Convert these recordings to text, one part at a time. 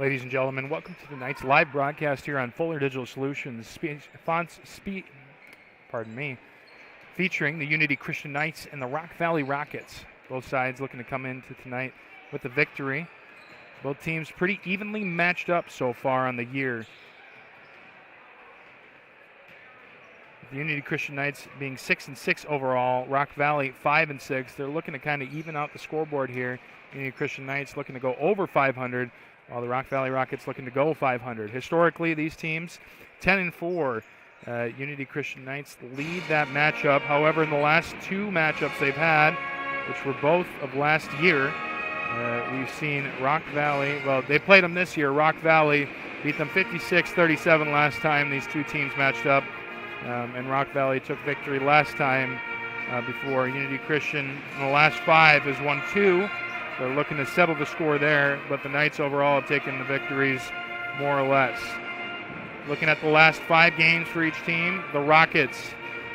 Ladies and gentlemen, welcome to tonight's live broadcast here on Fuller Digital Solutions, featuring the Unity Christian Knights and the Rock Valley Rockets. Both sides looking to come into tonight with a victory. Both teams pretty evenly matched up so far on the year. The Unity Christian Knights being 6-6 overall, Rock Valley 5-6. They're looking to kind of even out the scoreboard here. Unity Christian Knights looking to go over 500. While the Rock Valley Rockets looking to go 500. Historically, these teams 10-4. Unity Christian Knights lead that matchup. However, in the last two matchups they've had, which were both of last year, we've seen Rock Valley. Well, they played them this year. Rock Valley beat them 56-37 last time these two teams matched up, and Rock Valley took victory last time before Unity Christian in the last five has won two. They're looking to settle the score there, but the Knights overall have taken the victories more or less. Looking at the last five games for each team, the Rockets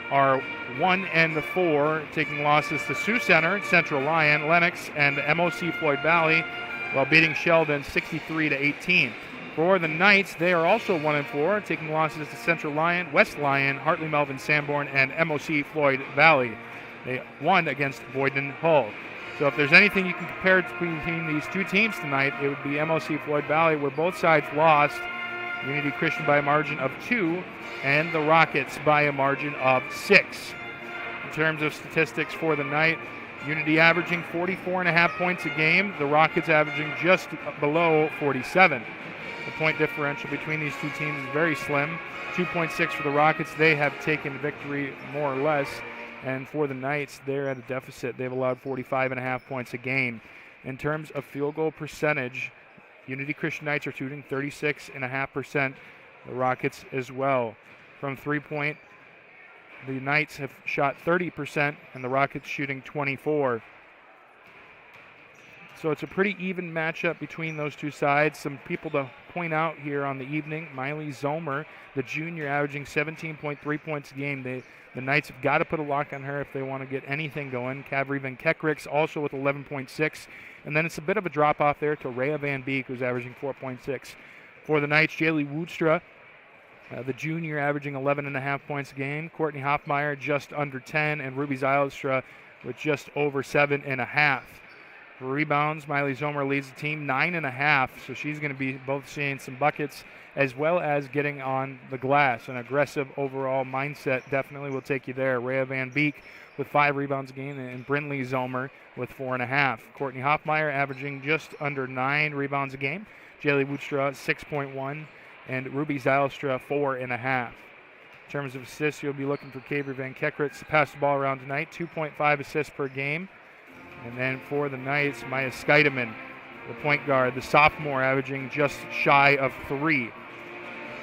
are 1-4, taking losses to Sioux Center, Central Lyon, Lennox, and MOC Floyd Valley, while beating Sheldon 63-18. For the Knights, they are also 1-4, taking losses to Central Lyon, West Lyon, Hartley Melvin Sanborn, and MOC Floyd Valley. They won against Boyden Hull. So if there's anything you can compare between these two teams tonight, it would be MOC Floyd Valley, where both sides lost. Unity Christian by a margin of 2, and the Rockets by a margin of 6. In terms of statistics for the night, Unity averaging 44.5 points a game, the Rockets averaging just below 47. The point differential between these two teams is very slim. 2.6 for the Rockets. They have taken victory more or less. And for the Knights, they're at a deficit. They've allowed 45.5 points a game. In terms of field goal percentage, Unity Christian Knights are shooting 36.5%. The Rockets as well. From three-point, the Knights have shot 30%, and the Rockets shooting 24%. So it's a pretty even matchup between those two sides. Some people to point out here on the evening, Miley Zomer, the junior, averaging 17.3 points a game. The Knights have got to put a lock on her if they want to get anything going. Kavri Van Kekrix also with 11.6. And then it's a bit of a drop-off there to Rhea Van Beek, who's averaging 4.6. For the Knights, Jaylee Woodstra, the junior, averaging 11.5 points a game. Courtney Hoffmeyer just under 10, and Ruby Zylstra with just over 7.5. For rebounds, Miley Zomer leads the team 9.5, so she's going to be both seeing some buckets as well as getting on the glass. An aggressive overall mindset definitely will take you there. Rhea Van Beek with 5 rebounds a game, and Brynlee Zomer with 4.5. Courtney Hoffmeyer averaging just under 9 rebounds a game. Jaylee Woodstra 6.1, and Ruby Zylstra 4.5. In terms of assists, you'll be looking for Kavri Van Kekrits to pass the ball around tonight, 2.5 assists per game. And then for the Knights, Maya Skeideman, the point guard, the sophomore, averaging just shy of 3.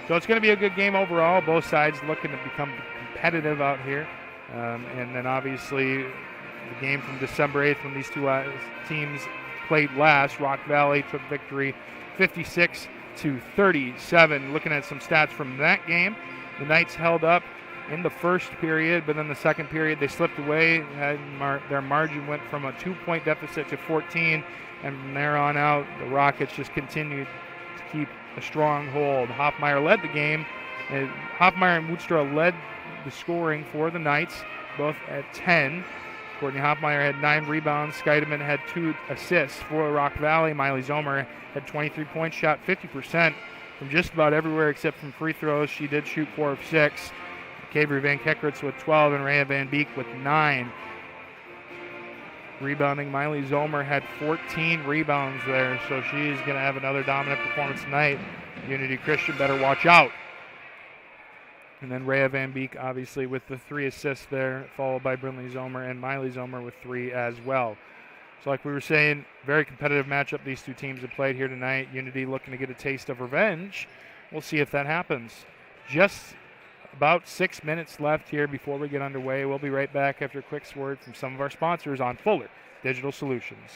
So it's going to be a good game overall. Both sides looking to become competitive out here. And then obviously the game from December 8th when these two teams played last, Rock Valley took victory 56-37. Looking at some stats from that game, the Knights held up in the first period, but in the second period they slipped away. Their margin went from a 2-point deficit to 14, and from there on out, the Rockets just continued to keep a strong hold. Hoffmeyer led the game. Hoffmeyer and Woodstra led the scoring for the Knights, both at 10. Courtney Hoffmeyer had 9 rebounds. Skeideman had 2 assists. For Rock Valley, Miley Zomer had 23 points, shot 50% from just about everywhere except from free throws. She did shoot 4 of 6. Kavri Van Kekrits with 12 and Rhea Van Beek with 9. Rebounding, Miley Zomer had 14 rebounds there, so she's going to have another dominant performance tonight. Unity Christian better watch out. And then Rhea Van Beek, obviously, with the 3 assists there, followed by Brynlee Zomer and Miley Zomer with 3 as well. So like we were saying, very competitive matchup these two teams have played here tonight. Unity looking to get a taste of revenge. We'll see if that happens. Just about 6 minutes left here before we get underway. We'll be right back after a quick word from some of our sponsors on Fuller Digital Solutions.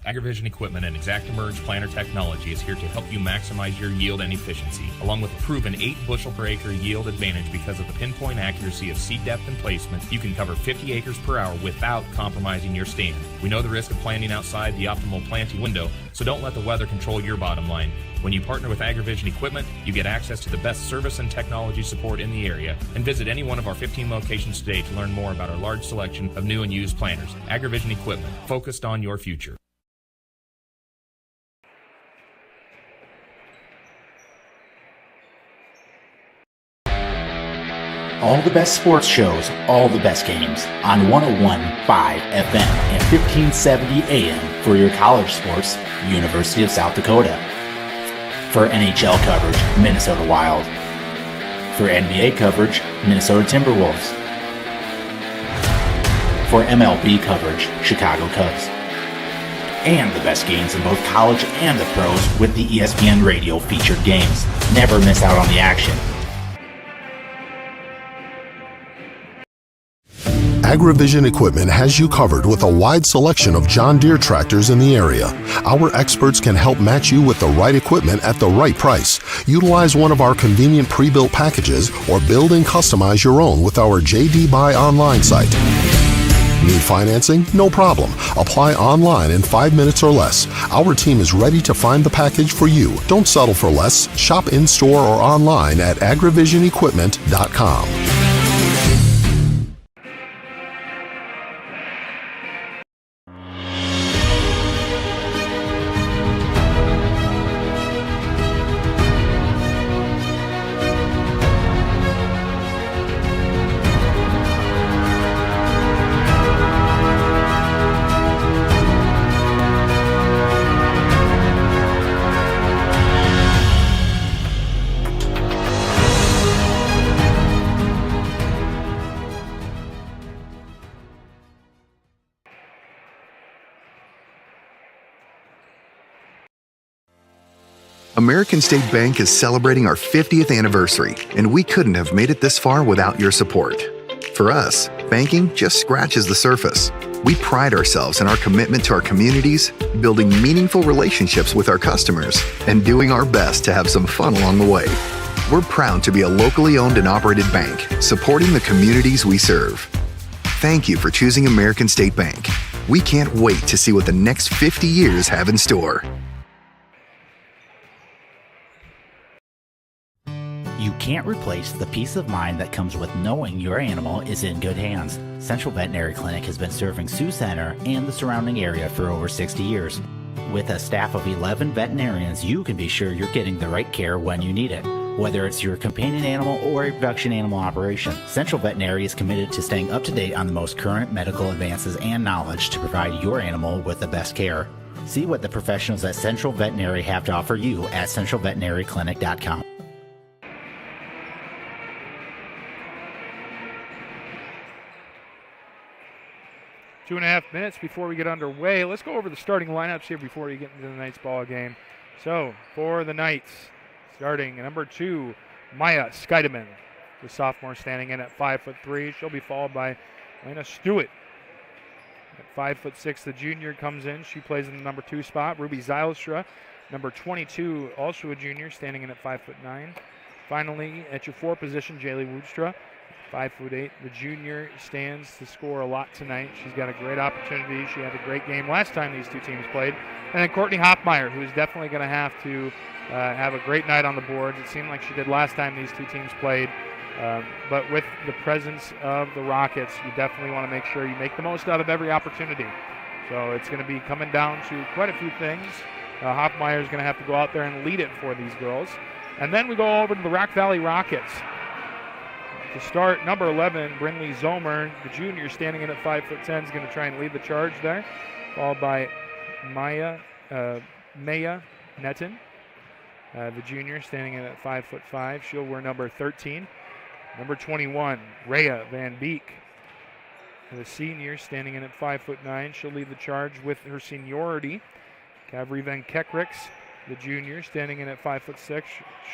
AgriVision Equipment and ExactEmerge planter technology is here to help you maximize your yield and efficiency, along with a proven 8 bushel per acre yield advantage because of the pinpoint accuracy of seed depth and placement. You can cover 50 acres per hour without compromising your stand. We know the risk of planting outside the optimal planting window, so don't let the weather control your bottom line. When you partner with AgriVision Equipment, you get access to the best service and technology support in the area. And visit any one of our 15 locations today to learn more about our large selection of new and used planters. AgriVision Equipment, focused on your future. All the best sports shows, all the best games on 101.5 FM and 1570 AM for your college sports, University of South Dakota. For NHL coverage, Minnesota Wild. For NBA coverage, Minnesota Timberwolves. For MLB coverage, Chicago Cubs. And the best games in both college and the pros with the ESPN Radio featured games. Never miss out on the action. AgriVision Equipment has you covered with a wide selection of John Deere tractors in the area. Our experts can help match you with the right equipment at the right price. Utilize one of our convenient pre-built packages or build and customize your own with our JD Buy online site. Need financing? No problem. Apply online in 5 minutes or less. Our team is ready to find the package for you. Don't settle for less. Shop in-store or online at agrivisionequipment.com. American State Bank is celebrating our 50th anniversary, and we couldn't have made it this far without your support. For us, banking just scratches the surface. We pride ourselves in our commitment to our communities, building meaningful relationships with our customers, and doing our best to have some fun along the way. We're proud to be a locally owned and operated bank, supporting the communities we serve. Thank you for choosing American State Bank. We can't wait to see what the next 50 years have in store. You can't replace the peace of mind that comes with knowing your animal is in good hands. Central Veterinary Clinic has been serving Sioux Center and the surrounding area for over 60 years. With a staff of 11 veterinarians, you can be sure you're getting the right care when you need it. Whether it's your companion animal or a production animal operation, Central Veterinary is committed to staying up to date on the most current medical advances and knowledge to provide your animal with the best care. See what the professionals at Central Veterinary have to offer you at centralveterinaryclinic.com. Two and a half minutes before we get underway. Let's go over the starting lineups here before we get into the Knights ball game. So, for the Knights, starting at number 2, Maya Skeideman, the sophomore standing in at 5'3". She'll be followed by Lena Stewart. At 5'6", the junior comes in. She plays in the number 2 spot. Ruby Zylstra, number 22, also a junior, standing in at 5'9". Finally, at your 4 position, Jaylee Woodstra, 5'8". The junior stands to score a lot tonight. She's got a great opportunity. She had a great game last time these two teams played. And then Courtney Hoffmeyer, who is definitely going to have to have a great night on the boards. It seemed like she did last time these two teams played. But with the presence of the Rockets, you definitely want to make sure you make the most out of every opportunity. So it's going to be coming down to quite a few things. Hoffmeyer is going to have to go out there and lead it for these girls. And then we go over to the Rock Valley Rockets. To start, number 11, Brinley Zomer, the junior, standing in at 5'10", is going to try and lead the charge there, followed by Maya Netton, the junior, standing in at 5'5". She'll wear number 13. Number 21, Rhea Van Beek, the senior, standing in at 5'9". She'll lead the charge with her seniority. Kavri Van Kekricks, the junior, standing in at 5'6".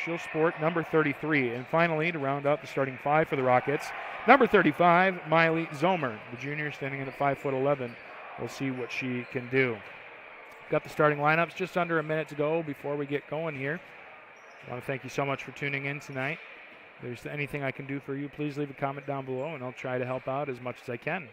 She'll sport number 33. And finally, to round out the starting 5 for the Rockets, number 35, Miley Zomer, the junior, standing in at 5'11". We'll see what she can do. got the starting lineups. Just under a minute to go before we get going here. I want to thank you so much for tuning in tonight. If there's anything I can do for you, please leave a comment down below, and I'll try to help out as much as I can.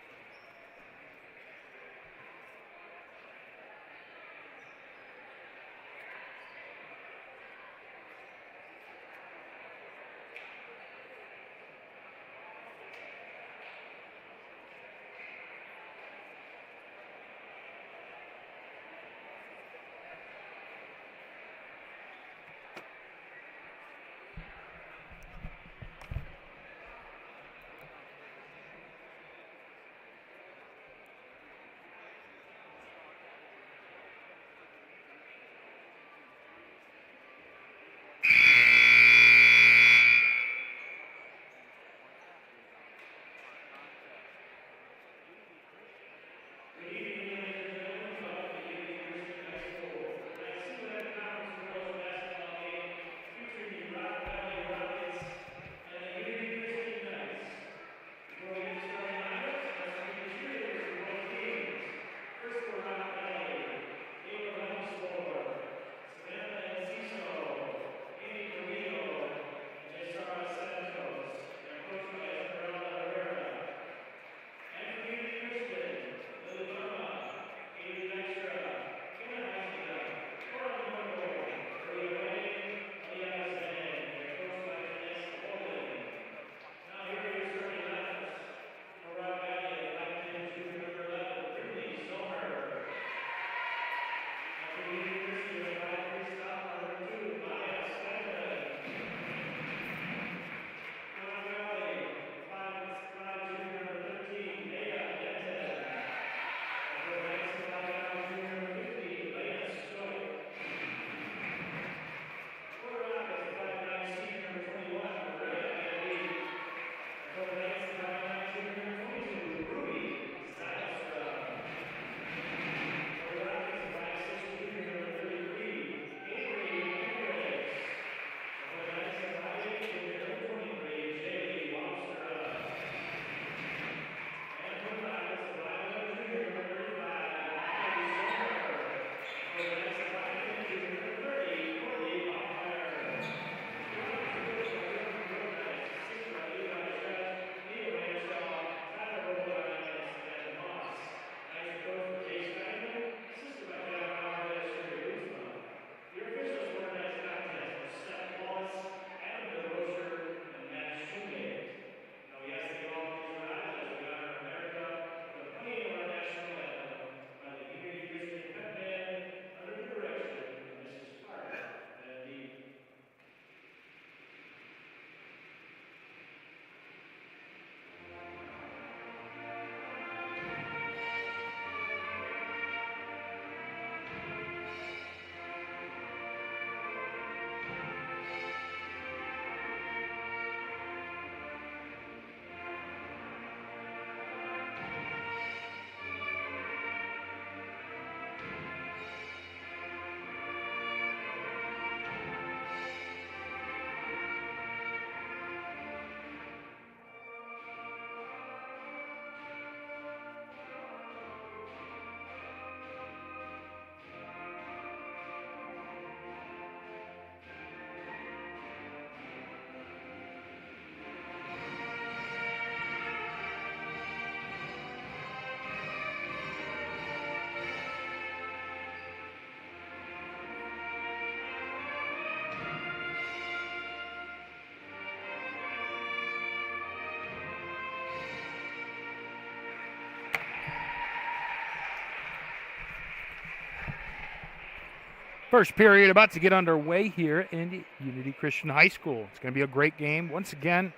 First period about to get underway here in Unity Christian High School. It's going to be a great game. Once again,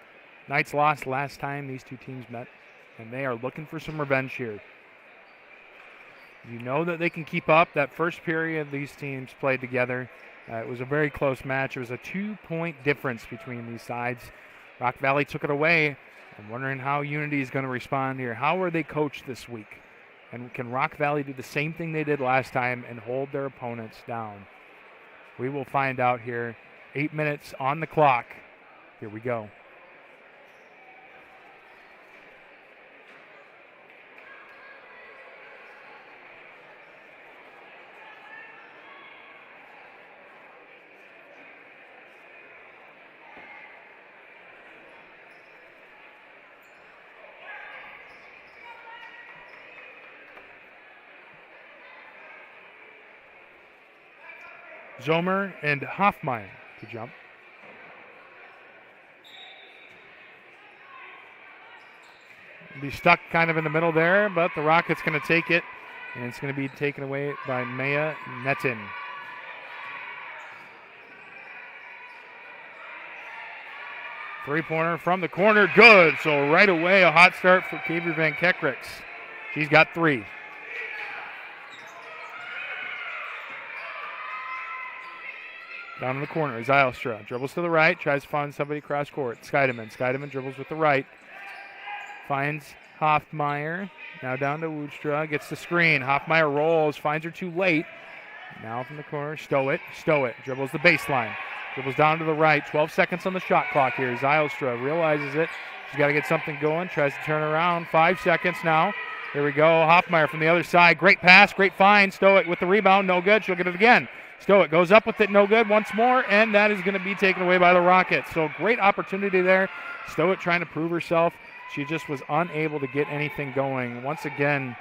Knights lost last time these two teams met, and they are looking for some revenge here. You know that they can keep up. That first period these teams played together, it was a very close match. It was a 2-point difference between these sides. Rock Valley took it away. I'm wondering how Unity is going to respond here. How are they coached this week? And can Rock Valley do the same thing they did last time and hold their opponents down? We will find out here. 8 minutes on the clock. Here we go. Zomer and Hoffmeyer to jump. Be stuck kind of in the middle there, but the Rockets going to take it, and it's going to be taken away by Maya Netin. Three-pointer from the corner, good. So right away, a hot start for Kaver Van Kekrix. She's got 3. Down in the corner is Zylstra. Dribbles to the right, tries to find somebody cross court. Scheidemann. Scheidemann dribbles with the right. Finds Hoffmeyer. Now down to Woodstra. Gets the screen. Hoffmeyer rolls. Finds her too late. Now from the corner. Stowett. Stowett dribbles the baseline. Dribbles down to the right. 12 seconds on the shot clock here. Zylstra realizes it. She's got to get something going. Tries to turn around. 5 seconds now. Here we go. Hoffmeyer from the other side. Great pass. Great find. Stowett with the rebound. No good. She'll get it again. Stowett goes up with it, no good, once more, and that is going to be taken away by the Rockets. So great opportunity there. Stowett trying to prove herself. She just was unable to get anything going. Once again,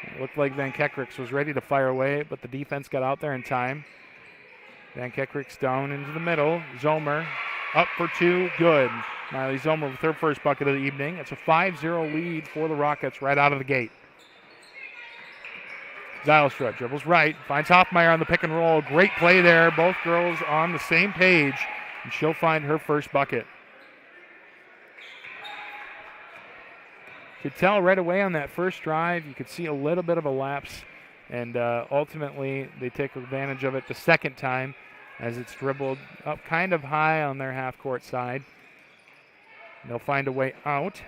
it looked like Van Kekrix was ready to fire away, but the defense got out there in time. Van Kekrix down into the middle. Zomer up for 2, good. Miley Zomer with her first bucket of the evening. It's a 5-0 lead for the Rockets right out of the gate. Zylstra dribbles right, finds Hoffmeyer on the pick and roll. Great play there. Both girls on the same page, and she'll find her first bucket. You could tell right away on that first drive, you could see a little bit of a lapse, and ultimately they take advantage of it the second time as it's dribbled up kind of high on their half-court side. And they'll find a way out.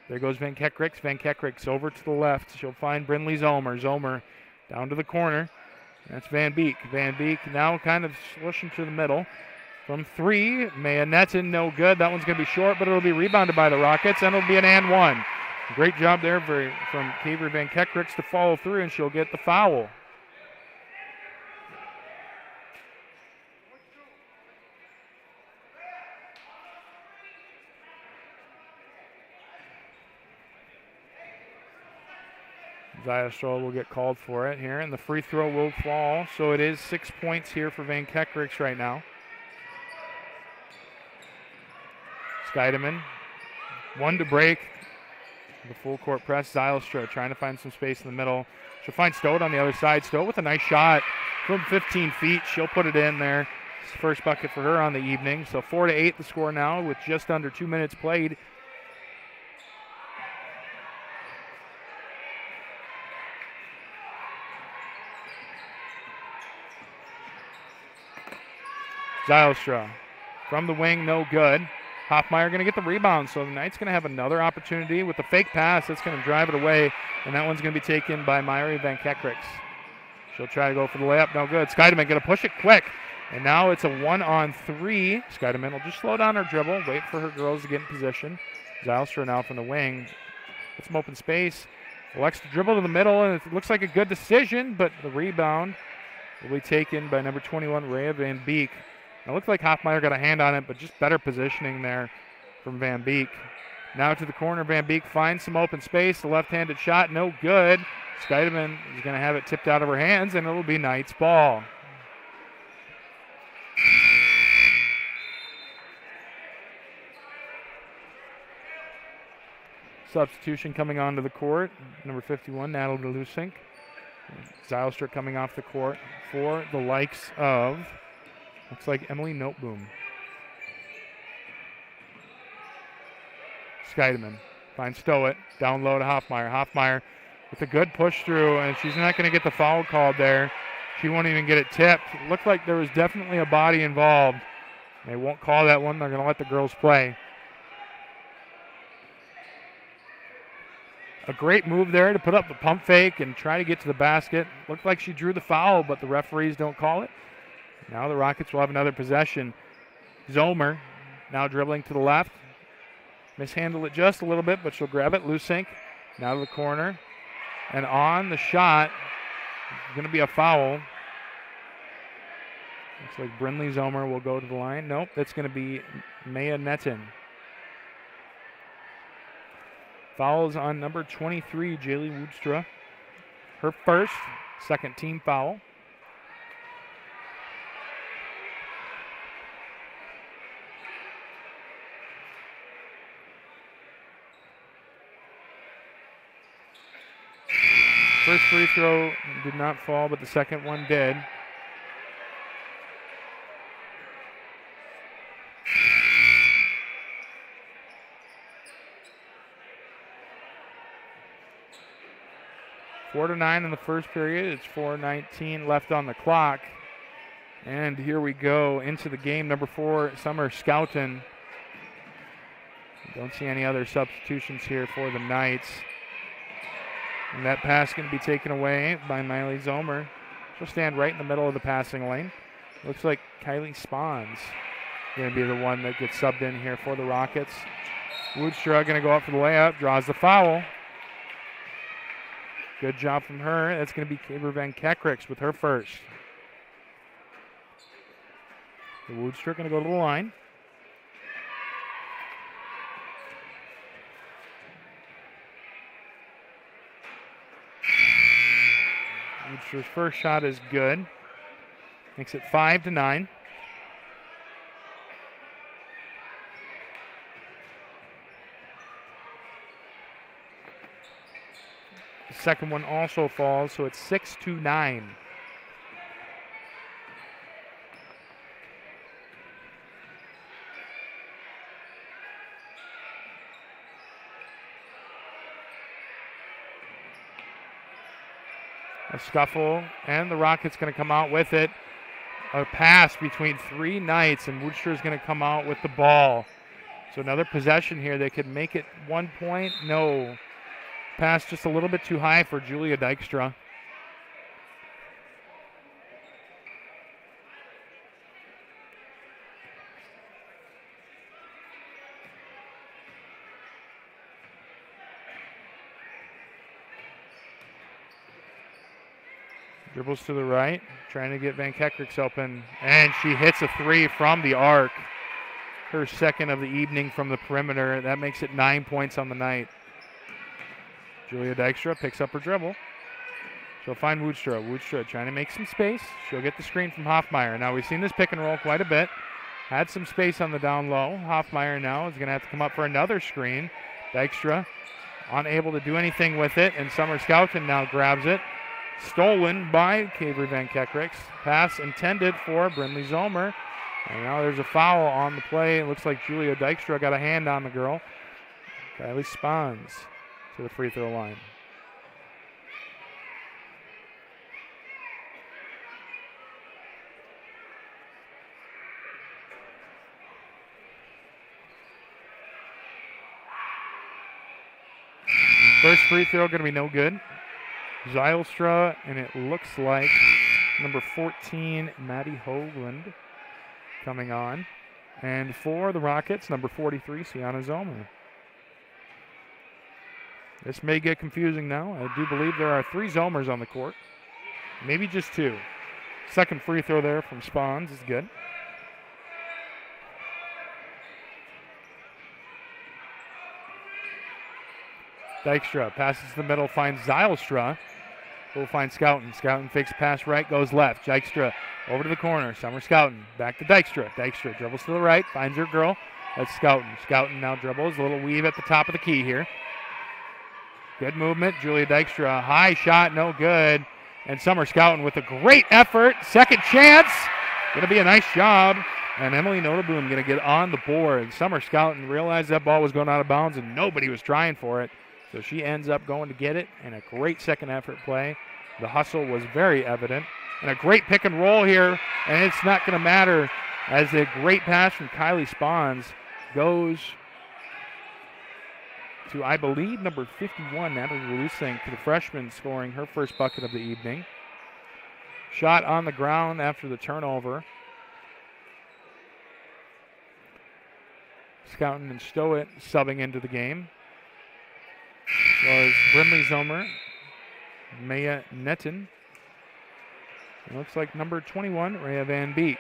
There goes Van Kekrix. Van Kekrix over to the left. She'll find Brindley Zomer. Zomer down to the corner. That's Van Beek. Van Beek now kind of swishing to the middle. From 3, Maya Netin, no good. That one's going to be short, but it'll be rebounded by the Rockets, and it'll be an and one. Great job there from Kaver Van Kekrix to follow through, and she'll get the foul. Zylstra will get called for it here, and the free throw will fall. So it is 6 points here for Van Kekrix right now. Scheidemann, 1 to break. The full court press. Zylstra trying to find some space in the middle. She'll find Stowett on the other side. Stowett with a nice shot from 15 feet. She'll put it in there. First bucket for her on the evening. So 4-8 the score now with just under 2 minutes played. Zylstra from the wing, no good. Hoffmeyer going to get the rebound, so the Knights going to have another opportunity with the fake pass. That's going to drive it away, and that one's going to be taken by Myri Van Kekrix. She'll try to go for the layup, no good. Scheidemann going to push it quick, and now it's a 1-on-3. Scheidemann will just slow down her dribble, wait for her girls to get in position. Zylstra now from the wing. Get some open space. Elects to dribble to the middle, and it looks like a good decision, but the rebound will be taken by number 21, Rhea Van Beek. It looked like Hoffmeyer got a hand on it, but just better positioning there from Van Beek. Now to the corner, Van Beek finds some open space. The left-handed shot, no good. Scheidemann is going to have it tipped out of her hands, and it'll be Knights ball. Substitution coming onto the court. Number 51, Natalie Lusink. Zylstra coming off the court for the likes of, looks like Emily Noteboom. Scheidemann finds Stowett. Down low to Hoffmeyer. Hoffmeyer with a good push through, and she's not going to get the foul called there. She won't even get it tipped. It looked like there was definitely a body involved. They won't call that one. They're going to let the girls play. A great move there to put up the pump fake and try to get to the basket. Looked like she drew the foul, but the referees don't call it. Now the Rockets will have another possession. Zomer now dribbling to the left. Mishandled it just a little bit, but she'll grab it. Lusink now to the corner. And on the shot, going to be a foul. Looks like Brindley Zomer will go to the line. Nope, that's going to be Maya Netin. Fouls on number 23, Jaylee Woodstra. Her first, second team foul. First free throw did not fall, but the second one did. Four to 9 in the first period. It's 4:19 left on the clock. And here we go into the game. Number 4, Summer Scouten. Don't see any other substitutions here for the Knights. And that pass going to be taken away by Miley Zomer. She'll stand right in the middle of the passing lane. Looks like Kylie Spons going to be the one that gets subbed in here for the Rockets. Woodstra going to go up for the layup, draws the foul. Good job from her. That's going to be Kaber Van Kekrix with her first. The Woodstra going to go to the line. Woodstra's first shot is good. Makes it 5 to 9. The second one also falls, so it's 6 to 9. A scuffle, and the Rockets going to come out with it. A pass between 3 Knights, and Woodstra is going to come out with the ball. So another possession here. They could make it 1 point. No. Pass just a little bit too high for Julia Dykstra. Dribbles to the right, trying to get Van Kekrix open, and she hits a 3 from the arc. Her second of the evening from the perimeter. That makes it 9 points on the night. Julia Dykstra picks up her dribble. She'll find Woodstra. Woodstra trying to make some space. She'll get the screen from Hoffmeyer. Now we've seen this pick and roll quite a bit. Had some space on the down low. Hoffmeyer now is going to have to come up for another screen. Dykstra unable to do anything with it, and Summer Scouten now grabs it. Stolen by Kaber Van Kekrix. Pass intended for Brinley Zomer. And now there's a foul on the play. It looks like Julia Dykstra got a hand on the girl. Kylie Spons to the free throw line. First free throw going to be no good. Zylstra, and it looks like number 14, Maddie Hoagland, coming on. And for the Rockets, number 43, Sienna Zomer. This may get confusing now. I do believe there are 3 Zomers on the court. Maybe just 2. Second free throw there from Spons is good. Dykstra passes to the middle, finds Zylstra. Will find Scouten. Scouten fakes pass right, goes left. Dykstra over to the corner. Summer Scouten back to Dykstra. Dykstra dribbles to the right, finds her girl. That's Scouten. Scouten now dribbles. A little weave at the top of the key here. Good movement. Julia Dykstra, high shot, no good. And Summer Scouten with a great effort. Second chance. Going to be a nice job. And Emily Notaboom going to get on the board. Summer Scouten realized that ball was going out of bounds and nobody was trying for it. So she ends up going to get it, and a great second effort play. The hustle was very evident. And a great pick and roll here, and it's not going to matter as a great pass from Kylie Spons goes to, I believe, number 51, Natalie Lusink, to the freshman, scoring her first bucket of the evening. Shot on the ground after the turnover. Scouten and Stowett subbing into the game was Brinley Zomer, Maya Netten. It looks like number 21, Rhea Van Beek.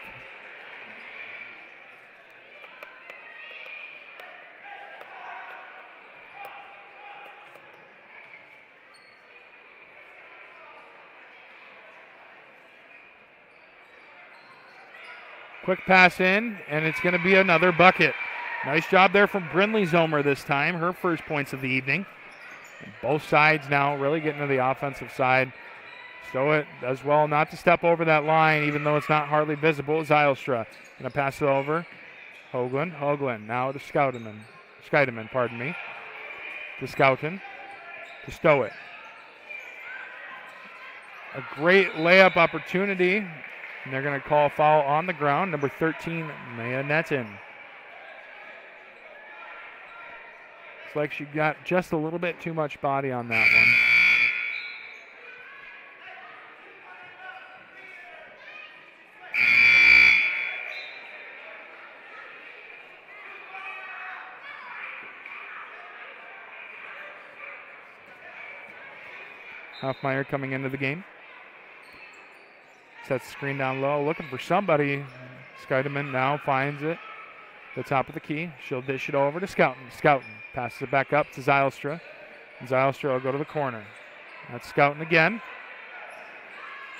Quick pass in, and it's going to be another bucket. Nice job there from Brinley Zomer this time, her first points of the evening. Both sides now really getting to the offensive side. Stowitt does well not to step over that line, even though it's not hardly visible. Zylstra going to pass it over. Hoagland now to Scheidemann, pardon me. To Schouten. To Stowitt. A great layup opportunity. And they're going to call a foul on the ground. Number 13, Maya Netin. Looks like she got just a little bit too much body on that one. Hoffmeyer coming into the game. Sets the screen down low, looking for somebody. Scheidemann now finds it. The top of the key. She'll dish it over to Schouten. Schouten passes it back up to Zylstra. And Zylstra will go to the corner. That's Schouten again.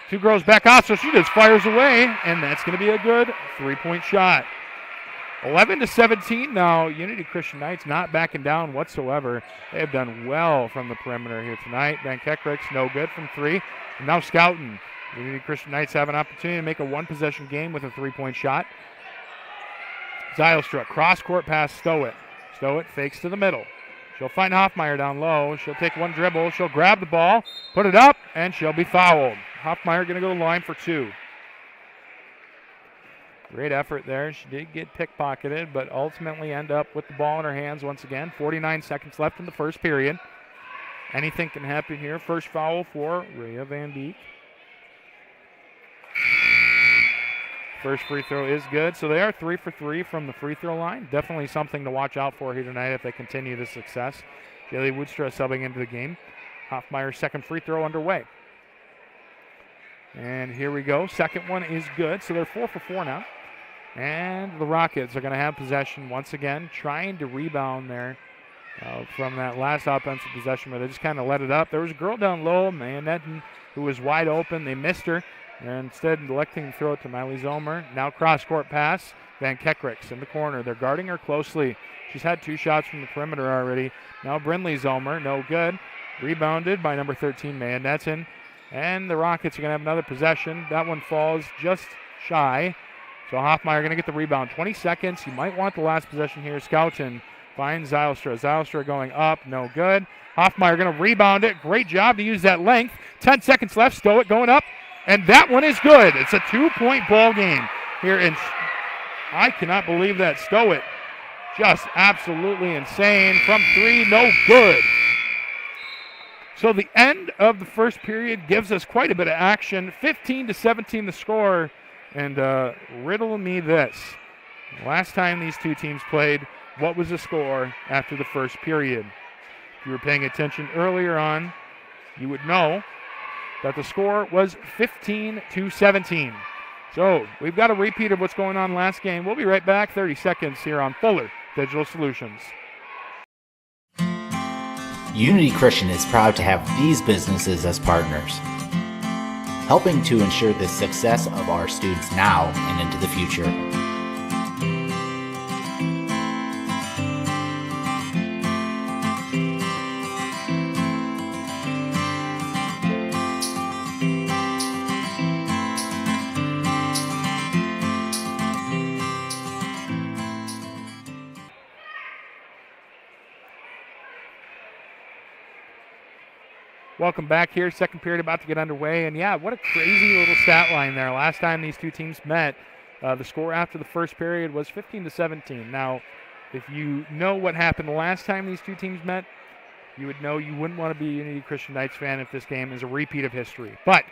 Two girls back out, so she just fires away, and that's going to be a good three-point shot. 11-17 now. Unity Christian Knights not backing down whatsoever. They have done well from the perimeter here tonight. Van Kekrik's no good from three. And now Schouten. Unity Christian Knights have an opportunity to make a one-possession game with a three-point shot. Zylstra, cross-court pass, Stowitt. Stowitt fakes to the middle. She'll find Hoffmeyer down low. She'll take one dribble. She'll grab the ball, put it up, and she'll be fouled. Hoffmeyer going to go to the line for two. Great effort there. She did get pickpocketed, but ultimately end up with the ball in her hands once again. 49 seconds left in the first period. Anything can happen here. First foul for Rhea Van Beek. First free throw is good. So they are 3 for 3 from the free throw line. Definitely something to watch out for here tonight if they continue this success. Kaylee Woodstra subbing into the game. Hoffmeyer's second free throw underway. And here we go. Second one is good. So they're 4 for 4 now. And the Rockets are going to have possession once again, trying to rebound there from that last offensive possession where they just kind of let it up. There was a girl down low, Mayonetin, who was wide open. They missed her. And instead electing to throw it to Miley Zomer. Now cross-court pass. Van Kekrik's in the corner. They're guarding her closely. She's had 2 shots from the perimeter already. Now Brindley Zomer, no good. Rebounded by number 13, Mayonetin. And the Rockets are going to have another possession. That one falls just shy. So Hoffmeyer going to get the rebound. 20 seconds. You might want the last possession here. Schouten finds Zylstra. Zylstra going up. No good. Hoffmeyer going to rebound it. Great job to use that length. 10 seconds left. Stowitt going up. And that one is good. It's a 2-point ball game here. And I cannot believe that. Stowitt just absolutely insane. From 3, no good. So the end of the first period gives us quite a bit of action. 15-17 the score. And riddle me this. Last time these two teams played, what was the score after the first period? If you were paying attention earlier on, you would know that the score was 15-17. So we've got a repeat of what's going on last game. We'll be right back. 30 seconds here on Fuller Digital Solutions. Unity Christian is proud to have these businesses as partners, helping to ensure the success of our students now and into the future. Welcome back here. Second period about to get underway. And yeah, what a crazy little stat line there. Last time these two teams met, the score after the first period was 15-17. Now, if you know what happened the last time these two teams met, you would know you wouldn't want to be a Unity Christian Knights fan if this game is a repeat of history. But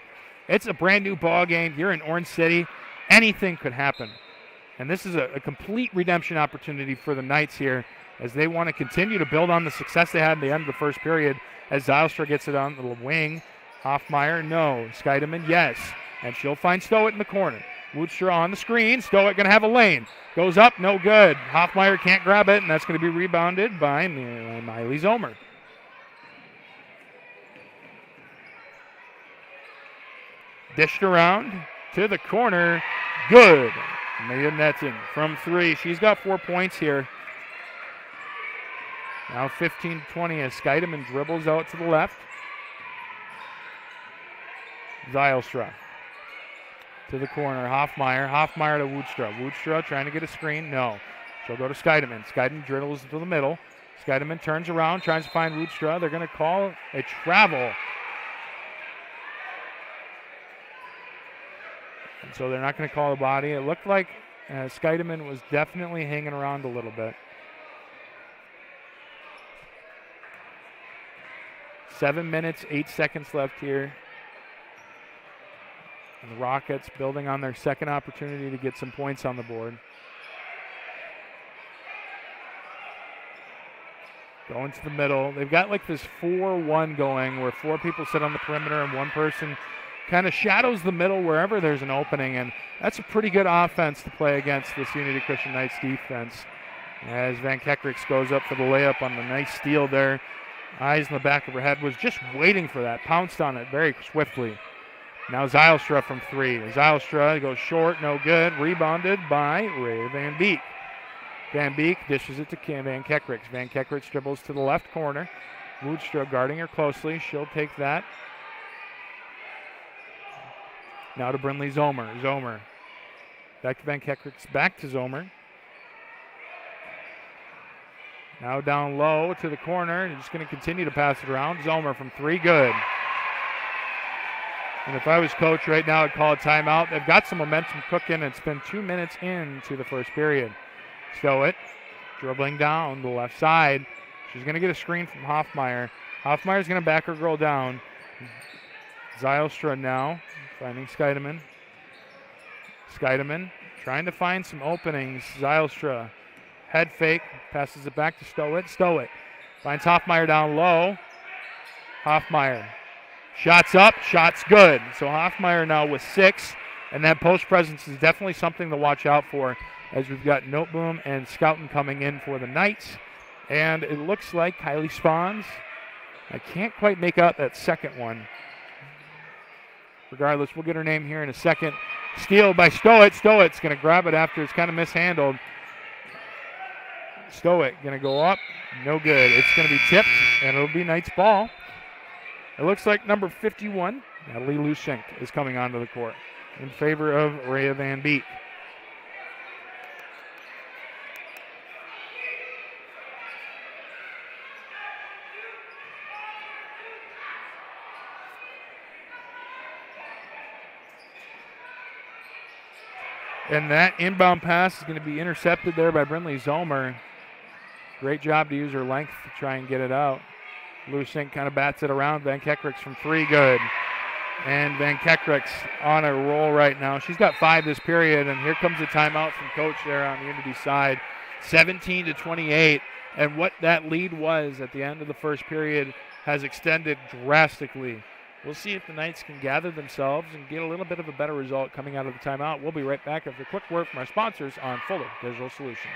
it's a brand new ball game. You're in Orange City. Anything could happen. And this is a complete redemption opportunity for the Knights here as they want to continue to build on the success they had in the end of the first period. As Zylstra gets it on the wing. Hoffmeyer, no. Scheidemann, yes. And she'll find Stowitt in the corner. Woodstra on the screen. Stowitt going to have a lane. Goes up, no good. Hoffmeyer can't grab it, and that's going to be rebounded by Miley Zomer. Dished around to the corner. Good. Maya Netin from 3. She's got 4 points here. Now 15-20 as Skeideman dribbles out to the left. Zylstra to the corner. Hoffmeyer to Woodstra. Woodstra trying to get a screen. No. She'll go to Skeideman. Skeideman dribbles to the middle. Skeideman turns around, tries to find Woodstra. They're going to call a travel. And so they're not going to call a body. It looked like Skeideman was definitely hanging around a little bit. 7 minutes, 8 seconds left here. And the Rockets building on their second opportunity to get some points on the board. Going to the middle. They've got like this 4-1 going where 4 people sit on the perimeter and 1 person kind of shadows the middle wherever there's an opening. And that's a pretty good offense to play against this Unity Christian Knights defense. As Van Kekrix goes up for the layup on the nice steal there. Eyes in the back of her head, was just waiting for that. Pounced on it very swiftly. Now Zylstra from 3. Zylstra goes short, no good. Rebounded by Ray Van Beek. Van Beek dishes it to Van Kekrix. Van Kekrix dribbles to the left corner. Woodstra guarding her closely. She'll take that. Now to Brinley Zomer. Zomer. Back to Van Kekrix. Back to Zomer. Now down low to the corner. Just going to continue to pass it around. Zomer from 3. Good. And if I was coach right now, I'd call a timeout. They've got some momentum cooking. It's been 2 minutes into the first period. Stowett dribbling down the left side. She's going to get a screen from Hoffmeyer. Hoffmeyer's going to back her girl down. Zylstra now finding Skeideman. Skeideman trying to find some openings. Zylstra head fake, passes it back to Stowett. Stowett finds Hoffmeyer down low. Hoffmeyer. Shots up, shots good. So Hoffmeyer now with 6, and that post presence is definitely something to watch out for as we've got Noteboom and Scouten coming in for the Knights. And it looks like Kylie Spawns. I can't quite make out that second one. Regardless, we'll get her name here in a second. Steal by Stowett. Stowett's going to grab it after it's kind of mishandled. Stowett going to go up. No good. It's going to be tipped, and it'll be Knights ball. It looks like number 51, Natalie Lusink, is coming onto the court in favor of Rhea Van Beek. And that inbound pass is going to be intercepted there by Brinley Zomer. Great job to use her length to try and get it out. Lusink kind of bats it around. Van Kekrix from 3, good. And Van Kekrix on a roll right now. She's got 5 this period, and here comes the timeout from coach there on the Unity side. 17-28, and what that lead was at the end of the first period has extended drastically. We'll see if the Knights can gather themselves and get a little bit of a better result coming out of the timeout. We'll be right back after a quick word from our sponsors on Fuller Digital Solutions.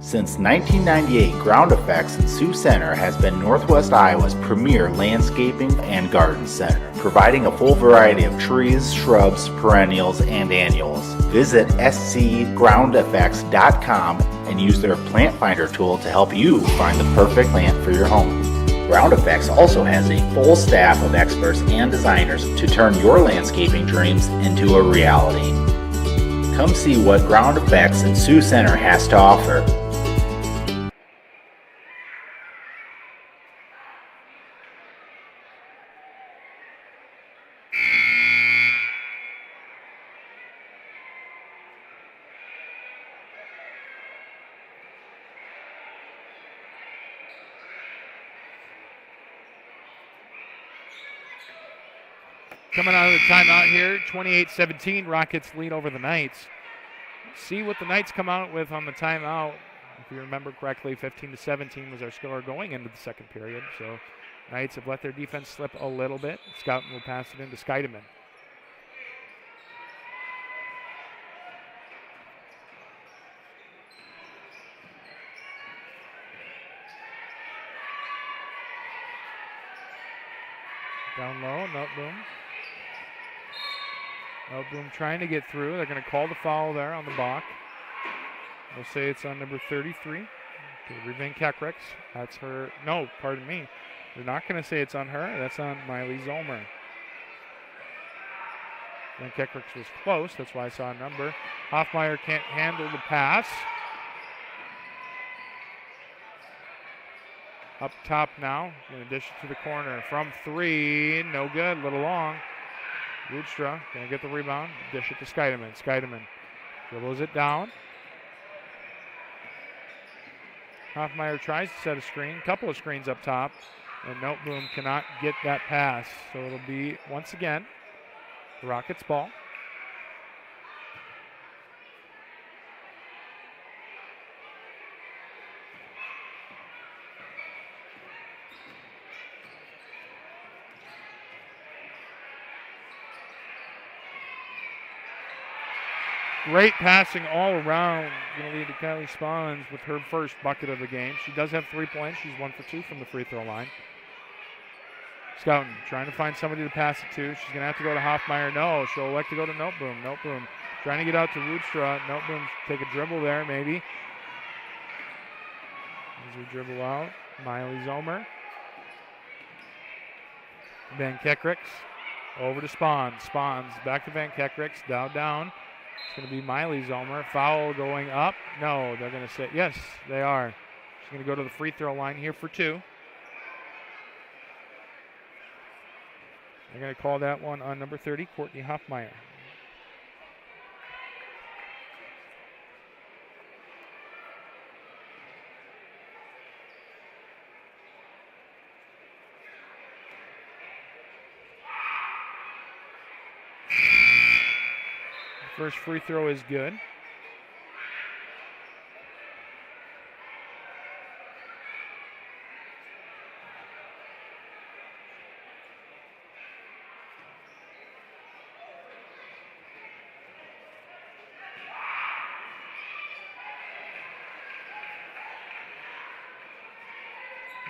Since 1998, Ground Effects in Sioux Center has been Northwest Iowa's premier landscaping and garden center, providing a full variety of trees, shrubs, perennials, and annuals. Visit scgroundeffects.com and use their plant finder tool to help you find the perfect plant for your home. Ground Effects also has a full staff of experts and designers to turn your landscaping dreams into a reality. Come see what Ground Effects in Sioux Center has to offer. Coming out of the timeout here, 28-17, Rockets lead over the Knights. See what the Knights come out with on the timeout. If you remember correctly, 15-17 was our score going into the second period. So Knights have let their defense slip a little bit. Scouten will pass it into Skeideman. Down low, Noteboom. Noteboom trying to get through. They're going to call the foul there on the block. They'll say it's on number 33. Van Kekricks. That's her. No, pardon me. They're not going to say it's on her. That's on Miley Zollmer. Van Kekricks was close. That's why I saw a number. Hoffmeyer can't handle the pass. Up top now. Going to dish it to the corner. From 3. No good. A little long. Rudstra going to get the rebound. Dish it to Scheidemann. Scheidemann dribbles it down. Hoffmeyer tries to set a screen. Couple of screens up top. And Noteboom cannot get that pass. So it'll be, once again, the Rockets ball. Great passing all around. Going to lead to Kylie Spahns with her first bucket of the game. She does have 3 points. She's 1 for 2 from the free throw line. Scouten trying to find somebody to pass it to. She's going to have to go to Hoffmeyer. No, she'll elect to go to Noteboom. Noteboom trying to get out to Rudstra. Noteboom take a dribble there, maybe. As we dribble out, Miley Zollmer. Van Kekricks over to Spahns. Spahns back to Van Kekricks. Down. It's going to be Miley Zollmer. Foul going up. No, they're going to say, yes, they are. She's going to go to the free throw line here for 2. They're going to call that one on number 30, Courtney Hoffmeyer. First free throw is good.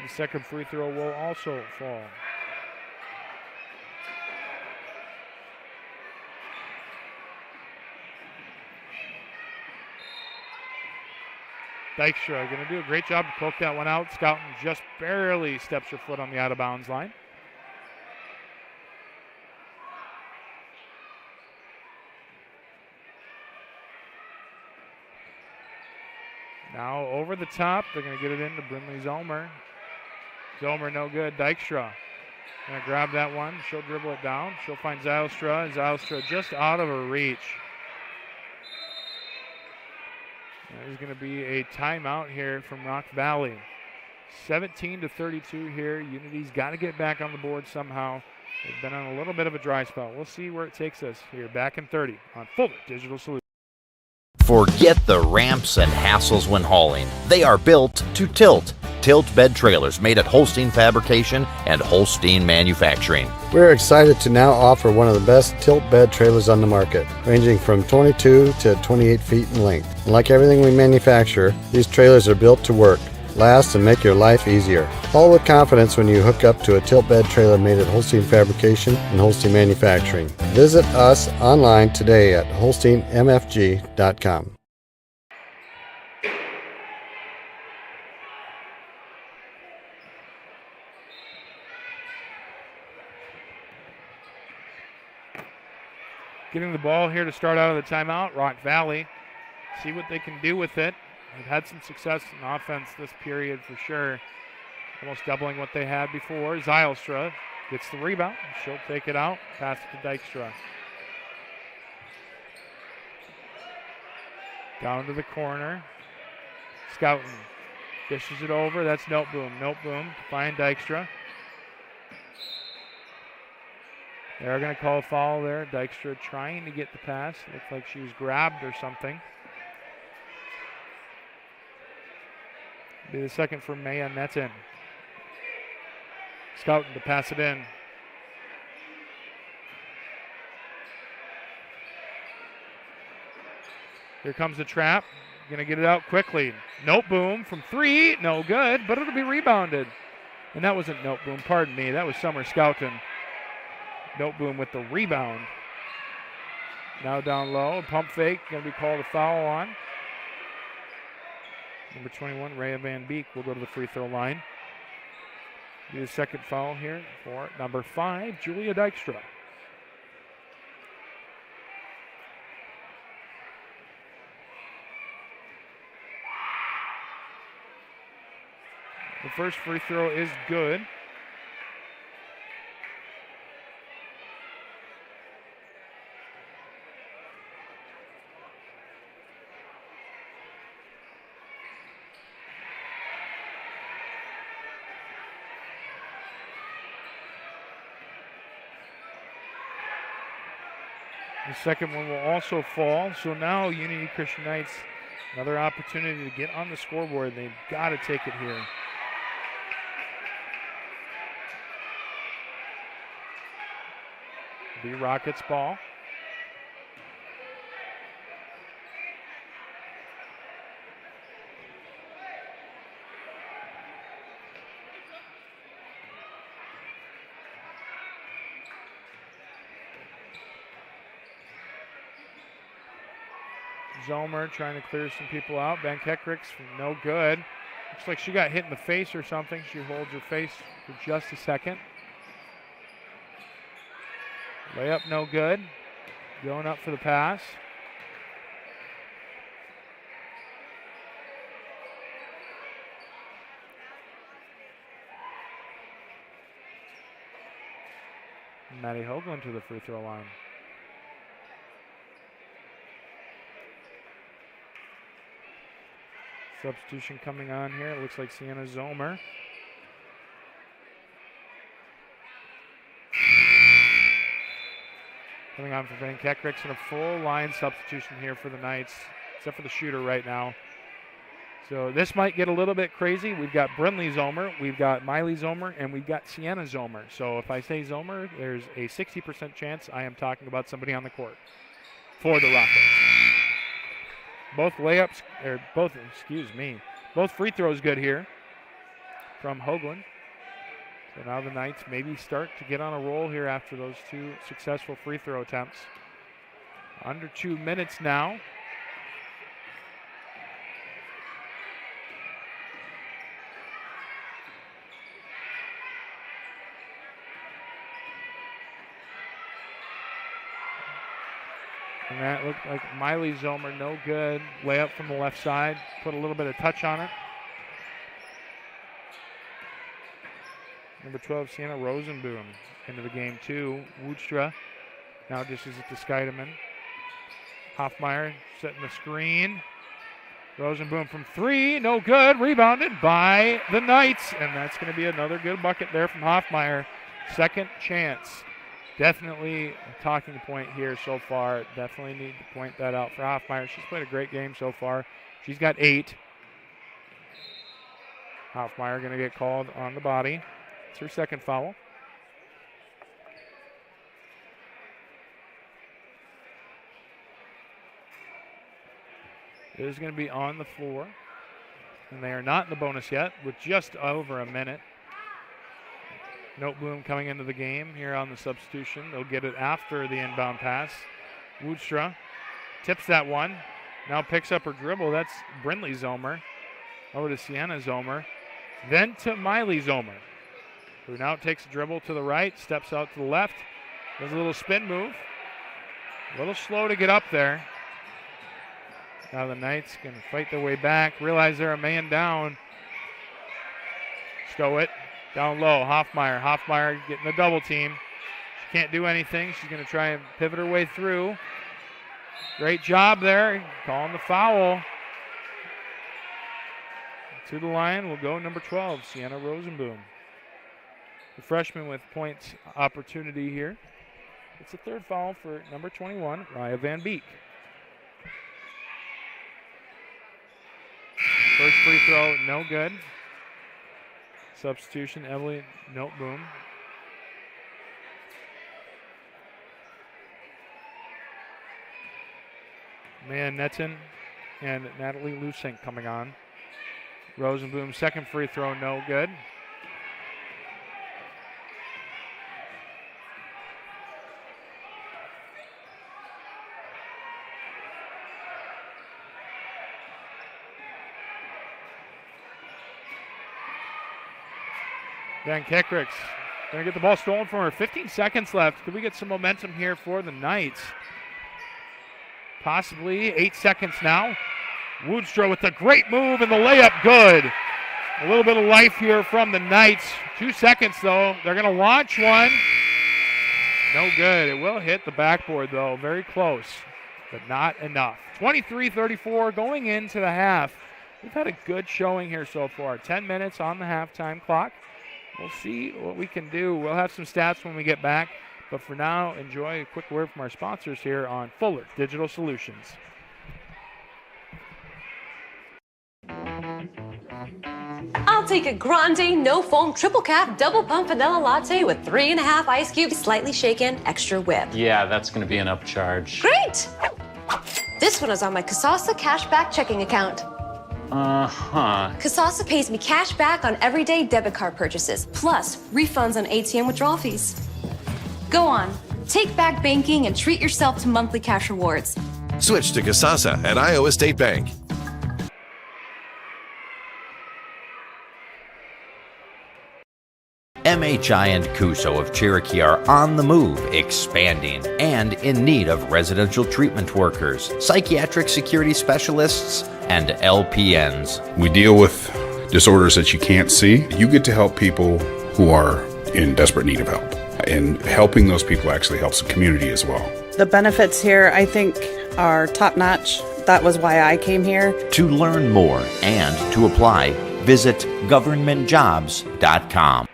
The second free throw will also fall. Dykstra going to do a great job to poke that one out. Scouten just barely steps her foot on the out of bounds line. Now over the top, they're going to get it into Brinley Zollmer. Zollmer no good. Dykstra going to grab that one. She'll dribble it down. She'll find Zylstra. Zylstra just out of her reach. There's going to be a timeout here from Rock Valley. 17-32 here. Unity's got to get back on the board somehow. They've been on a little bit of a dry spell. We'll see where it takes us here. Back in 30 on Fuller Digital Solutions. Forget the ramps and hassles when hauling. They are built to tilt. Tilt bed trailers made at Holstein Fabrication and Holstein Manufacturing. We're excited to now offer one of the best tilt bed trailers on the market, ranging from 22 to 28 feet in length. And like everything we manufacture, these trailers are built to work, last, and make your life easier. Haul with confidence when you hook up to a tilt bed trailer made at Holstein Fabrication and Holstein Manufacturing. Visit us online today at holsteinmfg.com. Getting the ball here to start out of the timeout. Rock Valley, see what they can do with it. They've had some success in offense this period for sure. Almost doubling what they had before. Zylstra gets the rebound. She'll take it out. Pass it to Dykstra. Down to the corner. Scouten dishes it over. That's Noteboom. Noteboom to find Dykstra. They're going to call a foul there. Dykstra trying to get the pass. Looks like she was grabbed or something. Be the second for Maya, and that's in. Scouten to pass it in. Here comes the trap. Going to get it out quickly. Noteboom from 3. No good, but it'll be rebounded. And that wasn't Noteboom, pardon me. That was Summer Scouten. Noteboom with the rebound. Now down low. Pump fake. Going to be called a foul on. Number 21, Rhea Van Beek, will go to the free throw line. Do the second foul here for number 5, Julia Dykstra. The first free throw is good. The second one will also fall. So now Unity Christian Knights, another opportunity to get on the scoreboard. They've got to take it here. The Rockets ball. Zomer trying to clear some people out. Van Kekricks, no good. Looks like she got hit in the face or something. She holds her face for just a second. Layup no good. Going up for the pass. Maddie Hoagland to the free throw line. Substitution coming on here. It looks like Sienna Zomer. Coming on for Van Kekricks, and a full line substitution here for the Knights, except for the shooter right now. So this might get a little bit crazy. We've got Brinley Zomer, we've got Miley Zomer, and we've got Sienna Zomer. So if I say Zomer, there's a 60% chance I am talking about somebody on the court for the Rockets. Both layups, or both free throws good here from Hoagland. So now the Knights maybe start to get on a roll here after those 2 successful free throw attempts. Under 2 minutes now. And that looked like Miley Zomer, no good. Layup from the left side, put a little bit of touch on it. Number 12, Sienna Rosenboom into the game too. Woodstra now dishes it to Scheidemann. Hoffmeyer setting the screen. Rosenboom from 3, no good. Rebounded by the Knights, and that's going to be another good bucket there from Hoffmeyer. Second chance. Definitely a talking point here so far. Definitely need to point that out for Hoffmeyer. She's played a great game so far. She's got 8. Hoffmeyer going to get called on the body. It's her second foul. It is going to be on the floor. And they are not in the bonus yet with just over a minute. Noteboom coming into the game here on the substitution. They'll get it after the inbound pass. Woodstra tips that one. Now picks up her dribble. That's Brinley Zomer. Over to Sienna Zomer. Then to Miley Zomer, who now takes a dribble to the right, steps out to the left, does a little spin move. A little slow to get up there. Now the Knights can fight their way back, realize they're a man down. Stow it. Down low, Hoffmeyer. Hoffmeyer getting the double team. She can't do anything. She's going to try and pivot her way through. Great job there. Calling the foul. To the line will go number 12, Sienna Rosenboom. The freshman with points opportunity here. It's the third foul for number 21, Rhea Van Beek. First free throw, no good. Substitution, Emily Noteboom. Man Netten and Natalie Lusink coming on. Rosenboom, second free throw, no good. Van Kickricks going to get the ball stolen from her. 15 seconds left. Could we get some momentum here for the Knights? Possibly. 8 seconds now. Woodstra with a great move and the layup good. A little bit of life here from the Knights. 2 seconds though. They're going to launch one. No good. It will hit the backboard though. Very close, but not enough. 23-34 going into the half. We've had a good showing here so far. 10 minutes on the halftime clock. We'll see what we can do. We'll have some stats when we get back. But for now, enjoy a quick word from our sponsors here on Fuller Digital Solutions. I'll take a grande, no foam, triple cap, double pump vanilla latte with 3.5 ice cubes, slightly shaken, extra whip. Yeah, that's going to be an upcharge. Great! This one is on my Kasasa cashback checking account. Kasasa pays me cash back on everyday debit card purchases, plus refunds on ATM withdrawal fees. Go on, take back banking and treat yourself to monthly cash rewards. Switch to Kasasa at Iowa State Bank. MHI and Cuso of Cherokee are on the move, expanding, and in need of residential treatment workers, psychiatric security specialists, and LPNs. We deal with disorders that you can't see. You get to help people who are in desperate need of help. And helping those people actually helps the community as well. The benefits here, I think, are top-notch. That was why I came here. To learn more and to apply, visit governmentjobs.com.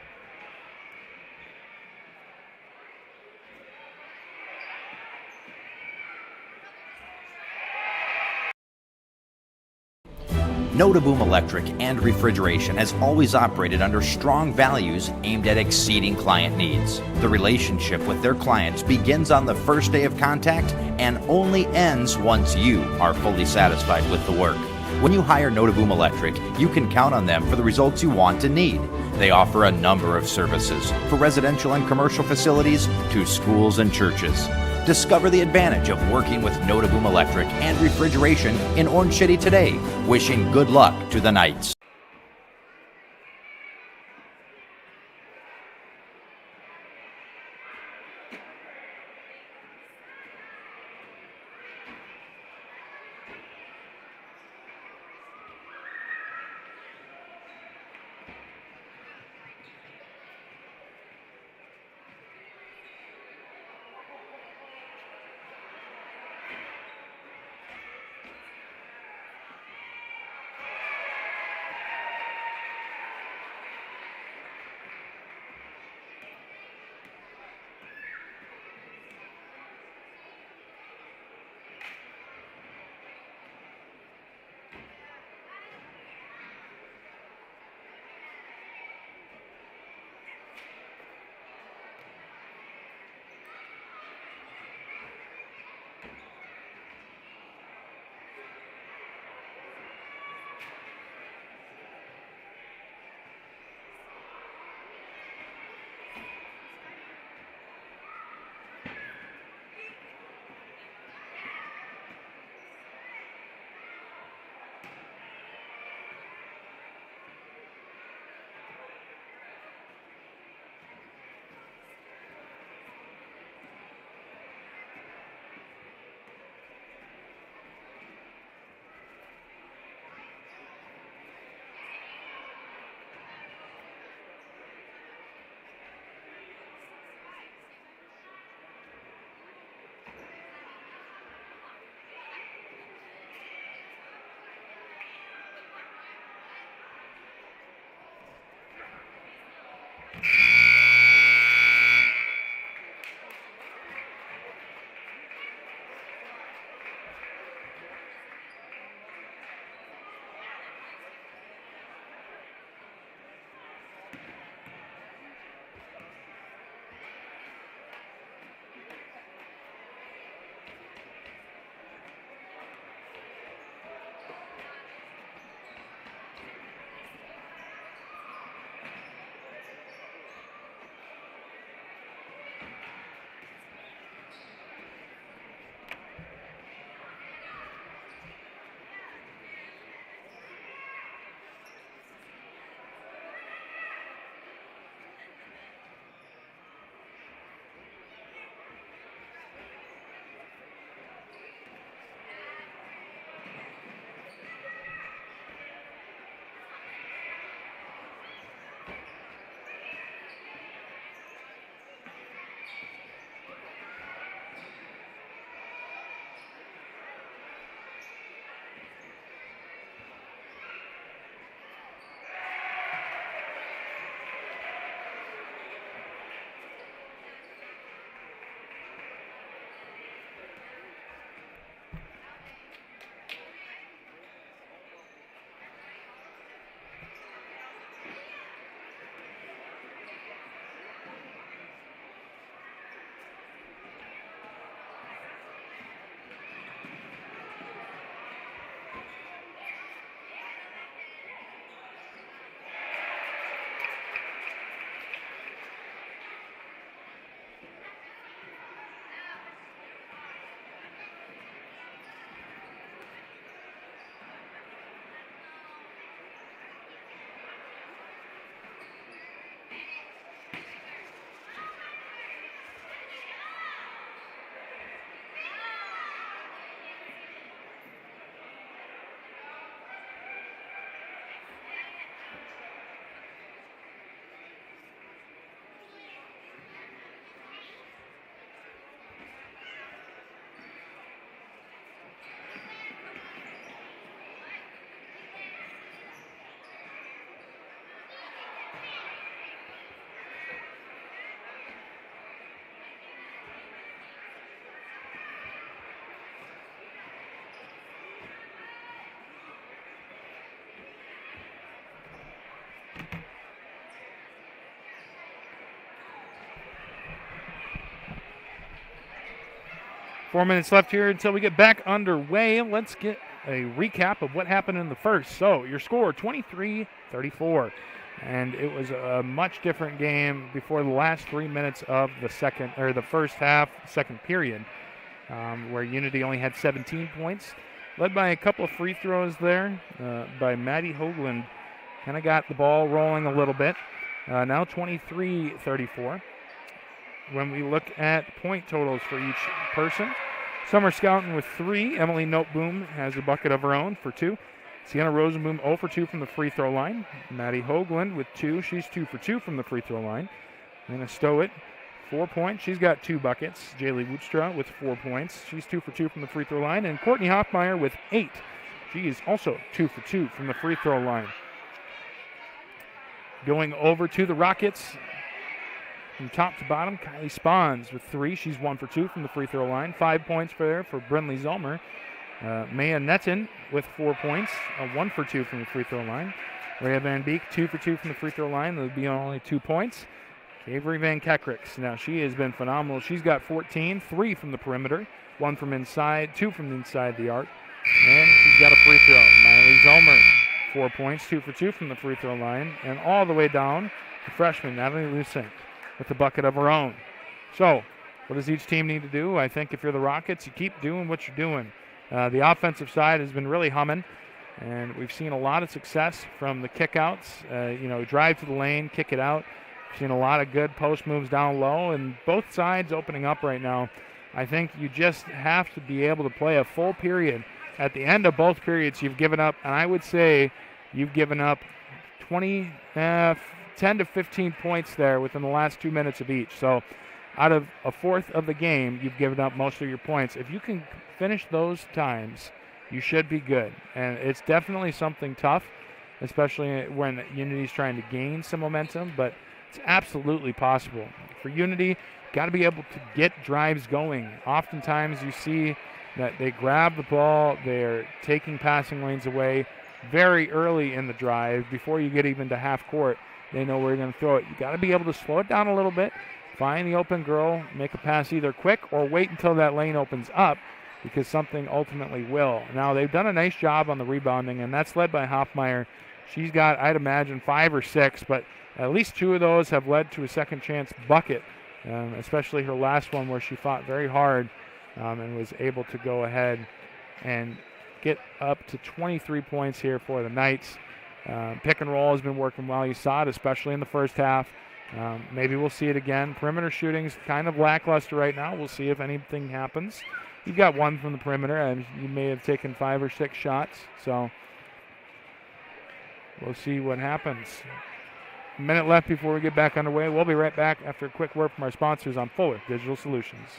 Notaboom Electric and Refrigeration has always operated under strong values aimed at exceeding client needs. The relationship with their clients begins on the first day of contact and only ends once you are fully satisfied with the work. When you hire Notaboom Electric, you can count on them for the results you want and need. They offer a number of services for residential and commercial facilities to schools and churches. Discover the advantage of working with Notaboom Electric and Refrigeration in Orange City today. Wishing good luck to the Knights. 4 minutes left here until we get back underway. Let's get a recap of what happened in the first. So your score, 23-34. And it was a much different game before the last 3 minutes of the first half, second period, where Unity only had 17 points. Led by a couple of free throws there by Maddie Hoagland. Kind of got the ball rolling a little bit. Now 23-34. When we look at point totals for each person, Summer Scouten with 3. Emily Noteboom has a bucket of her own for 2. Sienna Rosenboom 0 for 2 from the free throw line. Maddie Hoagland with 2. She's 2 for 2 from the free throw line. Anna Stowett, 4 points. She's got 2 buckets. Jaylee Woodstra with 4 points. She's 2 for 2 from the free throw line. And Courtney Hoffmeyer with 8. She is also 2 for 2 from the free throw line. Going over to the Rockets, from top to bottom, Kylie Spahns with 3. She's 1 for 2 from the free throw line. 5 points for Brinley Zolmer. Maya Netton with 4 points, 1 for 2 from the free throw line. Rhea Van Beek, 2 for 2 from the free throw line. That'll be only 2 points. Avery Van Kekricks, now she has been phenomenal. She's got 14, 3 from the perimeter, 1 from inside, 2 from inside the arc. And she's got a free throw. Miley Zolmer, 4 points, 2 for 2 from the free throw line. And all the way down, the freshman, Natalie Lucink, with the bucket of her own. So, what does each team need to do? I think if you're the Rockets, you keep doing what you're doing. The offensive side has been really humming, and we've seen a lot of success from the kickouts. Drive to the lane, kick it out. We've seen a lot of good post moves down low, and both sides opening up right now. I think you just have to be able to play a full period. At the end of both periods, you've given up, and I would say you've given up 10 to 15 points there within the last 2 minutes of each. So out of a fourth of the game, you've given up most of your points. If you can finish those times, you should be good. And it's definitely something tough, especially when Unity's trying to gain some momentum, but it's absolutely possible. For Unity, got to be able to get drives going. Oftentimes you see that they grab the ball, they're taking passing lanes away very early in the drive. Before you get even to half court, they know where you're going to throw it. You got to be able to slow it down a little bit, find the open girl, make a pass either quick or wait until that lane opens up, because something ultimately will. Now, they've done a nice job on the rebounding, and that's led by Hoffmeyer. She's got, I'd imagine, 5 or 6, but at least 2 of those have led to a second chance bucket, especially her last one where she fought very hard and was able to go ahead and get up to 23 points here for the Knights. Pick and roll has been working well. You saw it, especially in the first half. Maybe we'll see it again. Perimeter shooting's kind of lackluster right now. We'll see if anything happens. You've got 1 from the perimeter, and you may have taken 5 or 6 shots. So we'll see what happens. A minute left before we get back underway. We'll be right back after a quick word from our sponsors on Fuller Digital Solutions.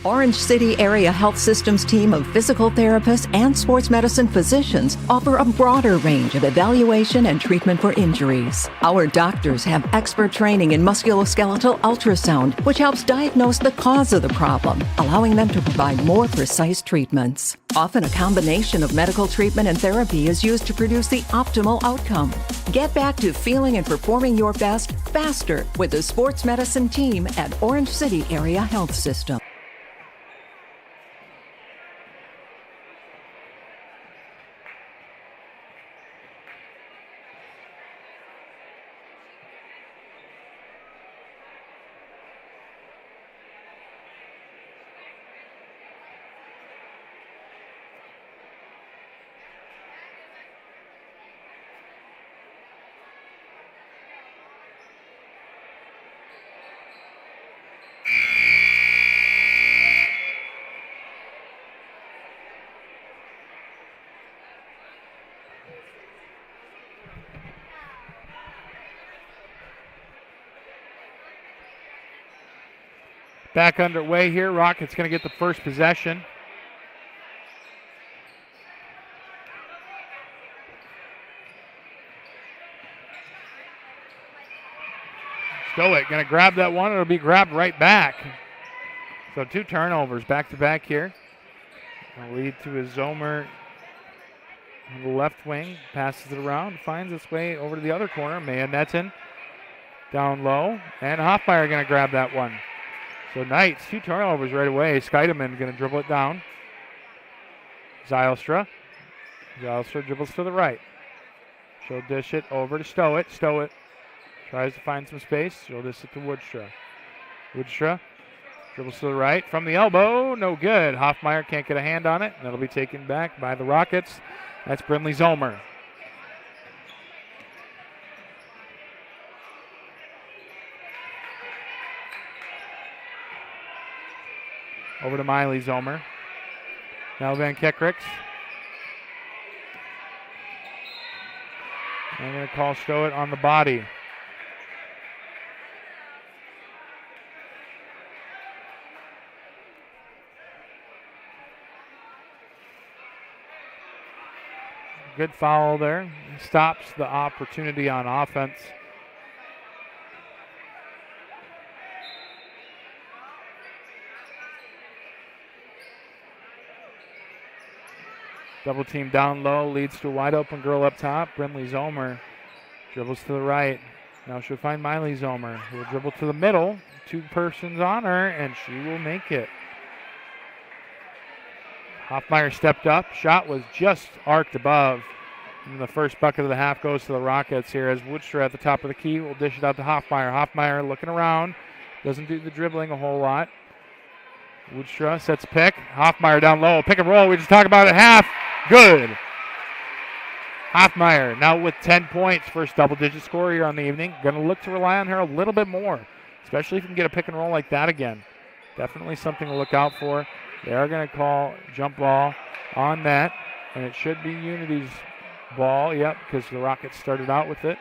Orange City Area Health Systems team of physical therapists and sports medicine physicians offer a broader range of evaluation and treatment for injuries. Our doctors have expert training in musculoskeletal ultrasound, which helps diagnose the cause of the problem, allowing them to provide more precise treatments. Often a combination of medical treatment and therapy is used to produce the optimal outcome. Get back to feeling and performing your best faster with the sports medicine team at Orange City Area Health System. Back underway here. Rockets going to get the first possession. Stoic going to grab that one. It'll be grabbed right back. So 2 turnovers back to back here. Will lead to a Zomer on the left wing. Passes it around. Finds its way over to the other corner. Maya Netton down low, and Hoffmeyer going to grab that one. So Knights, 2 turnovers right away. Scheidemann going to dribble it down. Zylstra dribbles to the right. She'll dish it over to Stowett. Stowett tries to find some space. She'll dish it to Woodstra. Woodstra dribbles to the right from the elbow. No good. Hoffmeyer can't get a hand on it. That'll be taken back by the Rockets. That's Brinley Zomer. Over to Miley Zomer. Now Van Kekricks. I'm going to call Stowett on the body. Good foul there. Stops the opportunity on offense. Double team down low leads to a wide open girl up top. Brinley Zomer dribbles to the right. Now she'll find Miley Zomer, who will dribble to the middle. 2 persons on her, and she will make it. Hoffmeyer stepped up. Shot was just arced above. And the first bucket of the half goes to the Rockets here as Woodstra at the top of the key will dish it out to Hoffmeyer. Hoffmeyer looking around. Doesn't do the dribbling a whole lot. Woodstra sets pick. Hoffmeyer down low. Pick and roll. We just talked about it. Half. Good. Hoffmeyer now with 10 points. First double-digit score here on the evening. Going to look to rely on her a little bit more, especially if you can get a pick and roll like that again. Definitely something to look out for. They are going to call jump ball on that, and it should be Unity's ball. Yep, because the Rockets started out with it.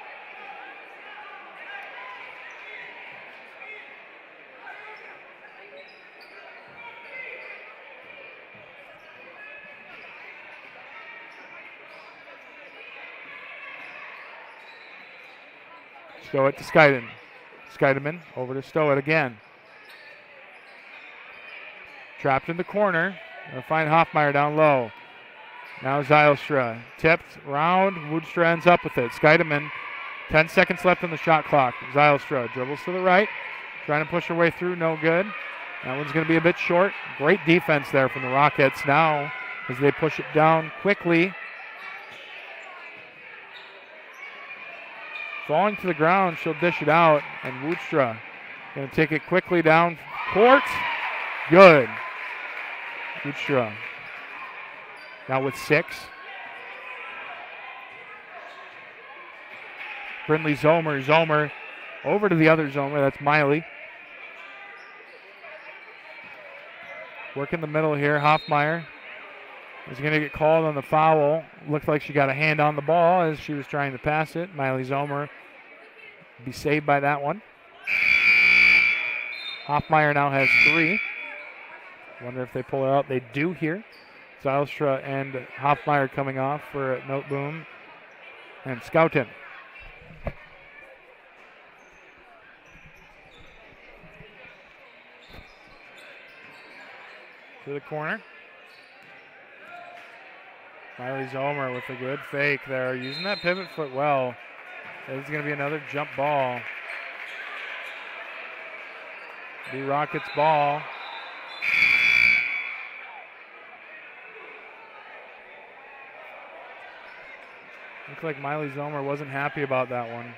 Stowett to Scheidemann. Scheidemann over to Stowett again. Trapped in the corner. They'll find Hoffmeyer down low. Now Zylstra. Tipped round. Woodstra ends up with it. Scheidemann, 10 seconds left on the shot clock. Zylstra dribbles to the right. Trying to push her way through. No good. That one's going to be a bit short. Great defense there from the Rockets now as they push it down quickly. Falling to the ground, she'll dish it out, and Woodstra going to take it quickly down court. Good. Woodstra now with 6. Brinley Zomer. Zomer over to the other Zomer. That's Miley. Work in the middle here. Hoffmeyer is going to get called on the foul. Looked like she got a hand on the ball as she was trying to pass it. Miley Zomer be saved by that one. Hoffmeyer now has 3. Wonder if they pull her out. They do here. Zylstra and Hoffmeyer coming off for Noteboom and Schouten. To the corner. Miley Zomer with a good fake there, using that pivot foot well. This is going to be another jump ball. The Rockets ball. Looks like Miley Zomer wasn't happy about that one.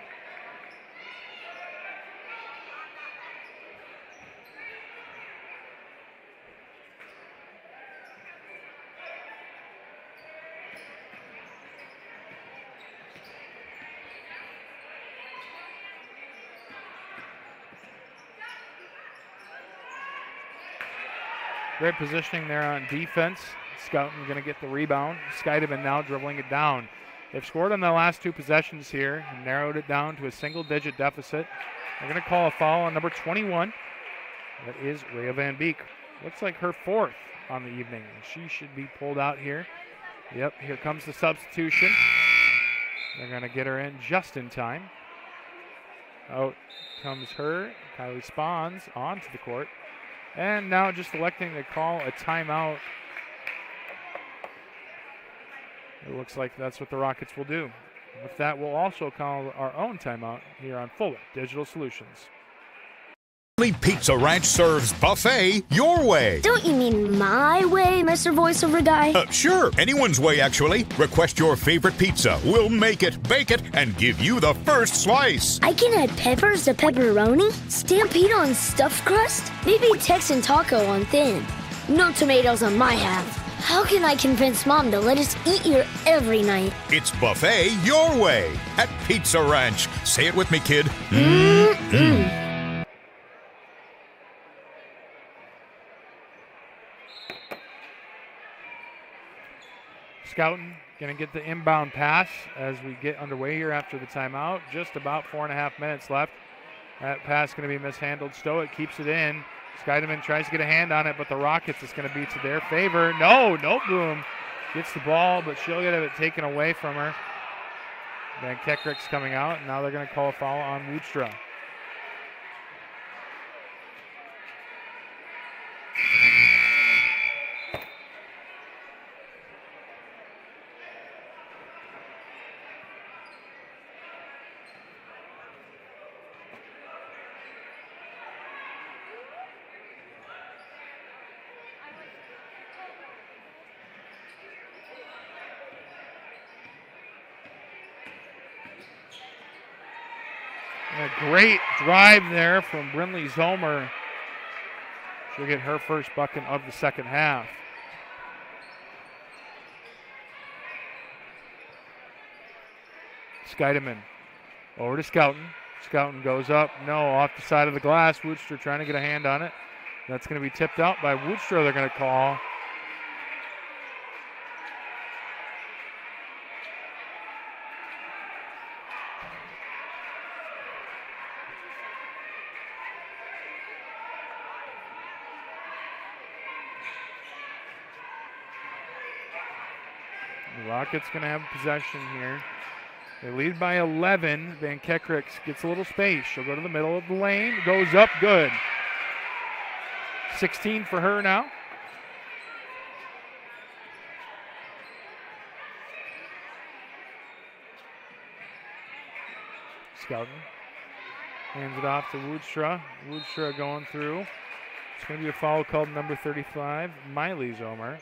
Great positioning there on defense. Schouten going to get the rebound. Scheidemann now dribbling it down. They've scored on the last 2 possessions here and narrowed it down to a single-digit deficit. They're going to call a foul on number 21. That is Rhea Van Beek. Looks like her 4th on the evening. She should be pulled out here. Yep, here comes the substitution. They're going to get her in just in time. Out comes her. Kylie Spahns onto the court. And now just electing to call a timeout. It looks like that's what the Rockets will do. With that, we'll also call our own timeout here on Full Whip Digital Solutions. Pizza Ranch serves buffet your way. Don't you mean my way, Mr. Voiceover Guy? Sure, anyone's way, actually. Request your favorite pizza. We'll make it, bake it, and give you the first slice. I can add peppers to pepperoni, Stampede on stuffed crust, maybe Texan taco on thin. No tomatoes on my half. How can I convince Mom to let us eat here every night? It's buffet your way at Pizza Ranch. Say it with me, kid. Mm-mm. Scouten going to get the inbound pass as we get underway here after the timeout. Just about 4.5 minutes left. That pass going to be mishandled. Stoic keeps it in. Scheidemann tries to get a hand on it, but the Rockets is going to be to their favor. No boom. Gets the ball, but she'll get it taken away from her. Van Kekrick's coming out, and now they're going to call a foul on Woodstra. A great drive there from Brinley Zomer. She'll get her first bucket of the second half. Scheidemann over to Scouten. Scouten goes up. No, off the side of the glass. Woodstra trying to get a hand on it. That's going to be tipped out by Woodstra. They're going to call. The Rockets going to have possession here. They lead by 11. Van Kekrix gets a little space. She'll go to the middle of the lane. Goes up, good. 16 for her now. Scouten hands it off to Woodstra. Woodstra going through. It's going to be a foul called number 35, Miley Zomer.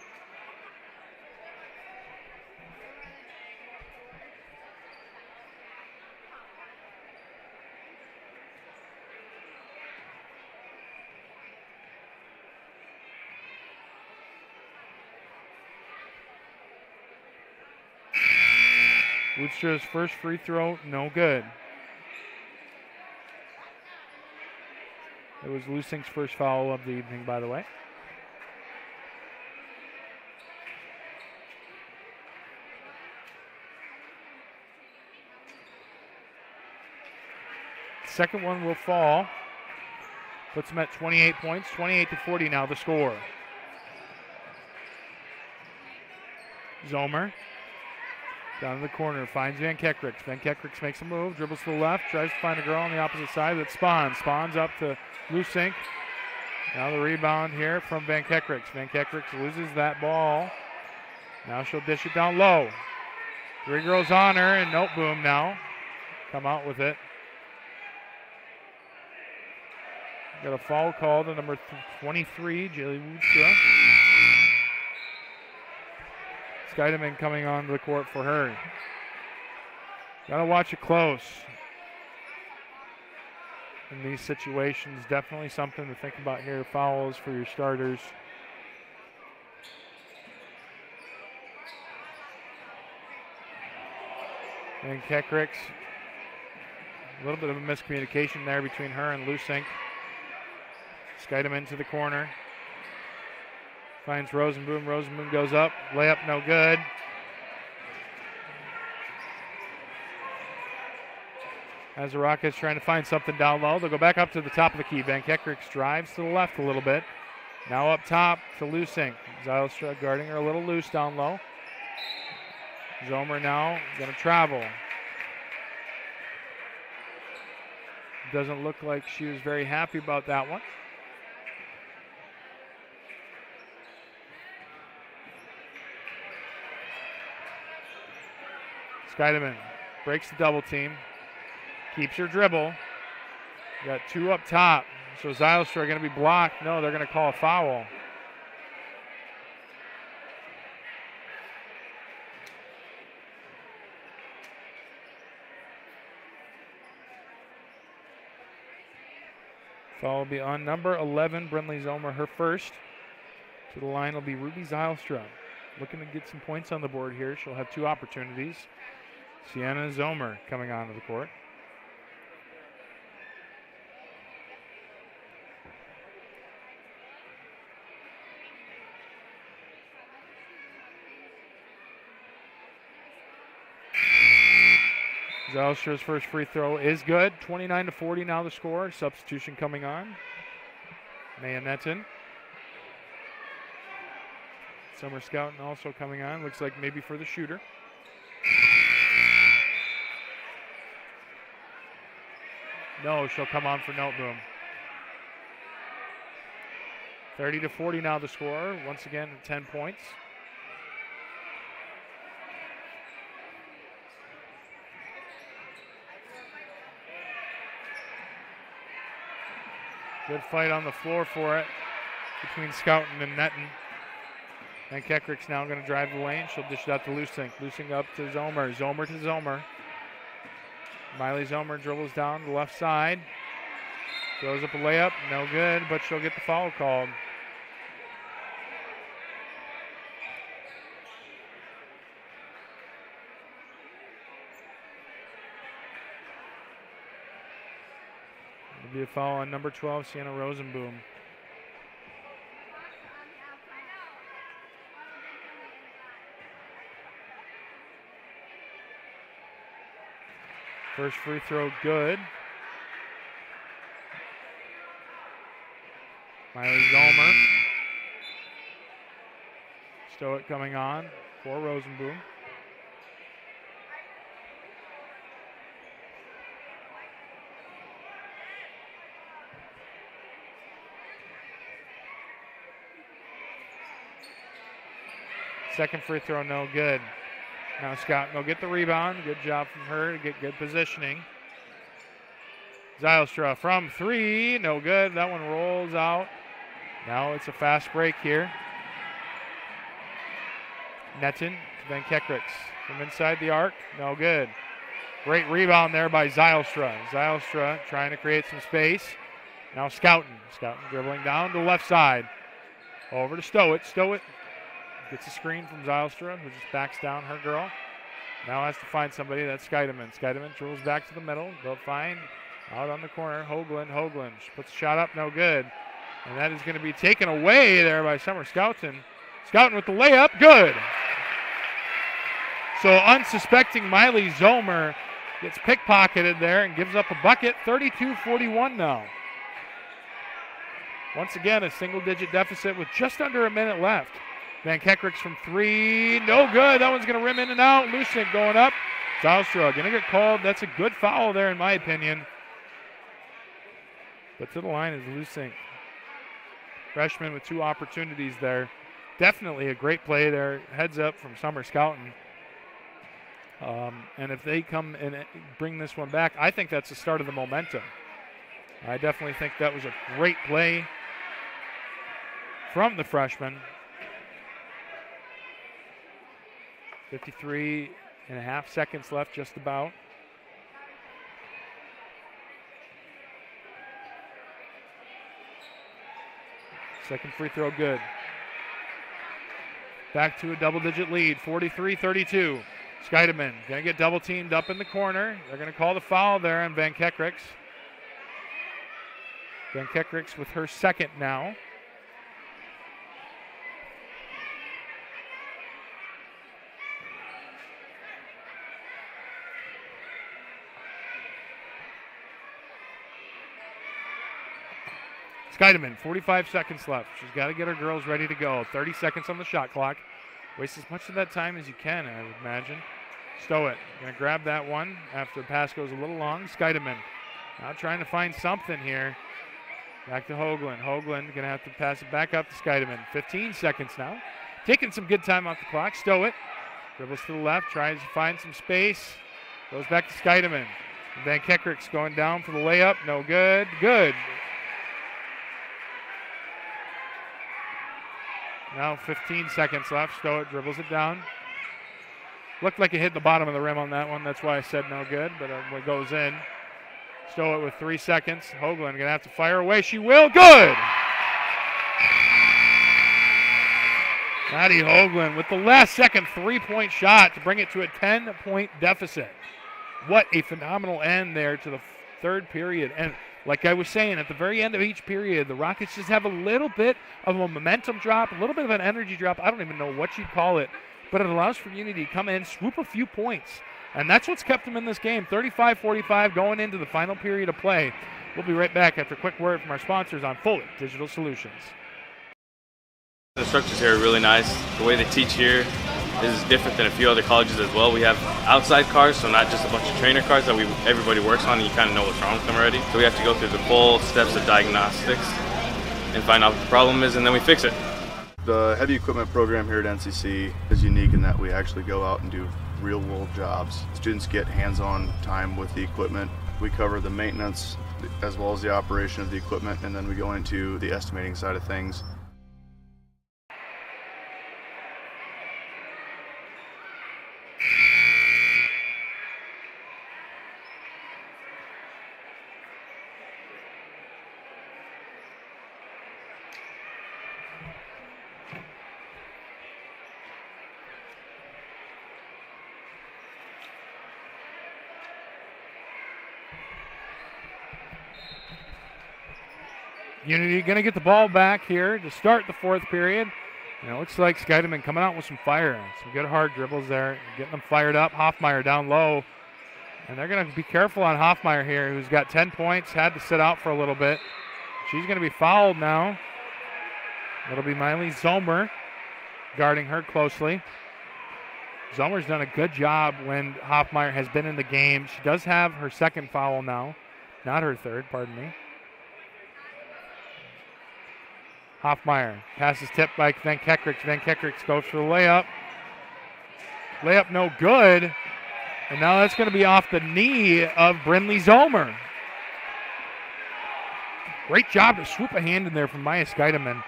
Woodstra's first free throw, no good. It was Lusink's first foul of the evening, by the way. Second one will fall. Puts them at 28 points, 28-40 now the score. Zomer. Down in the corner, finds Van Kekrix. Van Kekrix makes a move, dribbles to the left, tries to find a girl on the opposite side, but Spahn. Spahn's up to Lusink. Now the rebound here from Van Kekrix. Van Kekrix loses that ball. Now she'll dish it down low. Three girls on her, and nope, boom now. Come out with it. Got a foul called to number 23, Jaylee Woodstra. Scheidemann coming onto the court for her. Got to watch it close. In these situations, definitely something to think about here. Fouls for your starters. And Kekrix, a little bit of a miscommunication there between her and Lusink. Scheidemann to the corner. Finds Rosenboom. Rosenboom goes up. Layup no good. As the Rockets trying to find something down low, they'll go back up to the top of the key. Van Kekrix drives to the left a little bit. Now up top to Lusink. Zylstra guarding her a little loose down low. Zomer now going to travel. Doesn't look like she was very happy about that one. Scheidemann breaks the double team, keeps her dribble. Got two up top. So Zylstra are going to be blocked. No, they're going to call a foul. Foul will be on number 11, Brinley Zomer, her first. To the line will be Ruby Zylstra. Looking to get some points on the board here. She'll have two opportunities. Sienna Zomer coming onto the court. Zylstra's first free throw is good. 29-40 now the score. Substitution coming on. Maya Netton. Summer Scouton also coming on. Looks like maybe for the shooter. No, she'll come on for Noteboom. 30-40 now the score. Once again, 10 points. Good fight on the floor for it between Scouton and Netton. And Kekrick's now going to drive the lane. She'll dish it out to Lusink. Lusink up to Zomer. Zomer to Zomer. Miley Zomer dribbles down the left side. Throws up a layup. No good, but she'll get the foul called. It'll be a foul on number 12, Sienna Rosenboom. First free throw good. Miley Zomer. Stoic coming on for Rosenboom. Second free throw, no good. Now Scott will get the rebound. Good job from her to get good positioning. Zylstra from three, no good. That one rolls out. Now it's a fast break here. Netton to Van Kekricks from inside the arc, no good. Great rebound there by Zylstra. Zylstra trying to create some space. Now Scouton. Scouton dribbling down to the left side. Over to Stoic. Stoic gets a screen from Zylstra, who just backs down her girl. Now has to find somebody. That's Scheidemann. Scheidemann dribbles back to the middle. They'll find out on the corner Hoagland. Hoagland puts a shot up, no good. And that is going to be taken away there by Summer Scouton. Scouton with the layup, good. So unsuspecting Miley Zomer gets pickpocketed there and gives up a bucket. 32-41 now. Once again, a single-digit deficit with just under a minute left. Van Kekricks from three, no good. That one's going to rim in and out. Lusink going up. Zylstra going to get called. That's a good foul there in my opinion. But to the line is Lusink. Freshman with two opportunities there. Definitely a great play there. Heads up from Summer Scouton. And if they come and bring this one back, I think that's the start of the momentum. I definitely think that was a great play from the freshman. 53.5 seconds left, just about. Second free throw good. Back to a double-digit lead, 43-32. Scheidemann going to get double teamed up in the corner. They're going to call the foul there on Van Kekricks. Van Kekricks with her second now. Scheidemann, 45 seconds left. She's got to get her girls ready to go. 30 seconds on the shot clock. Waste as much of that time as you can, I would imagine. Stoic going to grab that one after the pass goes a little long. Scheidemann now trying to find something here. Back to Hoagland. Hoagland going to have to pass it back up to Scheidemann. 15 seconds now. Taking some good time off the clock. Stoic dribbles to the left, tries to find some space. Goes back to Scheidemann. Van Keckrick's going down for the layup. No good. Good. Now 15 seconds left. Stoet dribbles it down. Looked like it hit the bottom of the rim on that one. That's why I said no good, but it goes in. Stoet with 3 seconds. Hoagland going to have to fire away. She will. Good! Maddie Hoagland with the last second 3-point shot to bring it to a 10-point deficit. What a phenomenal end there to the third period. And like I was saying, at the very end of each period, the Rockets just have a little bit of a momentum drop, a little bit of an energy drop. I don't even know what you'd call it, but it allows for Unity to come in, swoop a few points. And that's what's kept them in this game. 35-45 going into the final period of play. We'll be right back after a quick word from our sponsors on Fuller Digital Solutions. The instructors here are really nice. The way they teach here is different than a few other colleges as well. We have outside cars, so not just a bunch of trainer cars that everybody works on and you kind of know what's wrong with them already. So we have to go through the full steps of diagnostics and find out what the problem is, and then we fix it. The heavy equipment program here at NCC is unique in that we actually go out and do real-world jobs. Students get hands-on time with the equipment. We cover the maintenance as well as the operation of the equipment, and then we go into the estimating side of things. Unity going to get the ball back here to start the fourth period. And it looks like Scheidemann coming out with some fire. Some good hard dribbles there, getting them fired up. Hoffmeyer down low. And they're going to be careful on Hoffmeyer here, who's got 10 points, had to sit out for a little bit. She's going to be fouled now. It'll be Miley Zomer guarding her closely. Zomer's done a good job when Hoffmeyer has been in the game. She does have her second foul now. Not her third, pardon me. Hoffmeyer passes tipped by Van Keckrick. Van Keckrick goes for the layup. Layup no good. And now that's going to be off the knee of Brynlee Zomer. Great job to swoop a hand in there from Maya Scheidemann,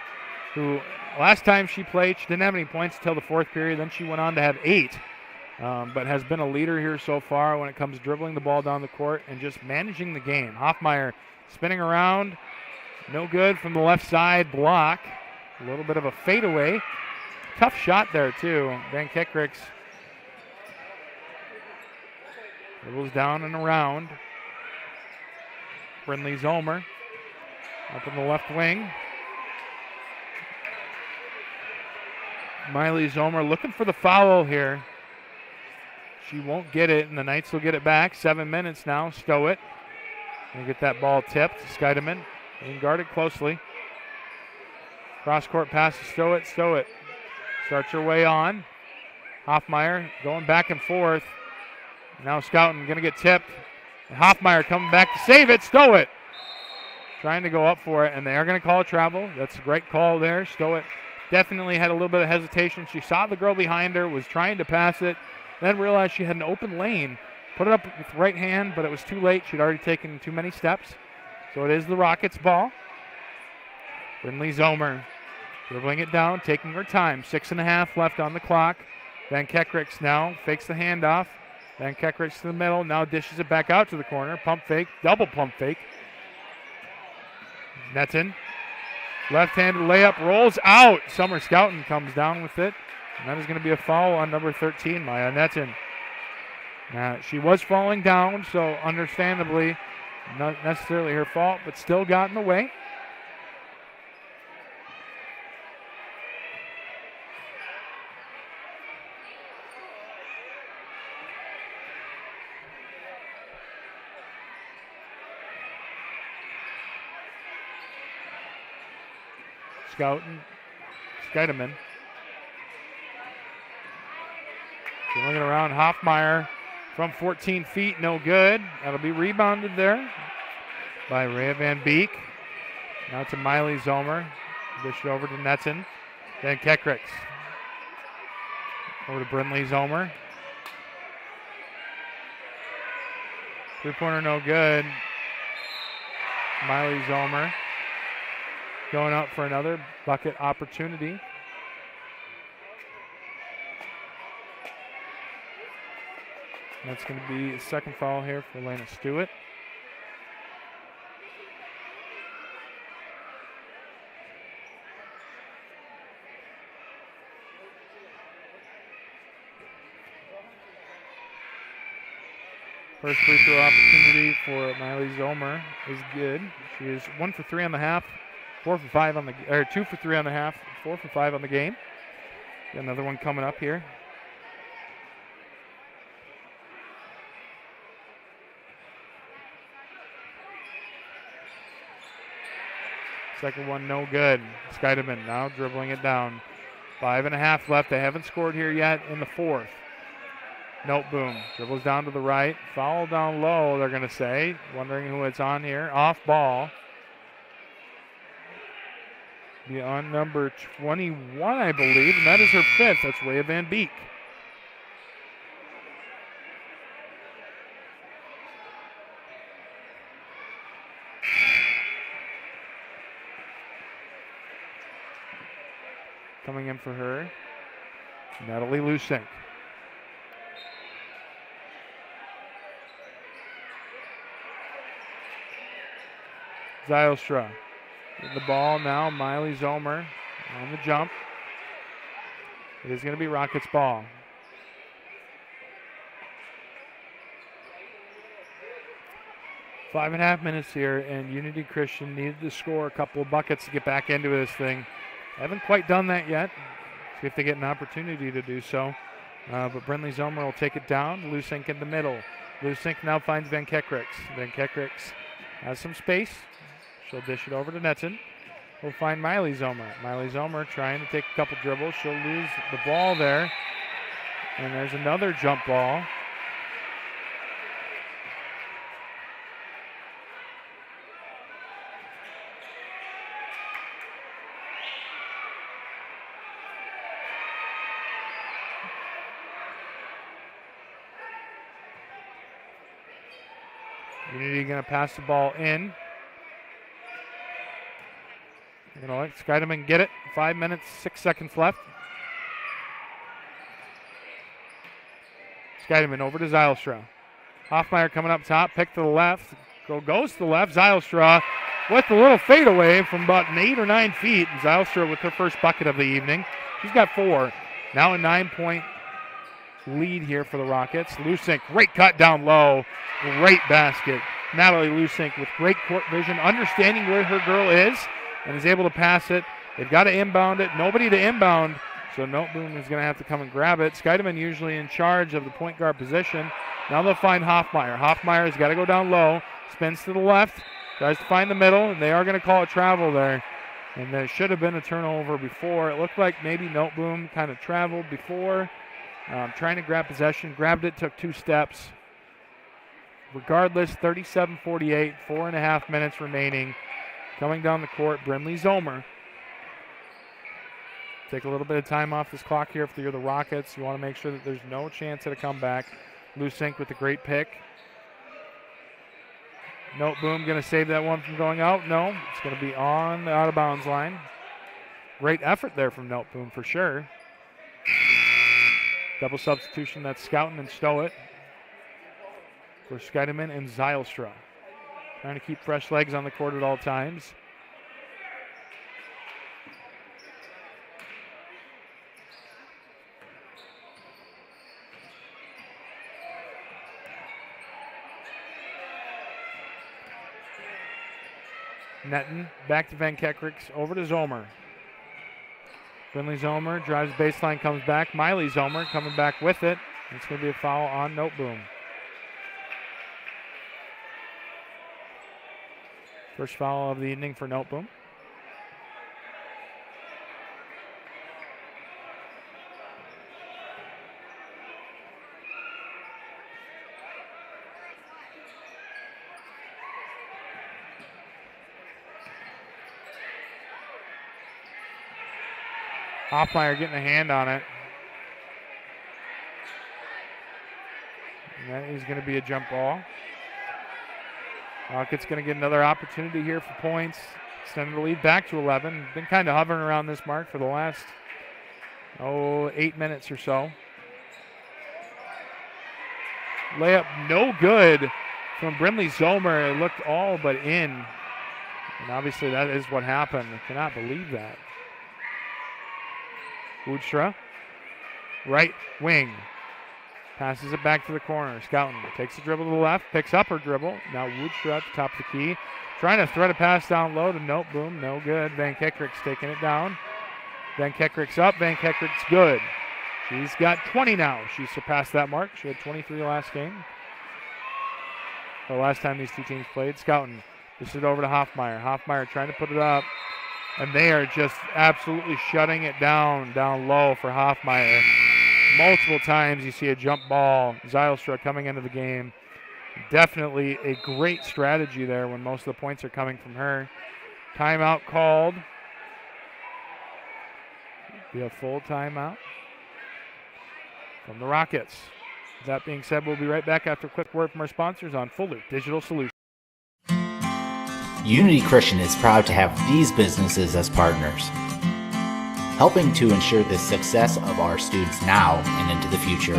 who last time she played, she didn't have any points until the fourth period. Then she went on to have 8, but has been a leader here so far when it comes to dribbling the ball down the court and just managing the game. Hoffmeyer spinning around. No good from the left side block. A little bit of a fadeaway. Tough shot there, too. Van Keckrick's dribbles down and around. Brynlee Zomer up in the left wing. Miley Zomer looking for the foul here. She won't get it, and the Knights will get it back. 7 minutes now. Stoet. Gonna get that ball tipped. Scheidemann. And guard it closely. Cross-court pass to Stoet. Stoet starts her way on. Hoffmeyer going back and forth. Now Schouten going to get tipped. And Hoffmeyer coming back to save it. Stoet trying to go up for it, and they are going to call a travel. That's a great call there. Stoet definitely had a little bit of hesitation. She saw the girl behind her, was trying to pass it, then realized she had an open lane. Put it up with right hand, but it was too late. She'd already taken too many steps. So it is the Rockets' ball. Brynlee Zomer dribbling it down, taking her time. 6.5 left on the clock. Van Keckrick's now fakes the handoff. Van Keckrick's to the middle, now dishes it back out to the corner. Pump fake, double pump fake. Netton, left-handed layup, rolls out. Summer Schouten comes down with it. And that is going to be a foul on number 13, Maya Netton. Now, she was falling down, so understandably, not necessarily her fault, but still got in the way. Scheidemann. Looking around, Hoffmeyer from 14 feet, no good. That'll be rebounded there by Rhea Van Beek. Now to Miley Zomer. Dish it over to Netton. Then Keckrick. Over to Brynlee Zomer. Three-pointer no good. Miley Zomer going up for another bucket opportunity. That's going to be a second foul here for Lana Stewart. First free throw opportunity for Miley Zomer is good. She is 1 for 3 on the half, 4 for 5 on the, or 2 for 3 on the half, 4 for 5 on the game. Got another one coming up here. Second one no good. Scheidemann now dribbling it down. 5.5 left. They haven't scored here yet in the fourth. Noteboom dribbles down to the right. Foul down low, they're going to say. Wondering who it's on here. Off ball. Be on number 21, I believe, and that is her fifth. That's Rhea Van Beek. Coming in for her, Natalie Lusink. Zylstra. Getting the ball now, Miley Zomer on the jump. It is going to be Rockets ball. Five and a half minutes here, and Unity Christian needed to score a couple of buckets to get back into this thing. Haven't quite done that yet. See if they get an opportunity to do so. But Brinley Zomer will take it down. Lusink in the middle. Lusink now finds Van Kekricks. Van Kekricks has some space. She'll dish it over to Netson. We'll find Miley Zomer. Miley Zomer trying to take a couple dribbles. She'll lose the ball there. And there's another jump ball. Unity going to pass the ball in. They're going to let Scheidemann get it. 5 minutes, 6 seconds left. Scheidemann over to Zylstra. Hoffmeyer coming up top, pick to the left. Goes to the left. Zylstra with a little fadeaway from about 8 or 9 feet. Zylstra with her first bucket of the evening. She's got 4. Now a 9-point lead here for the Rockets. Lusink, great cut down low. Great basket. Natalie Lusink with great court vision, understanding where her girl is, and is able to pass it. They've got to inbound it. Nobody to inbound, so Noteboom is going to have to come and grab it. Scheidemann usually in charge of the point guard position. Now they'll find Hoffmeyer. Hoffmeyer has got to go down low. Spins to the left. Tries to find the middle, and they are going to call it travel there. And there should have been a turnover before. It looked like maybe Noteboom kind of traveled before. Trying to grab possession. Grabbed it, took 2 steps. Regardless, 37-48, 4.5 minutes remaining. Coming down the court, Brinley Zomer. Take a little bit of time off this clock here if you're the Rockets. You want to make sure that there's no chance at a comeback. Lusink with a great pick. Noteboom going to save that one from going out. No, it's going to be on the out-of-bounds line. Great effort there from Noteboom for sure. Double substitution, that's Scouten and Stowett for Scheidemann and Zylstra. Trying to keep fresh legs on the court at all times. Netton back to Van Kekricks, over to Zomer. Brinley Zomer drives baseline, comes back. Miley Zomer coming back with it. It's going to be a foul on Noteboom. First foul of the evening for Noteboom. Hoffmeyer getting a hand on it. And that is going to be a jump ball. Rockets going to get another opportunity here for points. Extending the lead back to 11. Been kind of hovering around this mark for the last, 8 minutes or so. Layup no good from Brinley Zomer. It looked all but in. And obviously that is what happened. I cannot believe that. Woodstra, right wing. Passes it back to the corner. Scouten takes the dribble to the left, picks up her dribble. Now Woodstra at the top of the key. Trying to thread a pass down low to Nope, boom, no good. Van Kekrick's taking it down. Van Kekrick's up, Van Kekrick's good. She's got 20 now. She surpassed that mark. She had 23 last game. The last time these two teams played. Scouten pushes it over to Hoffmeyer. Hoffmeyer trying to put it up. And they are just absolutely shutting it down low for Hoffmeyer. Multiple times you see a jump ball. Zylstra coming into the game. Definitely a great strategy there when most of the points are coming from her. Timeout called. Be a full timeout from the Rockets. That being said, we'll be right back after a quick word from our sponsors on Fuller Digital Solutions. Unity Christian is proud to have these businesses as partners, helping to ensure the success of our students now and into the future.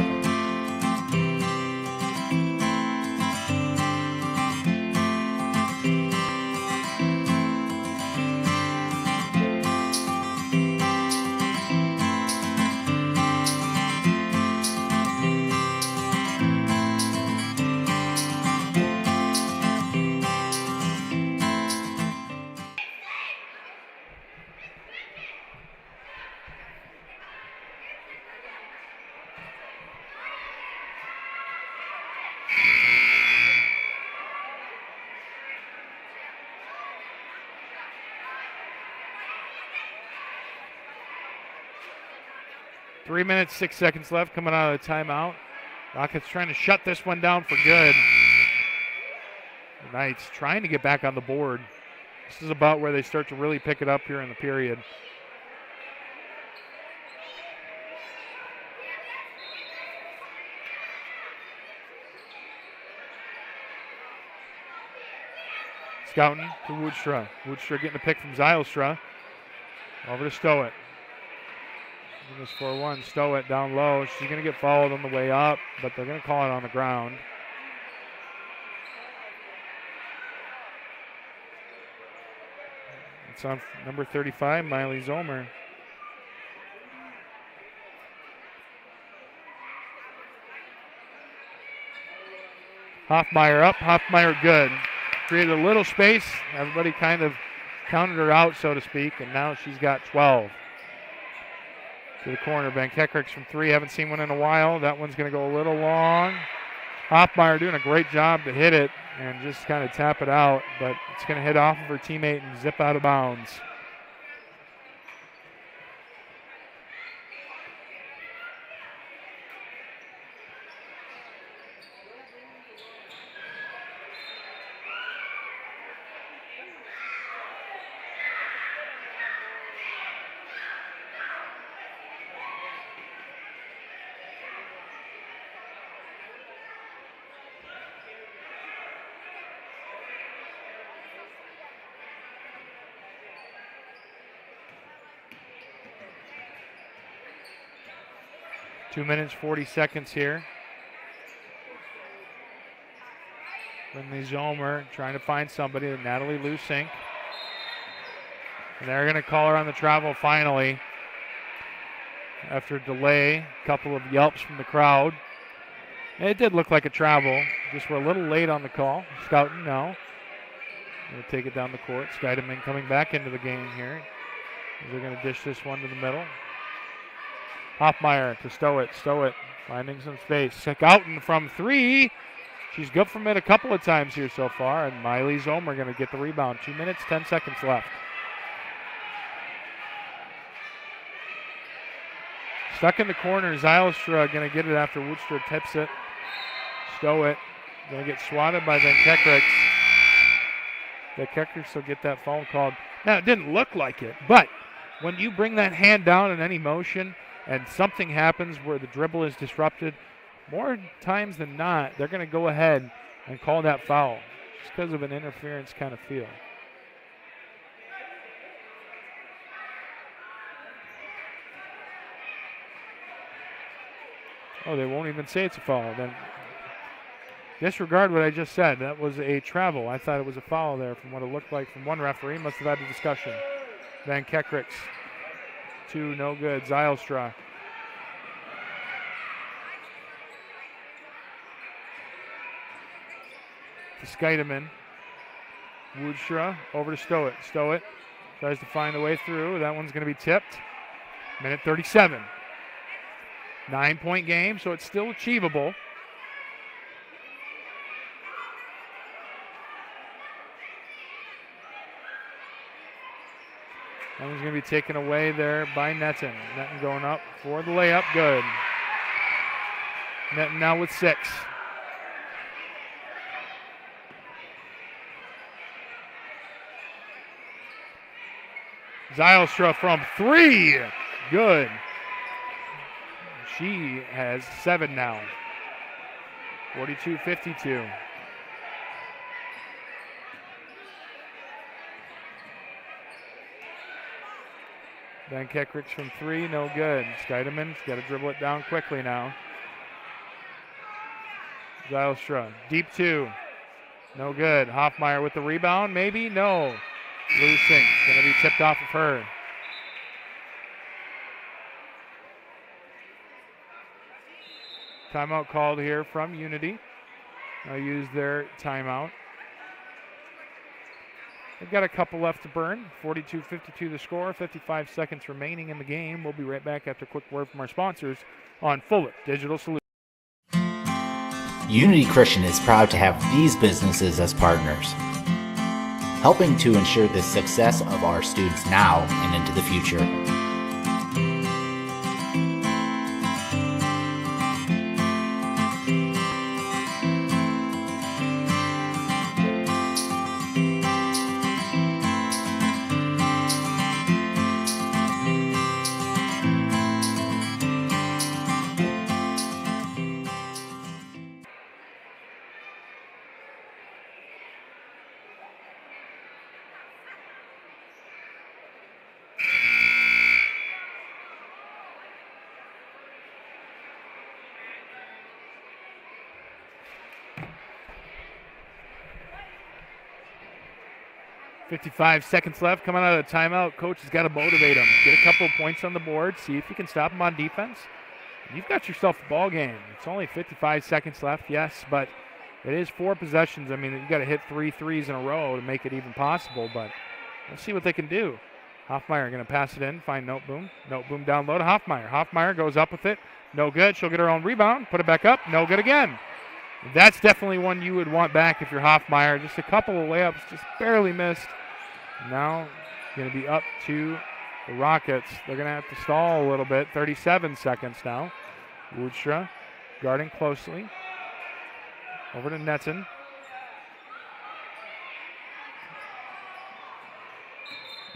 Three minutes, 6 seconds left coming out of the timeout. Rockets trying to shut this one down for good. The Knights trying to get back on the board. This is about where they start to really pick it up here in the period. Scouten to Woodstra. Woodstra getting a pick from Zylstra. Over to Stowett. This 4-1. Stowett down low. She's going to get fouled on the way up, but they're going to call it on the ground. It's on number 35, Miley Zomer. Hoffmeyer up, Hoffmeyer good. Created a little space. Everybody kind of counted her out, so to speak, and now she's got 12. To the corner, Van Kekrick's from three. Haven't seen one in a while. That one's going to go a little long. Hoffmeyer doing a great job to hit it and just kind of tap it out, but it's going to hit off of her teammate and zip out of bounds. Two minutes, 40 seconds here. Brinley Zomer trying to find somebody. Natalie Lusink. And they're going to call her on the travel finally. After a delay, a couple of yelps from the crowd. And it did look like a travel. Just we're a little late on the call. Scouten, no. Going to take it down the court. Scheidemann coming back into the game here. They're going to dish this one to the middle. Hoffmeyer to Stowett. Stowett finding some space. Scouten from three. She's good from it a couple of times here so far. And Miley Zomer going to get the rebound. 2 minutes, 10 seconds left. Stuck in the corner. Zylstra going to get it after Woodstra tips it. Stowett going to get swatted by Van Kekrick. Van Kekrick will get that foul called. Now, it didn't look like it, but when you bring that hand down in any motion, and something happens where the dribble is disrupted, more times than not, they're going to go ahead and call that foul. just because of an interference kind of feel. Oh, they won't even say it's a foul. Then disregard what I just said. That was a travel. I thought it was a foul there from what it looked like from one referee. Must have had a discussion. Van Kekricks, 2, no good. Zylstra. To Skeideman. Woodstra over to Stowett. Stowett tries to find a way through. That one's going to be tipped. Minute 37. 9-point game, so it's still achievable. That one's going to be taken away there by Netton. Netton going up for the layup. Good. Netton now with 6. Zylstra from 3. Good. She has 7 now. 42-52. Van Kekricks from 3, no good. Skeideman's got to dribble it down quickly now. Zylstra, deep 2. No good. Hoffmeyer with the rebound, maybe? No. Loosing, going to be tipped off of her. Timeout called here from Unity. I'll use their timeout. They've got a couple left to burn. 42-52 the score, 55 seconds remaining in the game. We'll be right back after a quick word from our sponsors on Fuller Digital Solutions. Unity Christian is proud to have these businesses as partners, helping to ensure the success of our students now and into the future. .55 seconds left. Coming out of the timeout, coach has got to motivate him. Get a couple of points on the board. See if you can stop him on defense. You've got yourself a ball game. It's only 55 seconds left, yes, but it is 4 possessions. I mean, you've got to hit 3 threes in a row to make it even possible, but let's see what they can do. Hoffmeyer going to pass it in, find Noteboom. Noteboom down low to Hoffmeyer. Hoffmeyer goes up with it. No good. She'll get her own rebound. Put it back up. No good again. That's definitely one you would want back if you're Hoffmeyer. Just a couple of layups, just barely missed. Now going to be up to the Rockets. They're going to have to stall a little bit. 37 seconds now. Woodstra guarding closely. Over to Netton.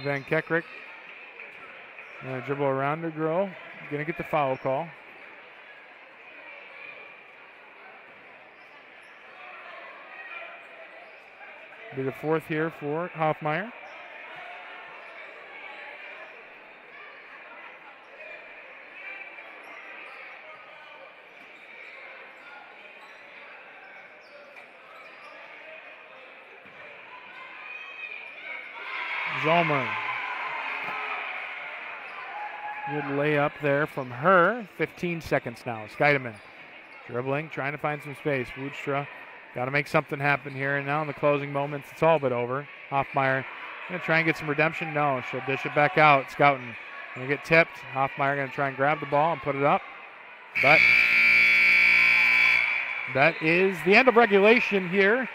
Van Kekricks. Going to dribble around the girl. Going to get the foul call. Be the 4th here for Hoffmeyer. Zolmer. Good layup there from her. 15 seconds now. Skeideman dribbling, trying to find some space. Woodstra got to make something happen here. And now in the closing moments, it's all but over. Hoffmeyer going to try and get some redemption. No, she'll dish it back out. Scouting going to get tipped. Hoffmeyer going to try and grab the ball and put it up. But that is the end of regulation here.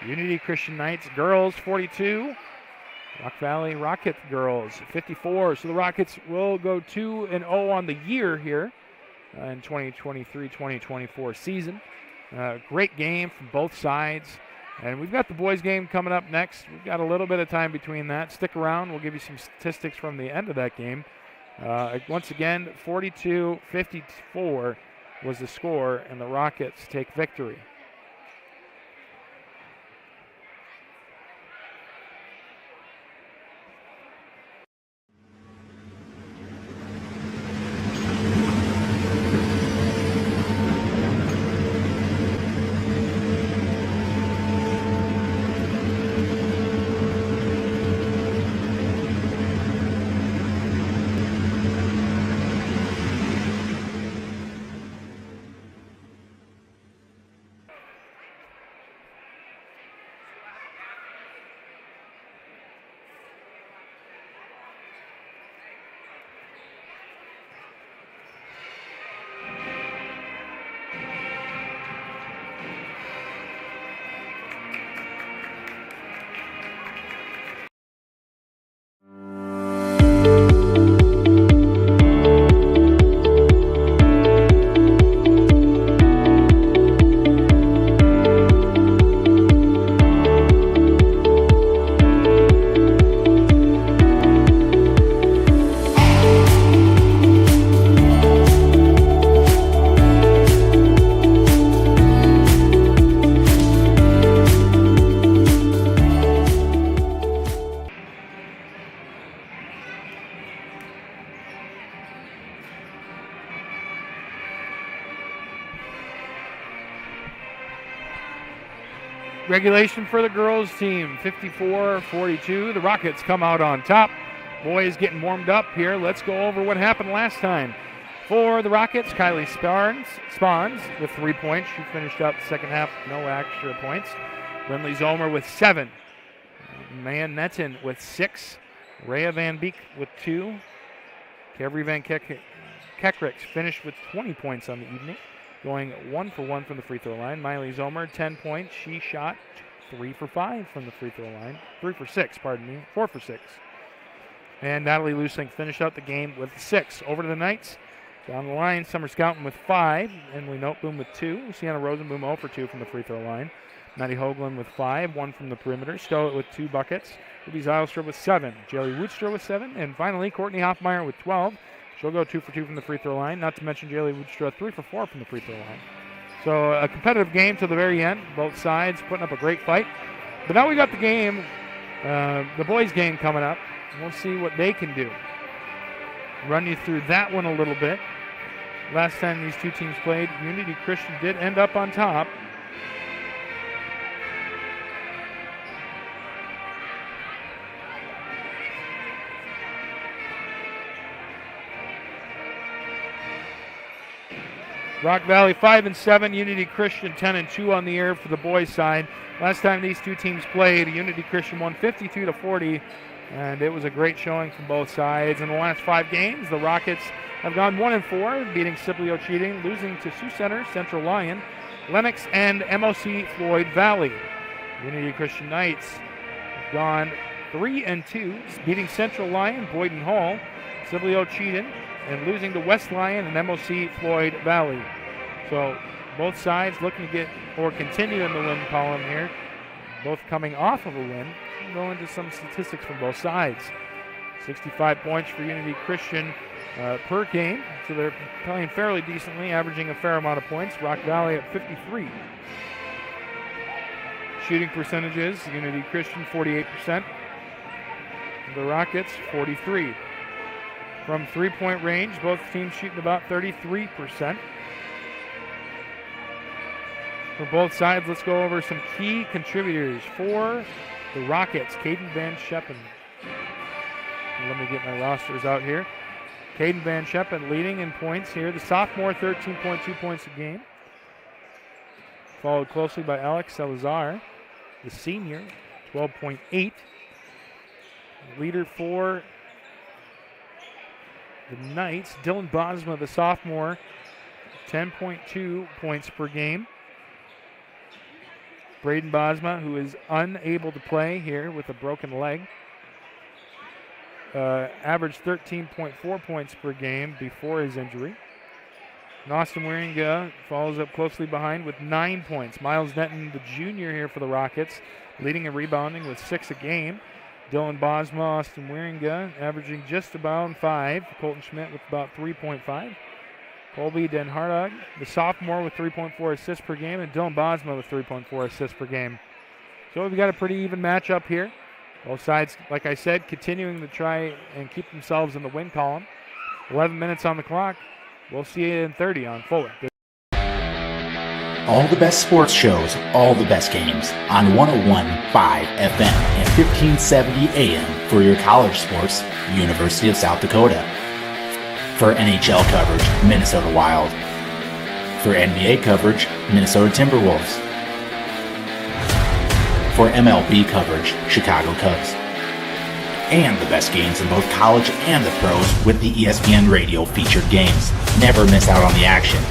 Unity Christian Knights girls 42. Rock Valley Rocket girls 54. So the Rockets will go 2-0 on the year here in 2023-2024 season. Great game from both sides. And we've got the boys game coming up next. We've got a little bit of time between that. Stick around. We'll give you some statistics from the end of that game. Once again, 42-54 was the score, and the Rockets take victory. Regulation for the girls team, 54-42. The Rockets come out on top. Boys getting warmed up here. Let's go over what happened last time. For the Rockets, Kylie Spawns with 3 points. She finished up the second half, no extra points. Lindley Zomer with 7. Man Netten with 6. Rhea Van Beek with 2. Kevry Van Kekrix finished with 20 points on the evening, going 1 for 1 from the free throw line. Miley Zomer, 10 points. She shot 3 for 5 from the free throw line. 3 for 6, pardon me. 4 for 6. And Natalie Lusink finished out the game with 6. Over to the Knights. Down the line, Summer Scouten with 5. Emily Noteboom with 2. Sienna Rosenboom 0 for 2 from the free throw line. Maddie Hoagland with 5, 1 from the perimeter. Stowett with 2 buckets. Ruby Zylstra with 7. Jelly Woodstra with 7. And finally, Courtney Hoffmeyer with 12. She'll go 2 for 2 from the free throw line. Not to mention Jelly Woodstra 3 for 4 from the free throw line. So a competitive game to the very end. Both sides putting up a great fight. But now we got the game, the boys' game coming up. We'll see what they can do. Run you through that one a little bit. Last time these two teams played, Unity Christian did end up on top. Rock Valley 5-7, Unity Christian 10-2 on the year for the boys' side. Last time these two teams played, Unity Christian won 52-40, and it was a great showing from both sides. In the last 5 games, the Rockets have gone 1-4, beating Sibley Cheating, losing to Sioux Center, Central Lyon, Lennox, and MOC Floyd Valley. Unity Christian Knights have gone 3-2, beating Central Lyon, Boyden Hall, Sibley Cheating, and losing to West Lyon and MOC Floyd Valley. So both sides looking to get or continue in the win column here, both coming off of a win. We'll go into some statistics from both sides. 65 points for Unity Christian per game, so they're playing fairly decently, averaging a fair amount of points. Rock Valley at 53. Shooting percentages, Unity Christian 48%, the Rockets 43%. From three-point range, both teams shooting about 33%. For both sides, let's go over some key contributors. For the Rockets, Caden Van Scheppen. Let me get my rosters out here. Caden Van Scheppen leading in points here. The sophomore, 13.2 points a game. Followed closely by Alex Salazar, the senior, 12.8. Leader for the Knights, Dylan Bosma, the sophomore, 10.2 points per game. Braden Bosma, who is unable to play here with a broken leg, averaged 13.4 points per game before his injury. And Austin Wieringa follows up closely behind with 9 points. Miles Netton, the junior here for the Rockets, leading and rebounding with 6 a game. Dylan Bosma, Austin Wieringa, averaging just about 5. Colton Schmidt with about 3.5. Colby Den Hartog, the sophomore, with 3.4 assists per game, and Dylan Bosma with 3.4 assists per game. So we've got a pretty even matchup here. Both sides, like I said, continuing to try and keep themselves in the win column. 11 minutes on the clock. We'll see you in 30 on Fuller. All the best sports shows, all the best games on 101.5 FM and 1570 AM for your college sports, University of South Dakota. For NHL coverage, Minnesota Wild. For NBA coverage, Minnesota Timberwolves. For MLB coverage, Chicago Cubs. And the best games in both college and the pros with the ESPN Radio featured games. Never miss out on the action.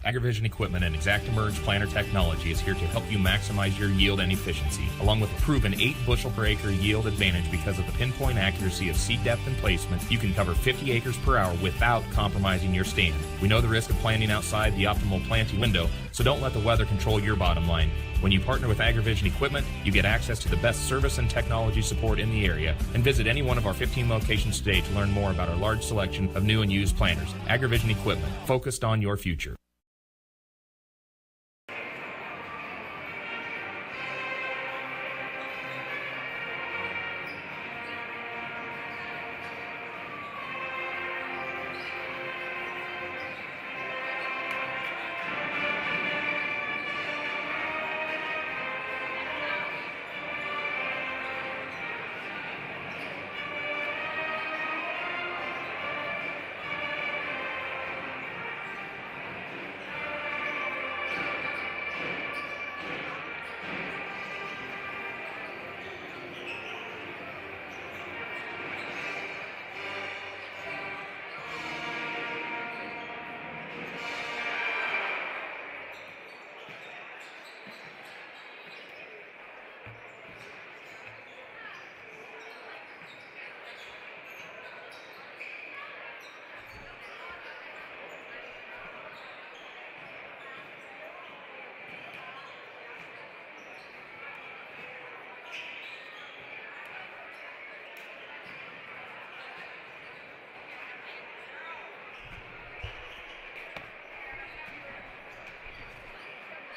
AgriVision Equipment and ExactEmerge planter technology is here to help you maximize your yield and efficiency, along with a proven 8 bushel per acre yield advantage because of the pinpoint accuracy of seed depth and placement. You can cover 50 acres per hour without compromising your stand. We know the risk of planting outside the optimal planting window, so don't let the weather control your bottom line. When you partner with AgriVision Equipment, you get access to the best service and technology support in the area. And visit any one of our 15 locations today to learn more about our large selection of new and used planters. AgriVision Equipment, focused on your future.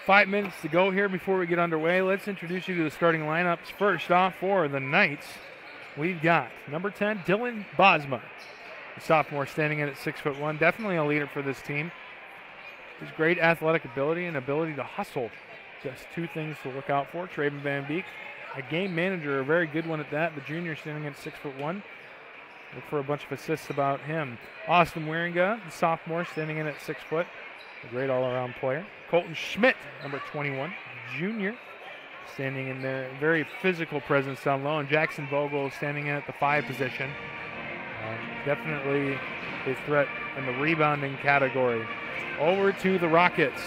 Five minutes to go here before we get underway. Let's introduce you to the starting lineups. First off for the Knights, we've got number 10, Dylan Bosma, a sophomore standing in at 6'1", definitely a leader for this team. His great athletic ability and ability to hustle, just two things to look out for. Traven Van Beek, a game manager, a very good one at that. The junior standing at 6'1". Look for a bunch of assists about him. Austin Wieringa, the sophomore, standing in at 6 foot. A great all-around player. Colton Schmidt, number 21, junior, standing in there. Very physical presence down low. And Jackson Vogel standing in at the 5 position. Definitely a threat in the rebounding category. Over to the Rockets.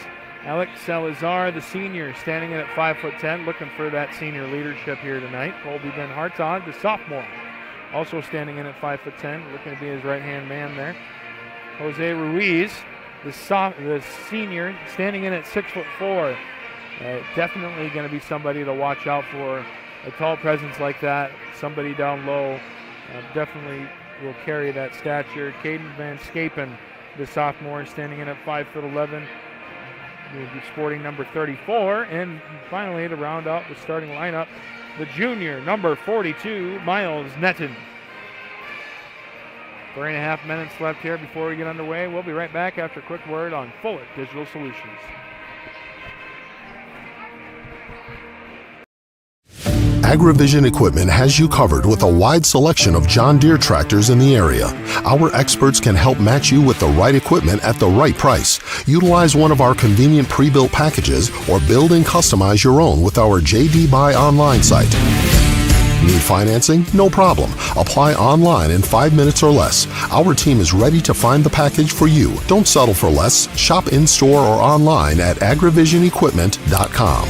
Alex Salazar, the senior, standing in at 5'10", looking for that senior leadership here tonight. Colby Ben Hartog, the sophomore, also standing in at 5'10", looking to be his right-hand man there. Jose Ruiz, the senior, standing in at 6'4". Definitely going to be somebody to watch out for. A tall presence like that, somebody down low, definitely will carry that stature. Caden Van Scapen, the sophomore, standing in at 5'11". Will be sporting number 34. And finally, to round out the starting lineup, the junior, number 42, Miles Netton. 3.5 minutes left here before we get underway. We'll be right back after a quick word on Fuller Digital Solutions. AgriVision Equipment has you covered with a wide selection of John Deere tractors in the area. Our experts can help match you with the right equipment at the right price. Utilize one of our convenient pre-built packages or build and customize your own with our JD Buy online site. Need financing? No problem. Apply online in 5 minutes or less. Our team is ready to find the package for you. Don't settle for less. Shop in-store or online at agrivisionequipment.com.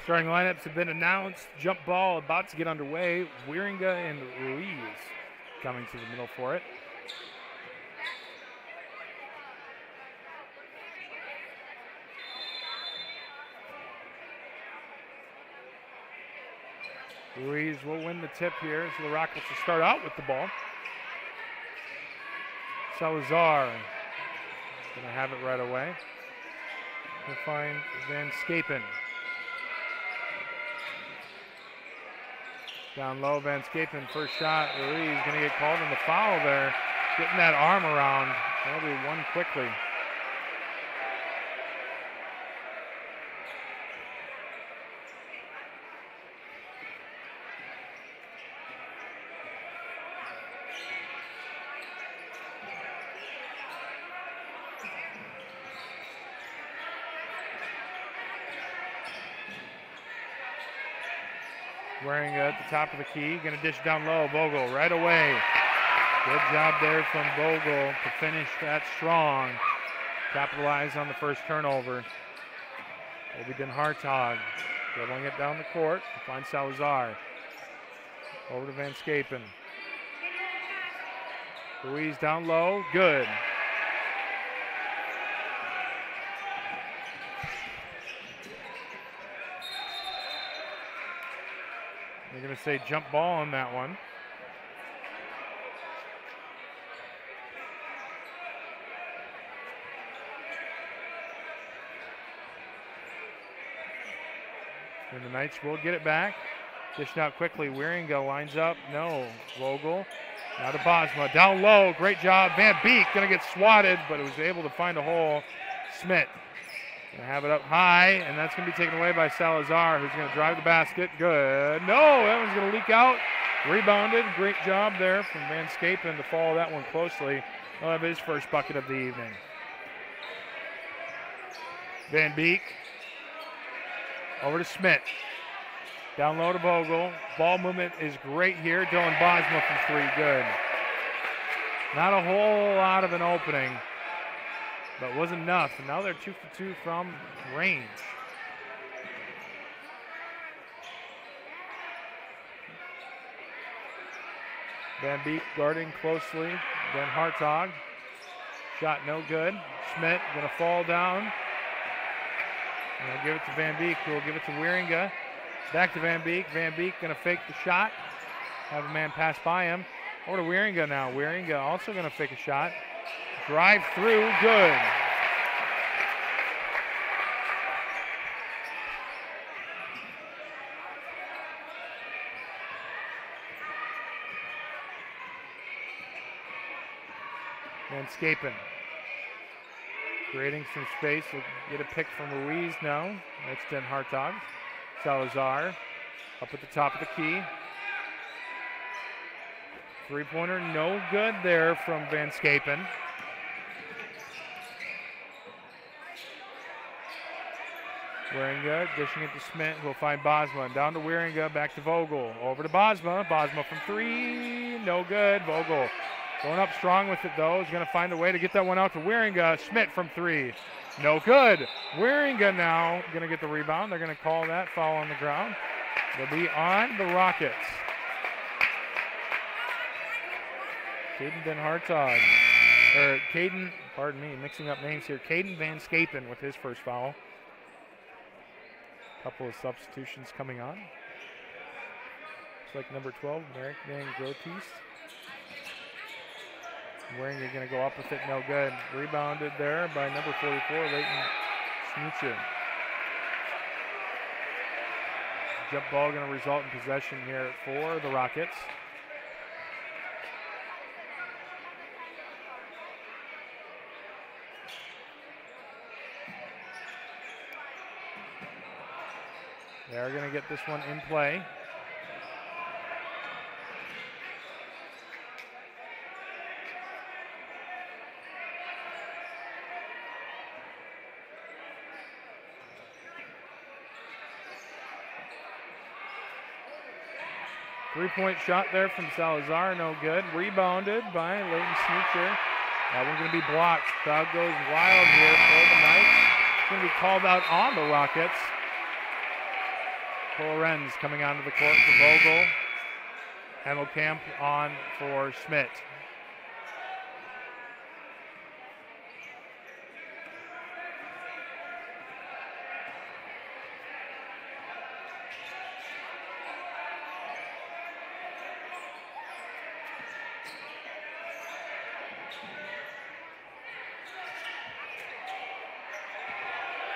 Starting lineups have been announced. Jump ball about to get underway. Wieringa and Ruiz coming to the middle for it. Ruiz will win the tip here, so the Rockets will start out with the ball. Salazar going to have it right away. He'll find Van Scapen. Down low, Van Scapen, first shot. Ruiz going to get called in the foul there. Getting that arm around. That'll be one quickly. Wearing at the top of the key, going to dish down low. Bogle right away. Good job there from Bogle to finish that strong. Capitalize on the first turnover. Obiden Hartog dribbling it down the court to find Salazar. Over to Van Scapen. Ruiz down low, good. They're going to say jump ball on that one. And the Knights will get it back. Dished out quickly. Wieringa lines up. No. Vogel. Now to Bosma. Down low. Great job. Van Beek going to get swatted, but it was able to find a hole. Smith. Going to have it up high, and that's going to be taken away by Salazar, who's going to drive the basket. Good. No, that one's going to leak out. Rebounded. Great job there from Van Scapen to follow that one closely. He'll have his first bucket of the evening. Van Beek. Over to Smith. Down low to Bogle. Ball movement is great here. Dylan Bosma from three. Good. Not a whole lot of an opening, but was enough. And now they're 2 for 2 from range. Van Beek guarding closely. Then Hartog. Shot no good. Smith going to fall down. And they'll give it to Van Beek, who will give it to Wieringa. Back to Van Beek. Van Beek going to fake the shot. Have a man pass by him. Over to Wieringa now. Wieringa also going to fake a shot. Drive through, good. Van Scapen. Creating some space. We'll get a pick from Ruiz now. That's Den Hartog. Salazar up at the top of the key. Three-pointer, no good there from Van Scapen. Wieringa dishing it to Smith. We'll find Bosma. Down to Wieringa, back to Vogel. Over to Bosma. Bosma from three, no good. Vogel going up strong with it though. Is going to find a way to get that one out to Wieringa. Schmidt from three, no good. Wieringa now going to get the rebound. They're going to call that foul on the ground. They'll be on the Rockets. Caden Den Hartog, or Caden, pardon me, mixing up names here. Caden Van Scapen with his first foul. Couple of substitutions coming on. Looks like number 12, Merrick Van Grotis. Wieringa going to go up with it, no good. Rebounded there by number 44, Leighton Snoocher. Jump ball going to result in possession here for the Rockets. They're going to get this one in play. Three-point shot there from Salazar, no good. Rebounded by Leighton Snoocher. That one's going to be blocked. Crowd goes wild here for the Knights. It's going to be called out on the Rockets. Cole Renz coming onto the court for Vogel. Hemmelkamp on for Schmidt.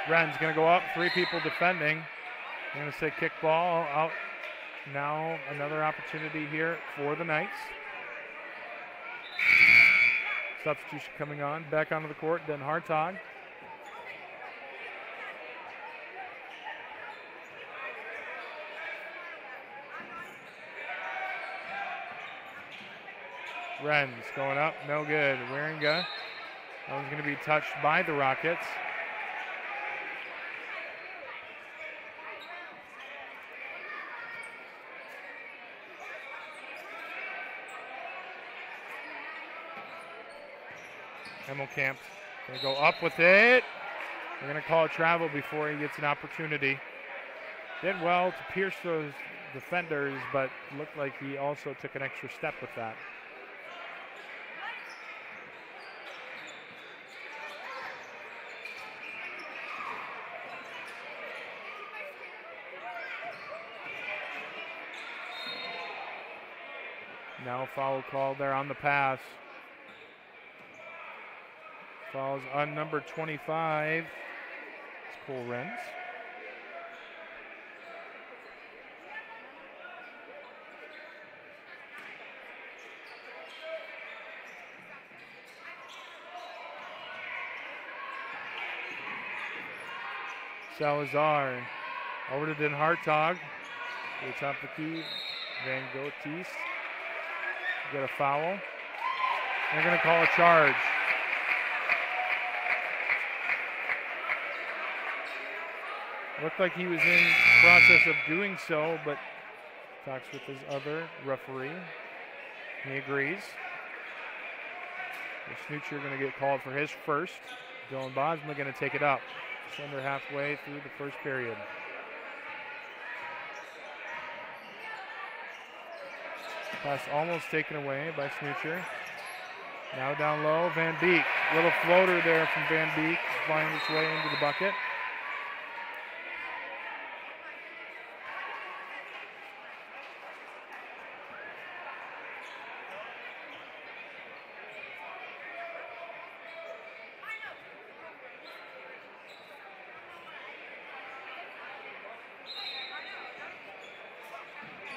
Ren's going to go up, three people defending. I'm going to say kick ball out. Now another opportunity here for the Knights. Substitution coming on. Back onto the court, Den Hartog. Ren's going up, no good. Wieringa. That one's going to be touched by the Rockets. Hemmelkamp going to go up with it. They're going to call it travel before he gets an opportunity. Did well to pierce those defenders, but looked like he also took an extra step with that. Now foul called there on the pass. Fouls on number 25. It's Cole Renz. Salazar over to Den Hartog. To the top of the key. Van Gotis. Get a foul. They're going to call a charge. Looked like he was in process of doing so, but talks with his other referee. He agrees. The Snoocher going to get called for his first. Dylan Bosma going to take it up. Just under halfway through the first period. Pass almost taken away by Snoocher. Now down low, Van Beek. Little floater there from Van Beek, finding its way into the bucket.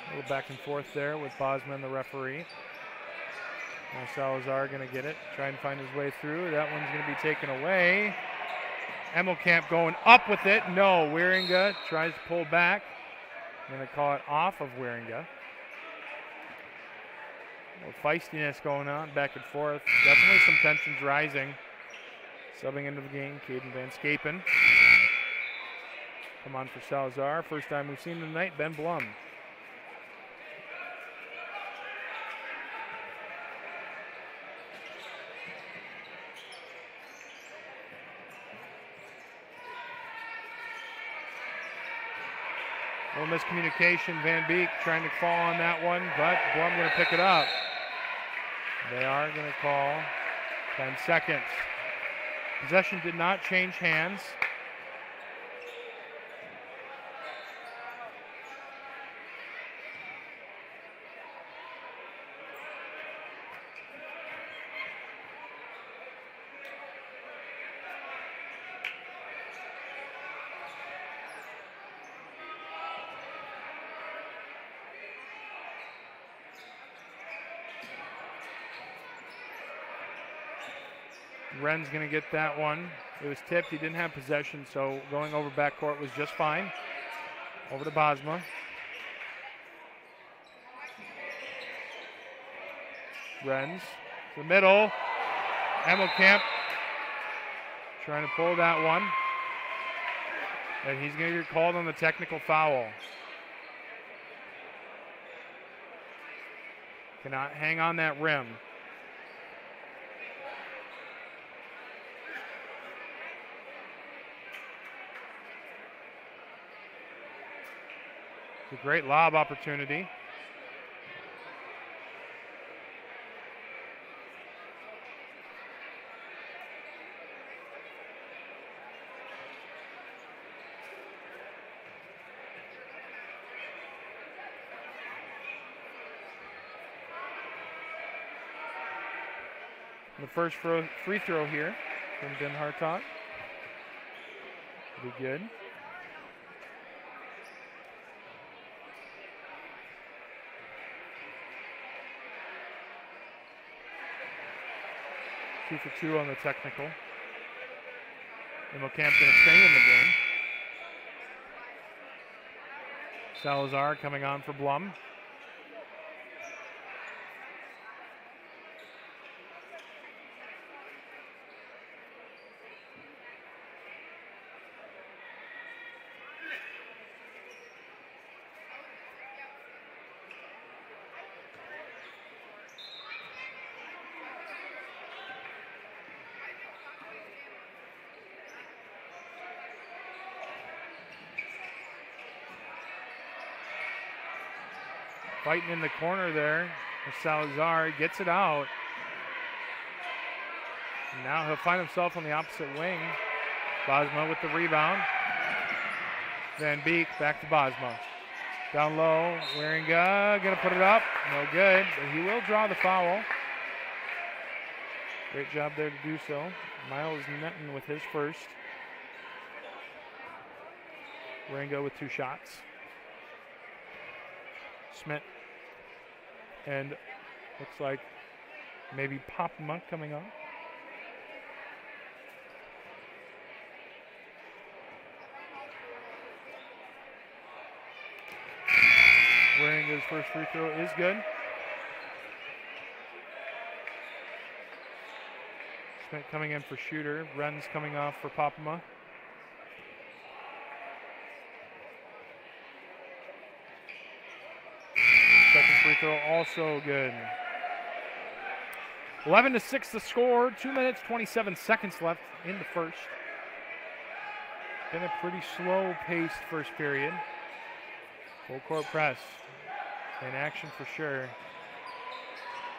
A little back and forth there with Bosman, the referee. Now Salazar going to get it, try and find his way through. That one's going to be taken away. Emmelkamp going up with it. No, Wieringa tries to pull back. I'm going to call it off of Wieringa. A little feistiness going on back and forth. Definitely some tensions rising. Subbing into the game, Caden Van Scapen. Come on for Salazar. First time we've seen him tonight, Ben Blum. A little miscommunication. Van Beek trying to fall on that one, but Blum going to pick it up. They are going to call 10 seconds. Possession did not change hands. Wren's going to get that one. It was tipped. He didn't have possession, so going over backcourt was just fine. Over to Bosma. Wren's to the middle. Emmelkamp trying to pull that one. And he's going to get called on the technical foul. Cannot hang on that rim. A great lob opportunity. The first free throw here from Ben Hartog. Be good. Two for two on the technical. Emmelkamp going to stay in the game. Salazar coming on for Blum. Fighting in the corner there. Salazar gets it out. And now he'll find himself on the opposite wing. Bosma with the rebound. Van Beek back to Bosma. Down low, Wieringa gonna put it up. No good, but he will draw the foul. Great job there to do so. Miles Netton with his first. Wieringa with two shots. Smith and looks like maybe Pop Monk coming on. Wieringa's first free throw is good. Smith coming in for shooter. Wren's coming off for Popma. Second free throw also good. 11-6 the score. 2 minutes, 27 seconds left in the first. Been a pretty slow-paced first period. Full court press. In action for sure.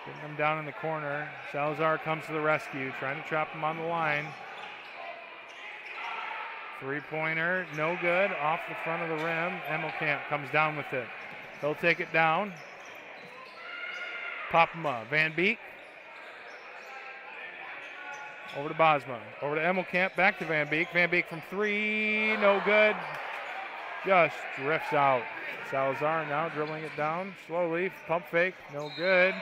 Getting them down in the corner. Salazar comes to the rescue, trying to trap him on the line. Three-pointer, no good. Off the front of the rim. Emmelkamp comes down with it. He'll take it down. Pop him up. Van Beek. Over to Bosma. Over to Emmelkamp. Back to Van Beek. Van Beek from three. No good. Just drifts out. Salazar now dribbling it down slowly. Pump fake. No good.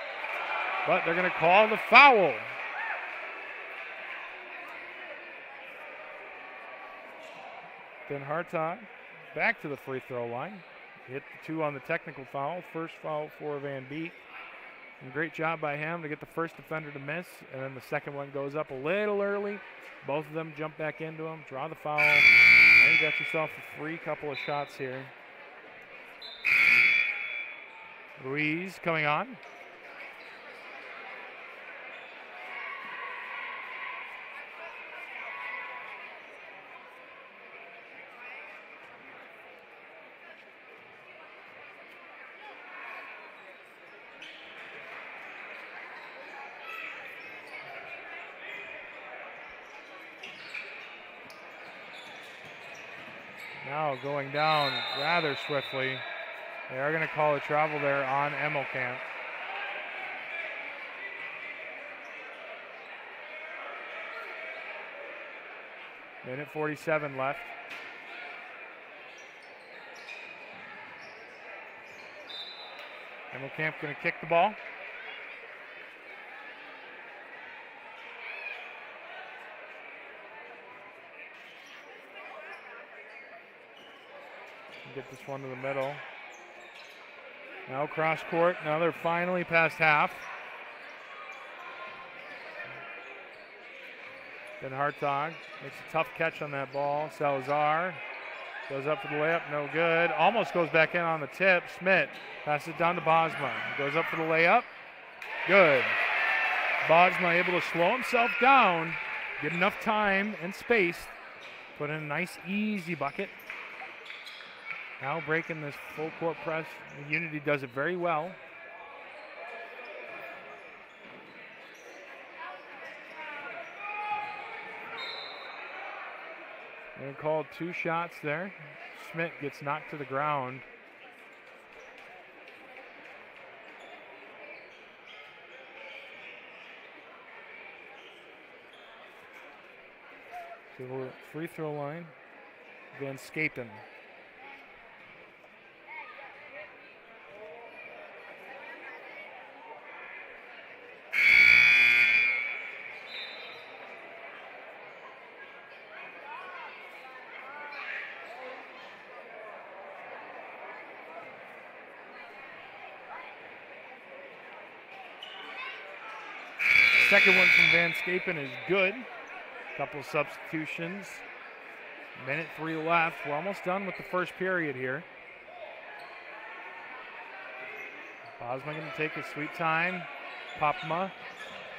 but they're going to call the foul. Ben Hartog back to the free throw line. Hit the 2 on the technical foul. First foul for Van Beek. And great job by him to get the first defender to miss. And then the second one goes up a little early. Both of them jump back into him, draw the foul. And you got yourself a free couple of shots here. Ruiz coming on. Now going down rather swiftly. They are going to call a travel there on Emmelkamp. Minute 47 left. Emmelkamp going to kick the ball. Get this one to the middle. Now cross court. Now they're finally past half. Then Hartog makes a tough catch on that ball. Salazar goes up for the layup. No good. Almost goes back in on the tip. Smith passes it down to Bosma. Goes up for the layup. Good. Bosma able to slow himself down, get enough time and space, put in a nice easy bucket. Now breaking this full court press. Unity does it very well. They called 2 shots there. Schmidt gets knocked to the ground. To the free throw line, Van Scapen. Second one from Van Scapen is good. Couple of substitutions. Minute 3 left. We're almost done with the first period here. Bosma going to take his sweet time. Popma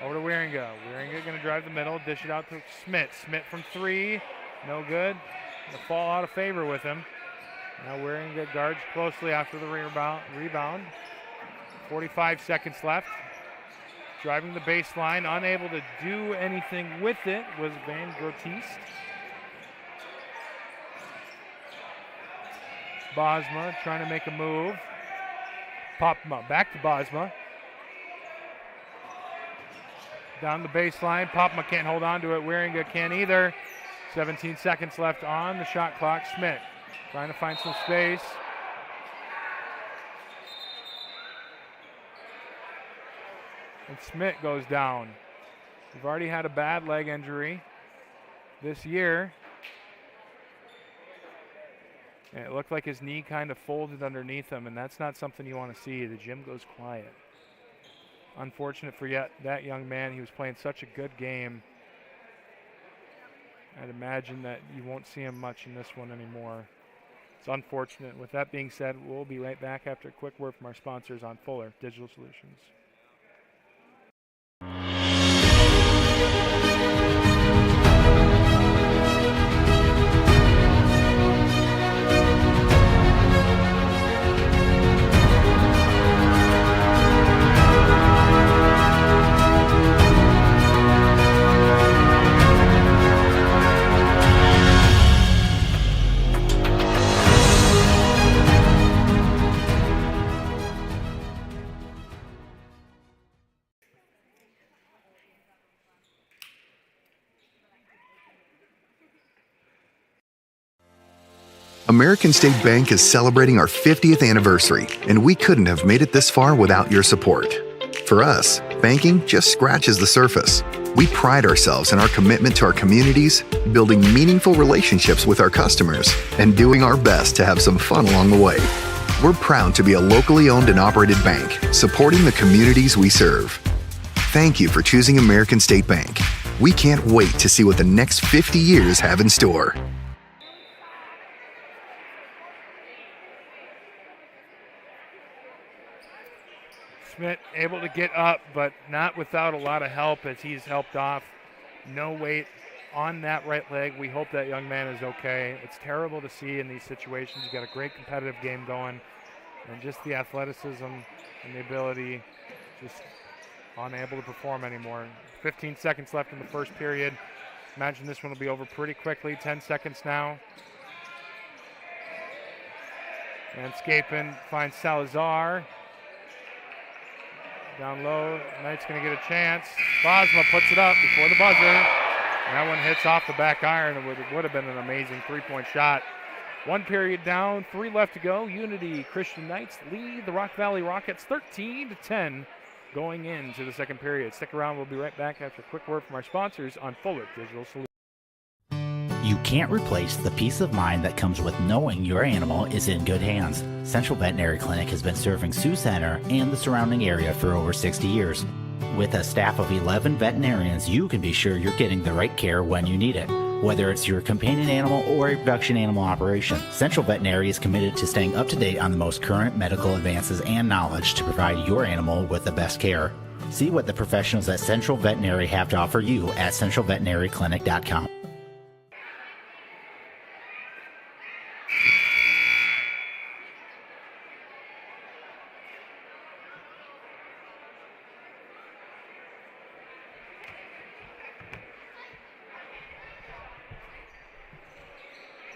over to Wieringa. Wieringa going to drive the middle, dish it out to Smith. Smith from 3, no good. Gonna fall out of favor with him. Now Wieringa guards closely after the rebound. 45 seconds left. Driving the baseline, unable to do anything with it was Van Grotiste. Bosma trying to make a move. Popma back to Bosma. Down the baseline, Popma can't hold on to it. Wieringa can't either. 17 seconds left on the shot clock. Schmidt trying to find some space. And Schmidt goes down. We've already had a bad leg injury this year. And it looked like his knee kind of folded underneath him, and that's not something you want to see. The gym goes quiet. Unfortunate for that young man. He was playing such a good game. I'd imagine that you won't see him much in this one anymore. It's unfortunate. With that being said, we'll be right back after a quick word from our sponsors on Fuller Digital Solutions. American State Bank is celebrating our 50th anniversary, and we couldn't have made it this far without your support. For us, banking just scratches the surface. We pride ourselves in our commitment to our communities, building meaningful relationships with our customers, and doing our best to have some fun along the way. We're proud to be a locally owned and operated bank, supporting the communities we serve. Thank you for choosing American State Bank. We can't wait to see what the next 50 years have in store. Schmidt able to get up, but not without a lot of help as he's helped off. No weight on that right leg. We hope that young man is okay. It's terrible to see in these situations. You got a great competitive game going, and just the athleticism and the ability just unable to perform anymore. 15 seconds left in the first period. Imagine this one will be over pretty quickly. 10 seconds now. And Scapin finds Salazar. Down low, Knight's going to get a chance. Bosma puts it up before the buzzer. And that one hits off the back iron. It would have been an amazing three-point shot. One period down, 3 left to go. Unity Christian Knights lead the Rock Valley Rockets 13-10 going into the second period. Stick around, we'll be right back after a quick word from our sponsors on Fuller Digital Solutions. You can't replace the peace of mind that comes with knowing your animal is in good hands. Central Veterinary Clinic has been serving Sioux Center and the surrounding area for over 60 years. With a staff of 11 veterinarians, you can be sure you're getting the right care when you need it. Whether it's your companion animal or a production animal operation, Central Veterinary is committed to staying up to date on the most current medical advances and knowledge to provide your animal with the best care. See what the professionals at Central Veterinary have to offer you at centralveterinaryclinic.com.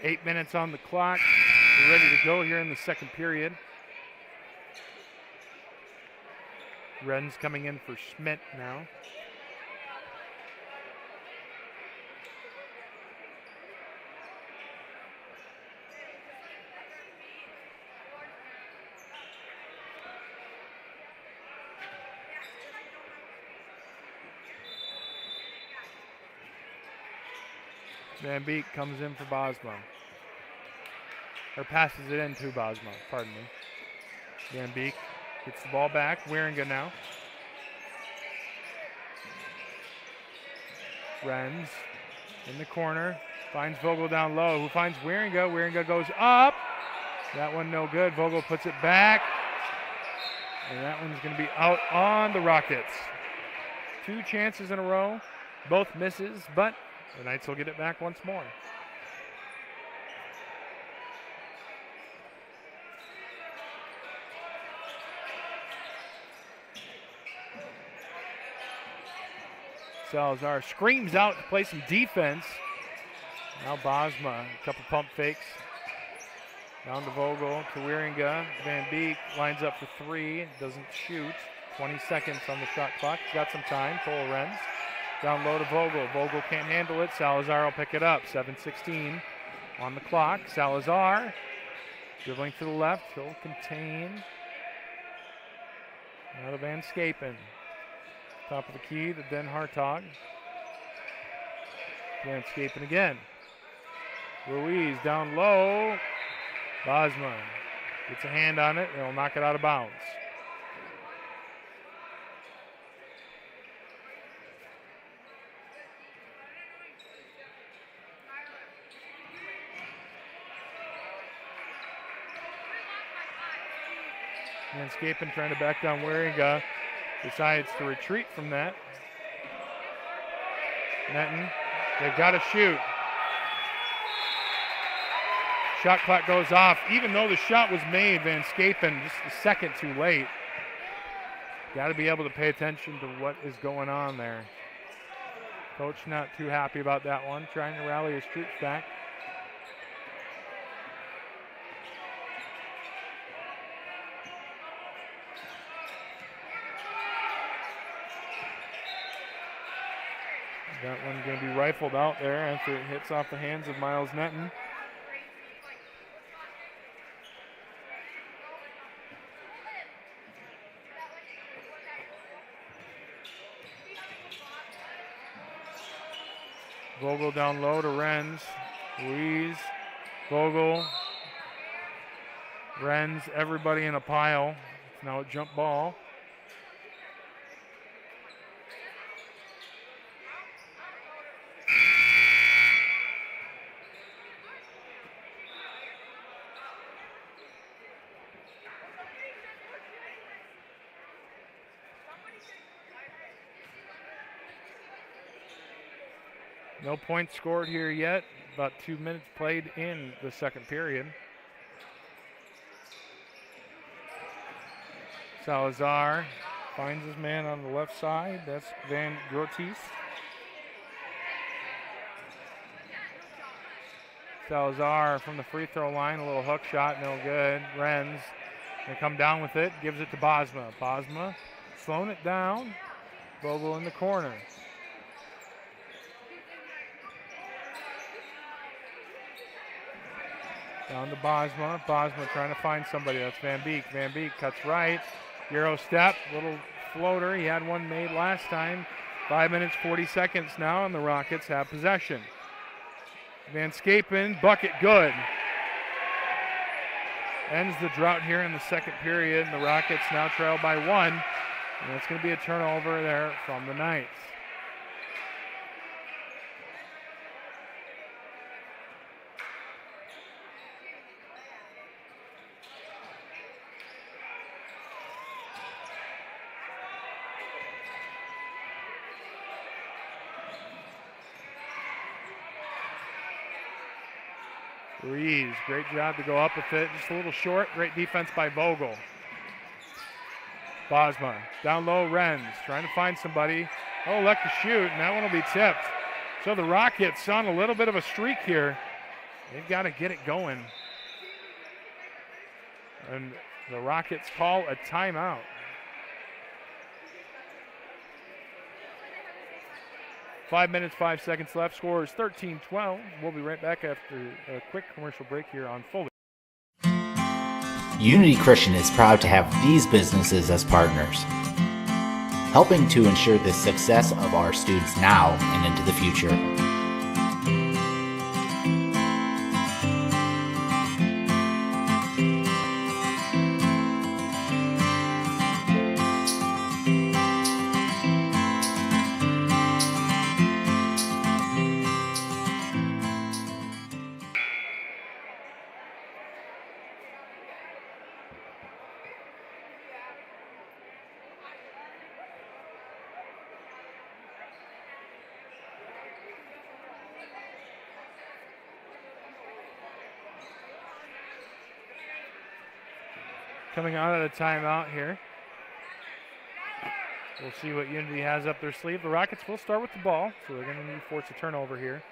Eight minutes on the clock. We're ready to go here in the second period. Wren's coming in for Schmidt now. Van Beek comes in for Bosma. Or passes it in to Bosma, pardon me. Van Beek gets the ball back. Wieringa now. Renz in the corner. Finds Vogel down low, who finds Wieringa. Wieringa goes up. That one no good. Vogel puts it back. And that one's going to be out on the Rockets. 2 chances in a row. Both misses, but the Knights will get it back once more. Salazar screams out to play some defense. Now Bosma, a couple pump fakes. Down to Vogel, to Wieringa. Van Beek lines up for 3, doesn't shoot. 20 seconds on the shot clock. He's got some time. Cole Renz. Down low to Vogel. Vogel can't handle it. Salazar will pick it up. 7:16 on the clock. Salazar dribbling to the left. He'll contain. Now to Van Scapen. Top of the key to Den Hartog. Van Scapen again. Ruiz down low. Bosma gets a hand on it. They'll knock it out of bounds. Van Scapen trying to back down Wieringa. Decides to retreat from that. Netton, they've got to shoot. Shot clock goes off. Even though the shot was made, Van Scapen just a second too late. Got to be able to pay attention to what is going on there. Coach not too happy about that one, trying to rally his troops back. That one going to be rifled out there after it hits off the hands of Miles Netton. Vogel down low to Renz. Ruiz, Vogel, Renz, everybody in a pile. It's now a jump ball. No points scored here yet. About 2 minutes played in the second period. Salazar finds his man on the left side. That's Van Grotis. Salazar from the free throw line, a little hook shot, no good. Renz, they come down with it, gives it to Bosma. Bosma slowing it down. Vogel in the corner. Down to Bosma. Bosma trying to find somebody. That's Van Beek. Van Beek cuts right. Euro step, little floater. He had one made last time. 5 minutes, 40 seconds now, and the Rockets have possession. Van Scapen, bucket good. Ends the drought here in the second period, and the Rockets now trail by 1. And it's going to be a turnover there from the Knights. Ruiz, great job to go up with it. Just a little short. Great defense by Vogel. Bosma, down low, Renz, trying to find somebody. Oh, left to shoot, and that one will be tipped. So the Rockets on a little bit of a streak here. They've got to get it going. And the Rockets call a timeout. Five minutes, 5 seconds left. Score is 13-12. We'll be right back after a quick commercial break here on Fully. Unity Christian is proud to have these businesses as partners, helping to ensure the success of our students now and into the future. Coming out of the timeout here. We'll see what Unity has up their sleeve. The Rockets will start with the ball, so they're going to need to force a turnover here.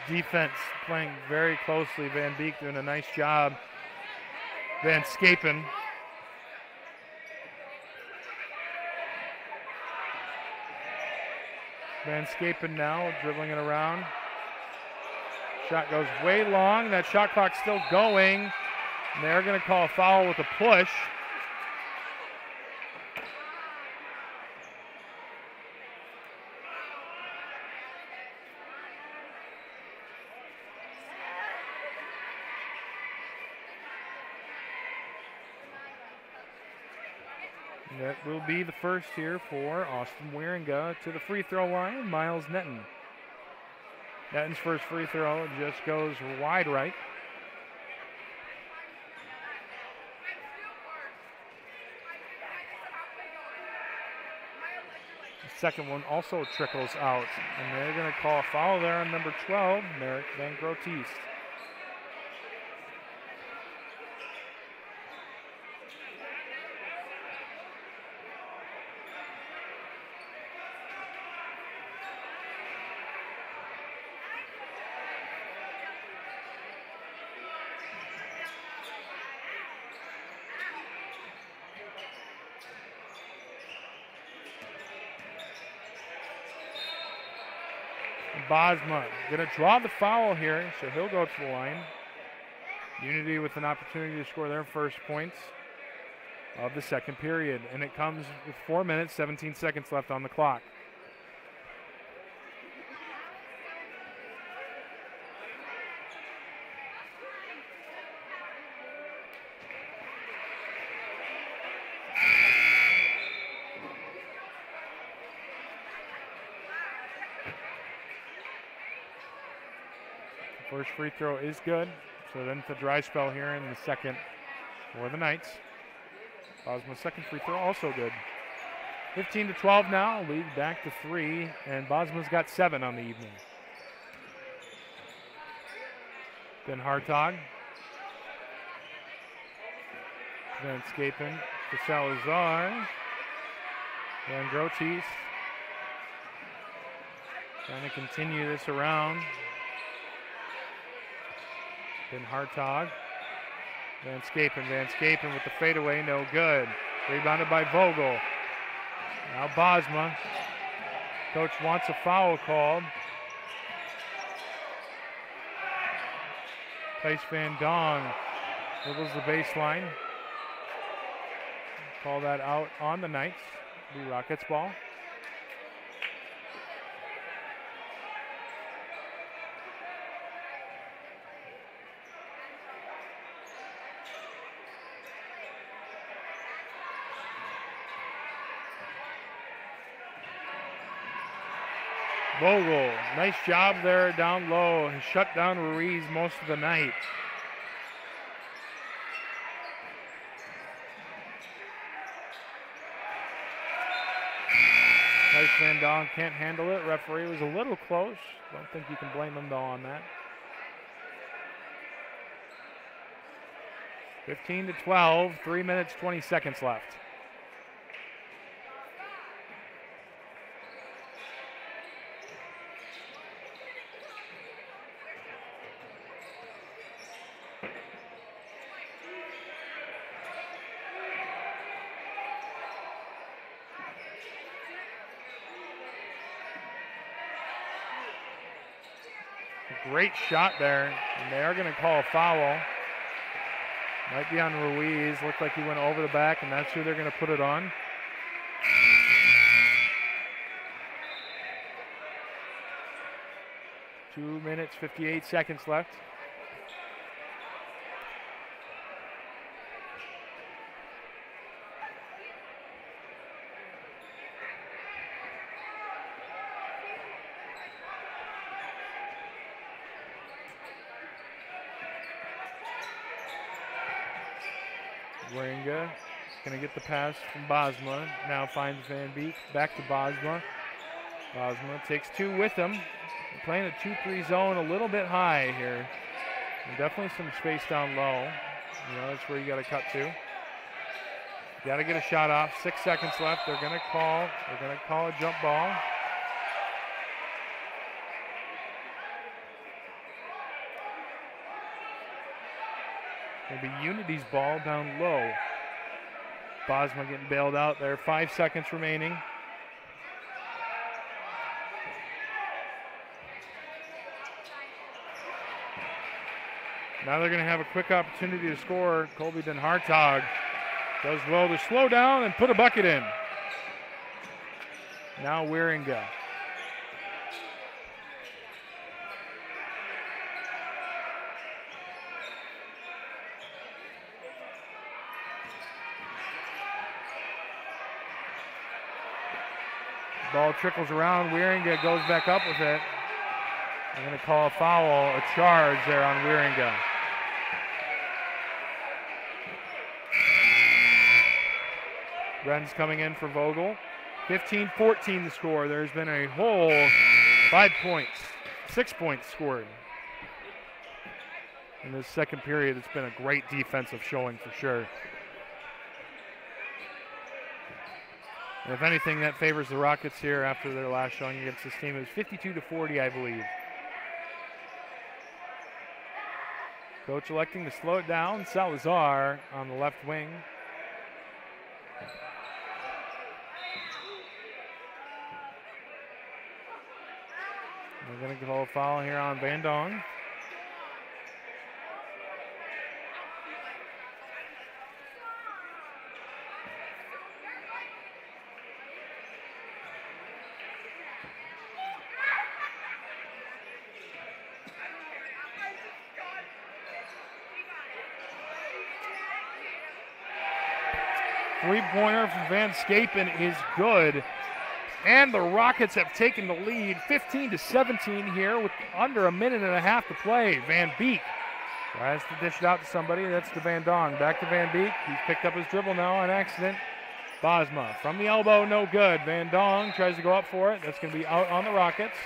Defense playing very closely. Van Beek doing a nice job. Van Scapen. Van Scapen now dribbling it around. Shot goes way long. That shot clock's still going. And they're going to call a foul with a push. That will be the first here for Austin Wieringa to the free throw line, Miles Netton. Netton's first free throw just goes wide right. The second one also trickles out, and they're going to call a foul there on number 12, Merrick Van Grotis. Bosma going to draw the foul here, so he'll go to the line. Unity with an opportunity to score their first points of the second period, and it comes with 4 minutes, 17 seconds left on the clock. First free throw is good, so then it's a dry spell here in the second for the Knights. Bosma's second free throw also good. 15-12 now, lead back to 3, and Bosma's got 7 on the evening. Then Hartog. Van Scapen to Salazar. Van Grotis trying to continue this around. Then Hartog. Van Scapen with the fadeaway, no good. Rebounded by Vogel. Now Bosma. Coach wants a foul called. Tice Van Dong dribbles the baseline. Call that out on the Knights. Blue Rockets ball. Vogel, nice job there down low. He shut down Ruiz most of the night. Tice Van Dong can't handle it. Referee was a little close. Don't think you can blame him though on that. 15-12, 3 minutes, 20 seconds left. Great shot there, and they are going to call a foul. Might be on Ruiz. Looked like he went over the back, and that's who they're going to put it on. Two minutes, 58 seconds left. Waringa going to get the pass from Bosma. Now finds Van Beek. Back to Bosma. Bosma takes 2 with him. They're playing a 2-3 zone a little bit high here. And definitely some space down low. You know, that's where you got to cut to. Got to get a shot off. 6 seconds left. They're going to call a jump ball. It'll be Unity's ball down low. Bosma getting bailed out there. 5 seconds remaining. Now they're going to have a quick opportunity to score. Colby Den Hartog does well to slow down and put a bucket in. Now Waringa. Ball trickles around. Waringa goes back up with it. They're going to call a foul, a charge there on Waringa. Ren's coming in for Vogel. 15-14 the score. There's been a whole 5 points, 6 points scored. In this second period, it's been a great defensive showing for sure. And if anything, that favors the Rockets here after their last showing against this team. It was 52-40, I believe. Coach electing to slow it down. Salazar on the left wing. We're going to call a foul here on Van Dong. Three-pointer from Van Scapen is good. And the Rockets have taken the lead 15-17 here with under a minute and a half to play. Van Beek tries to dish it out to somebody. That's to Van Dong. Back to Van Beek. He's picked up his dribble now on accident. Bosma from the elbow, no good. Van Dong tries to go up for it. That's going to be out on the Rockets.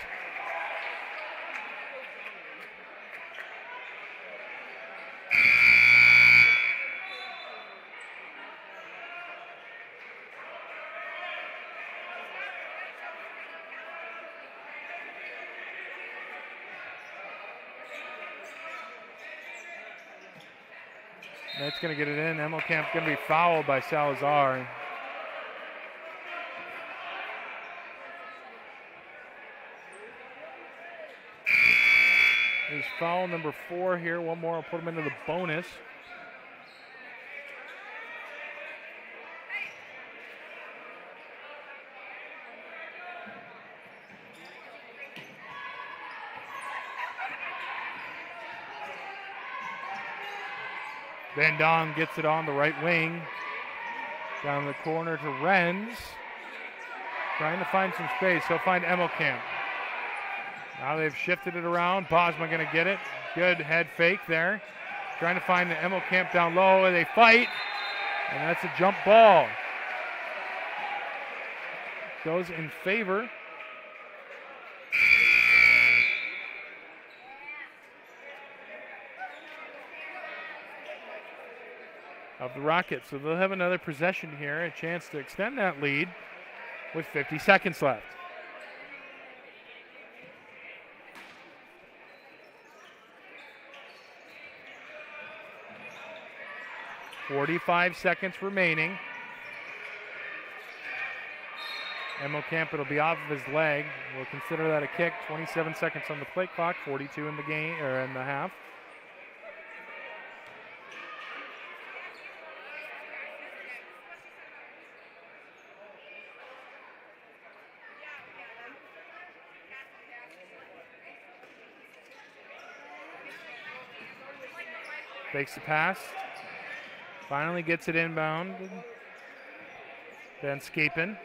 That's going to get it in. Emmelkamp's going to be fouled by Salazar. There's foul number 4 here. One more will put him into the bonus. Van Dong gets it on the right wing. Down the corner to Renz. Trying to find some space. He'll find Emmelkamp. Now they've shifted it around. Bosma going to get it. Good head fake there. Trying to find the Emmelkamp down low. They fight. And that's a jump ball. Goes in favor of the Rockets. So they'll have another possession here, a chance to extend that lead with 50 seconds left. .45 seconds remaining. Emmelkamp, it'll be off of his leg. We'll consider that a kick. 27 seconds on the play clock, 42 in the game, or in the half. Fakes the pass. Finally gets it inbound. Van Scapen.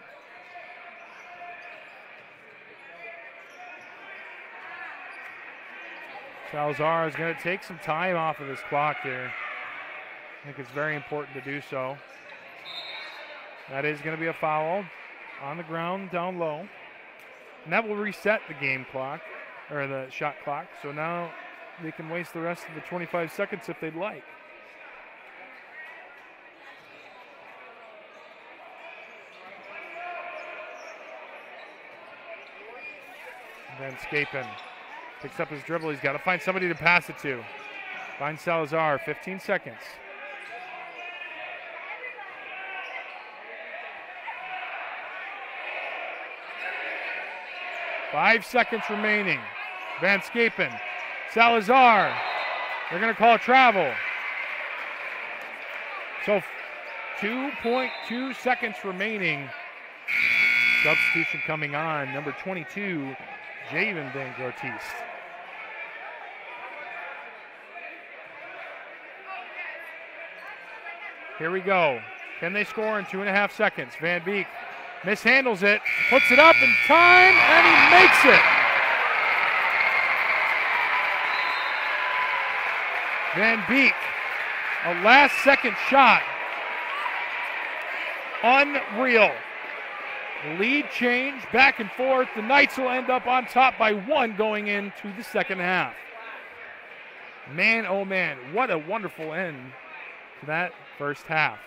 Salazar is going to take some time off of this clock here. I think it's very important to do so. That is going to be a foul on the ground down low. And that will reset the game clock, or the shot clock. So now they can waste the rest of the 25 seconds if they'd like. Van Scapen picks up his dribble. He's got to find somebody to pass it to. Find Salazar, 15 seconds. Five seconds remaining. Van Scapen. Salazar. They're going to call travel. So 2.2 seconds remaining. Substitution coming on. Number 22, Javen Van Grotiste. Here we go. Can they score in 2.5 seconds? Van Beek mishandles it, puts it up in time, and he makes it. Van Beek, a last-second shot. Unreal. Lead change, back and forth. The Knights will end up on top by 1 going into the second half. Man, oh man, what a wonderful end to that first half.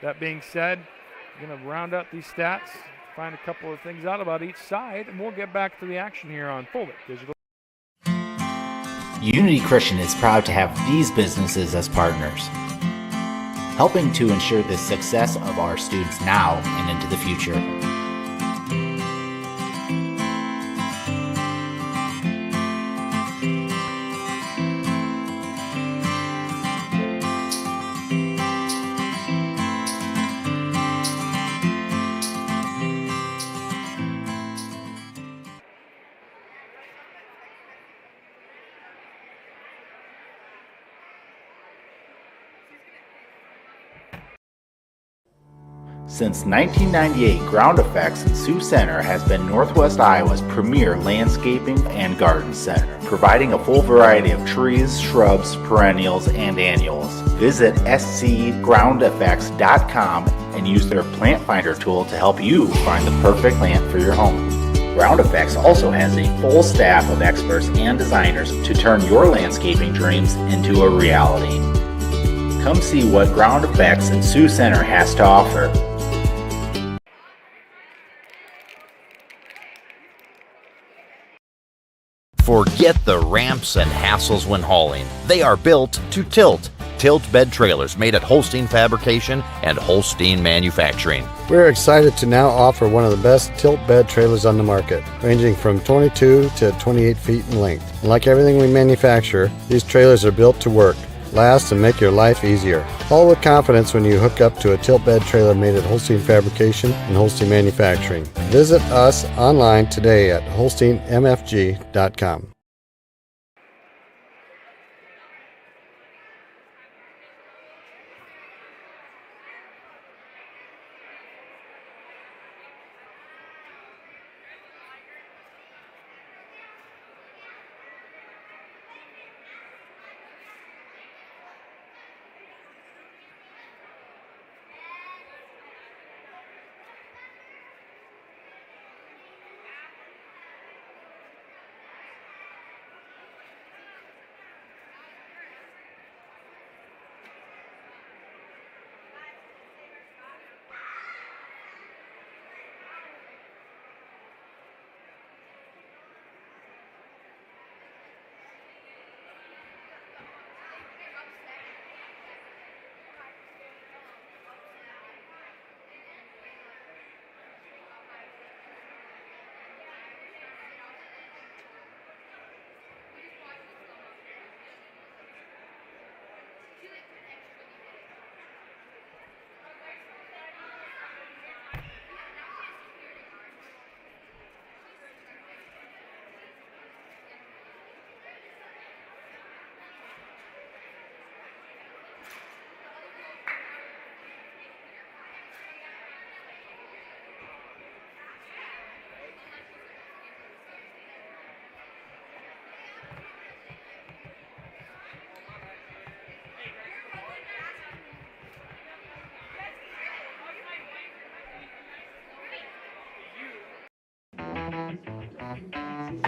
That being said, I'm going to round up these stats, find a couple of things out about each side, and we'll get back to the action here on Full Digital. Unity Christian is proud to have these businesses as partners, helping to ensure the success of our students now and into the future. Since 1998, Ground Effects in Sioux Center has been Northwest Iowa's premier landscaping and garden center, providing a full variety of trees, shrubs, perennials, and annuals. Visit scgroundeffects.com and use their plant finder tool to help you find the perfect plant for your home. Ground Effects also has a full staff of experts and designers to turn your landscaping dreams into a reality. Come see what Ground Effects in Sioux Center has to offer. Forget the ramps and hassles when hauling. They are built to tilt. Tilt bed trailers made at Holstein Fabrication and Holstein Manufacturing. We're excited to now offer one of the best tilt bed trailers on the market, ranging from 22 to 28 feet in length. And like everything we manufacture, these trailers are built to work, last, and make your life easier. All with confidence when you hook up to a tilt bed trailer made at Holstein Fabrication and Holstein Manufacturing. Visit us online today at holsteinmfg.com.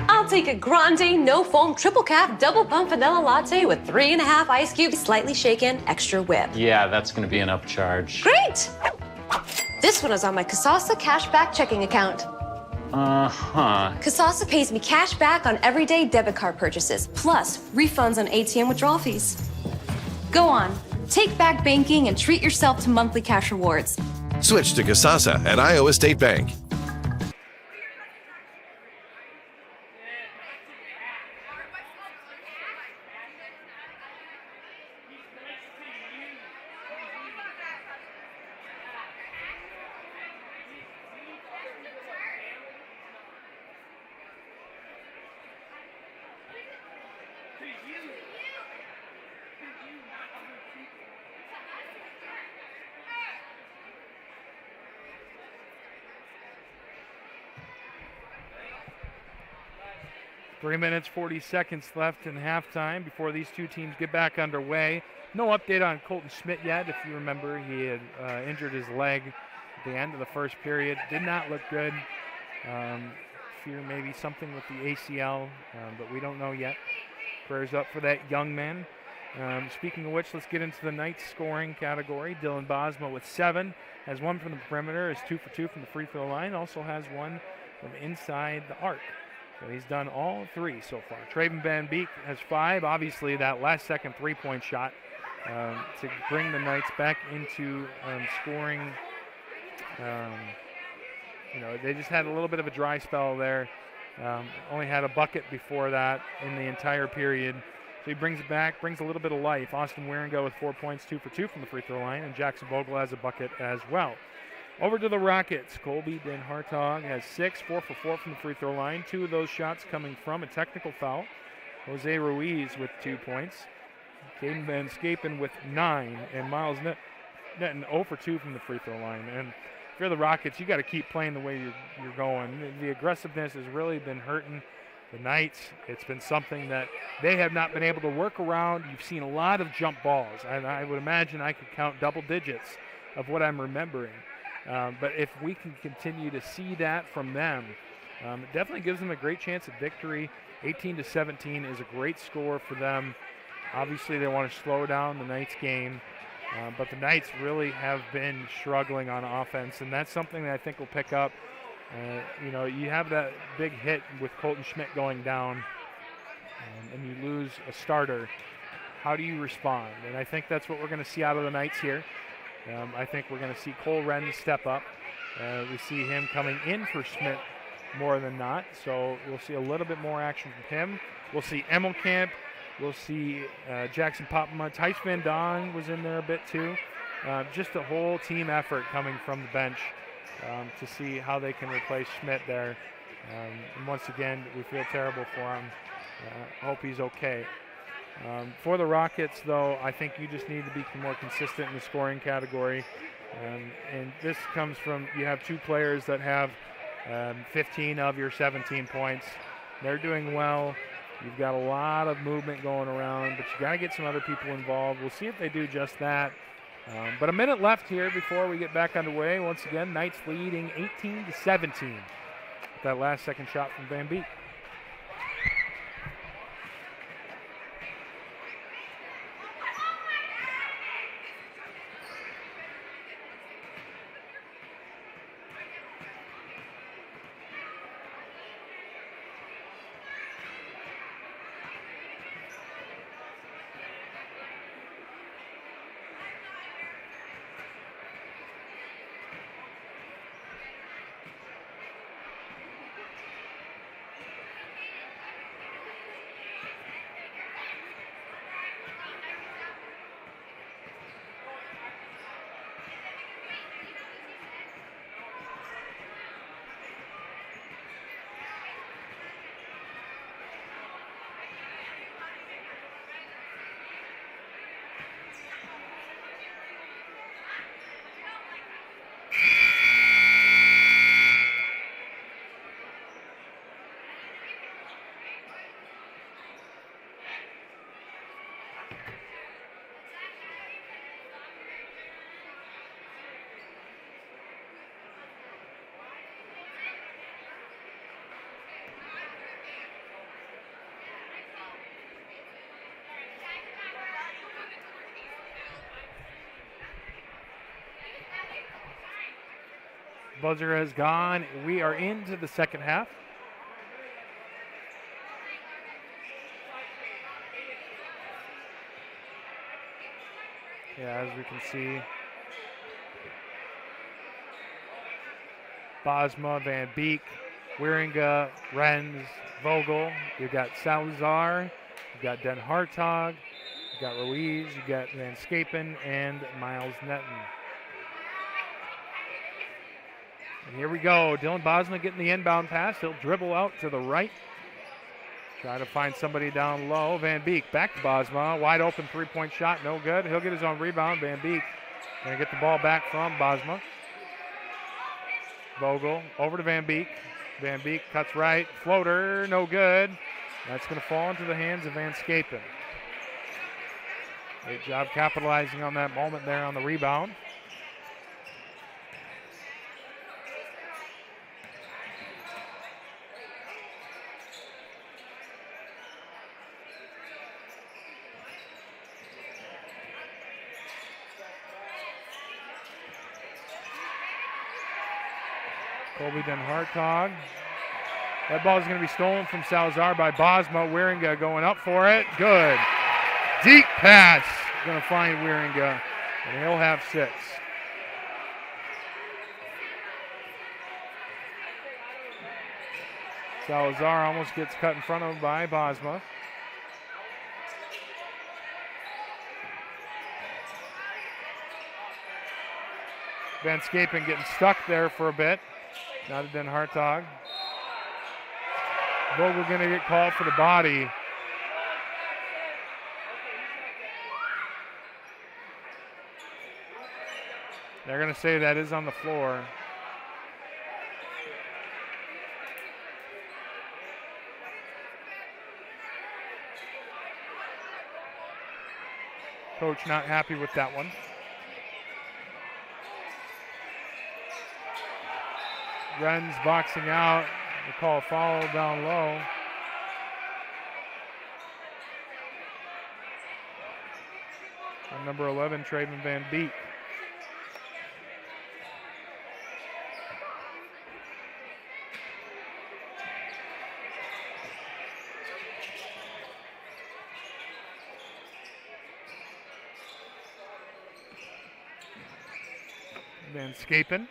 I'll take a grande, no foam, triple cap, double pump vanilla latte with 3.5 ice cubes, slightly shaken, extra whip. Yeah, that's going to be an upcharge. Great! This one is on my Kasasa cashback checking account. Uh-huh. Kasasa pays me cash back on everyday debit card purchases, plus refunds on ATM withdrawal fees. Go on, take back banking and treat yourself to monthly cash rewards. Switch to Kasasa at Iowa State Bank. Three minutes, 40 seconds left in halftime before these two teams get back underway. No update on Colton Schmidt yet. If you remember, he had injured his leg at the end of the first period. Did not look good. Fear maybe something with the ACL, but we don't know yet. Prayers up for that young man. Speaking of which, let's get into the night's scoring category. Dylan Bosma with 7, has 1 from the perimeter, is 2 for 2 from the free throw line, also has 1 from inside the arc. So he's done all 3 so far. Traven Van Beek has 5. Obviously, that last second three-point shot to bring the Knights back into scoring. They just had a little bit of a dry spell there. Only had a bucket before that in the entire period. So he brings it back, brings a little bit of life. Austin Waringo with 4 points, 2 for 2 from the free throw line, and Jackson Vogel has a bucket as well. Over to the Rockets. Colby Den Hartog has 6, 4 for 4 from the free throw line. 2 of those shots coming from a technical foul. Jose Ruiz with 2 points. Caden Van Scapen with 9, and Miles Netton 0 for 2 from the free throw line. And you're the Rockets, you got to keep playing the way you're going. The aggressiveness has really been hurting the Knights. It's been something that they have not been able to work around. You've seen a lot of jump balls, and I would imagine I could count double digits of what I'm remembering. But if we can continue to see that from them, it definitely gives them a great chance at victory. 18-17 is a great score for them. Obviously, they want to slow down the Knights game. But the Knights really have been struggling on offense, and that's something that I think will pick up. You have that big hit with Colton Schmidt going down, and you lose a starter. How do you respond? And I think that's what we're going to see out of the Knights here. I think we're going to see Cole Wren step up. We see him coming in for Schmidt more than not, so we'll see a little bit more action from him. We'll see Emmelkamp. We'll see Jackson Popma. Tice Van Don was in there a bit too. Just a whole team effort coming from the bench to see how they can replace Schmidt there. And once again, we feel terrible for him. Hope he's okay. For the Rockets, though, I think you just need to be more consistent in the scoring category. And this comes from, you have two players that have 15 of your 17 points. They're doing well. You've got a lot of movement going around, but you got to get some other people involved. We'll see if they do just that. But a minute left here before we get back underway. Once again, Knights leading 18-17. That last second shot from Van Beek. Buzzer has gone. We are into the second half. Yeah, as we can see, Bosma, Van Beek, Wieringa, Renz, Vogel. You've got Salazar, you've got Den Hartog, you've got Ruiz, you've got Van Scapen, and Miles Netton. And here we go. Dylan Bosma getting the inbound pass. He'll dribble out to the right. Try to find somebody down low. Van Beek back to Bosma. Wide open three-point shot. No good. He'll get his own rebound. Van Beek going to get the ball back from Bosma. Vogel over to Van Beek. Van Beek cuts right. Floater. No good. That's going to fall into the hands of Van Scapen. Great job capitalizing on that moment there on the rebound. Colby Den Hartog. That ball is going to be stolen from Salazar by Bosma. Wieringa going up for it. Good. Deep pass. Going to find Wieringa, and he'll have 6. Salazar almost gets cut in front of him by Bosma. Van Scapen getting stuck there for a bit. Now to Den Hartog. Vogel going to get called for the body. They're going to say that is on the floor. Coach not happy with that one. Wren's boxing out. They call a foul down low. On number 11, Traven Van Beek. Van Scapen.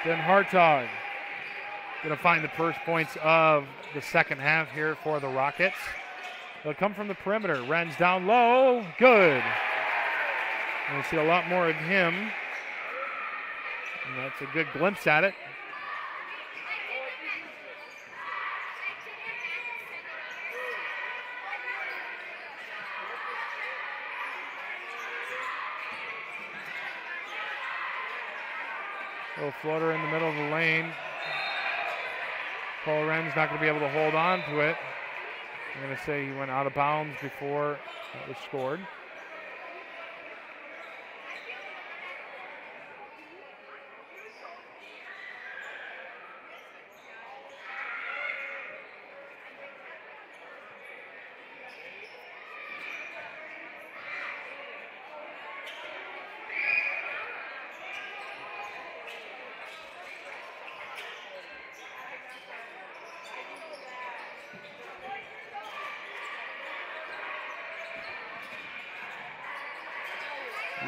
Then Hartog going to find the first points of the second half here for the Rockets. They'll come from the perimeter. Wren's down low. Good. And we'll see a lot more of him. And that's a good glimpse at it. Little floater in the middle of the lane. Paul Wren's not going to be able to hold on to it. I'm going to say he went out of bounds before it was scored.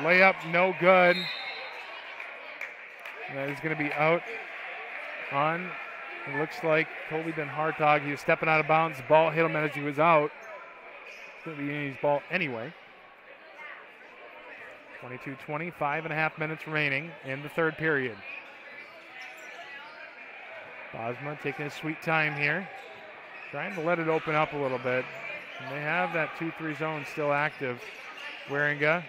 Layup, no good. That is going to be out on, it looks like Colby Ben Hartog. He was stepping out of bounds. The ball hit him as he was out. It's going to be Union's ball anyway. 22-20, 5.5 minutes remaining in the third period. Bosma taking his sweet time here. Trying to let it open up a little bit. And they have that 2-3 zone still active. Waringa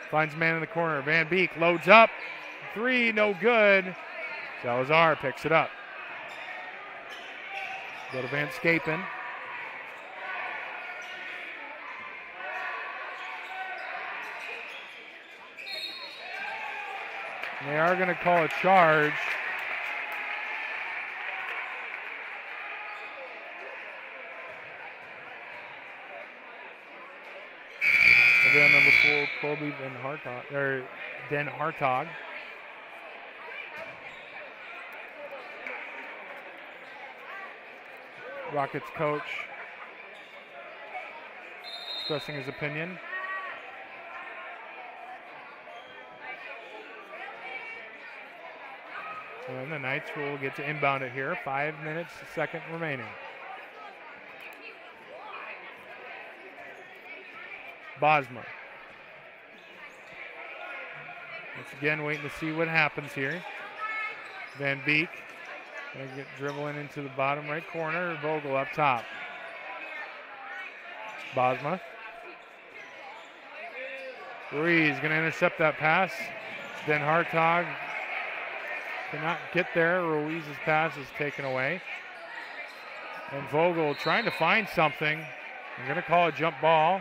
finds man in the corner. Van Beek loads up. Three, no good. Salazar picks it up. Go to Van Scapen. They are going to call a charge. Again, number 4, Colby Ben Hartog, or Den Hartog. Rockets coach expressing his opinion. And the Knights will get to inbound it here. 5 minutes, second remaining. Bosma. Once again, waiting to see what happens here. Van Beek gonna get dribbling into the bottom right corner. Vogel up top. Bosma. Ruiz gonna intercept that pass. Then Hartog cannot get there. Ruiz's pass is taken away. And Vogel trying to find something. I'm gonna call a jump ball.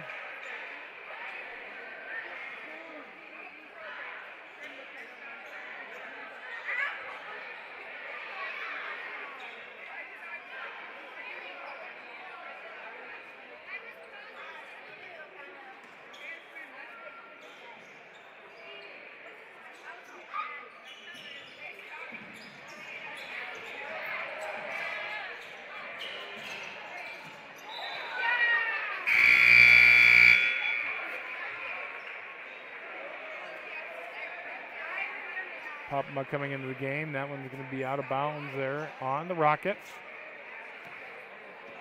Popma coming into the game. That one's going to be out of bounds there on the Rockets.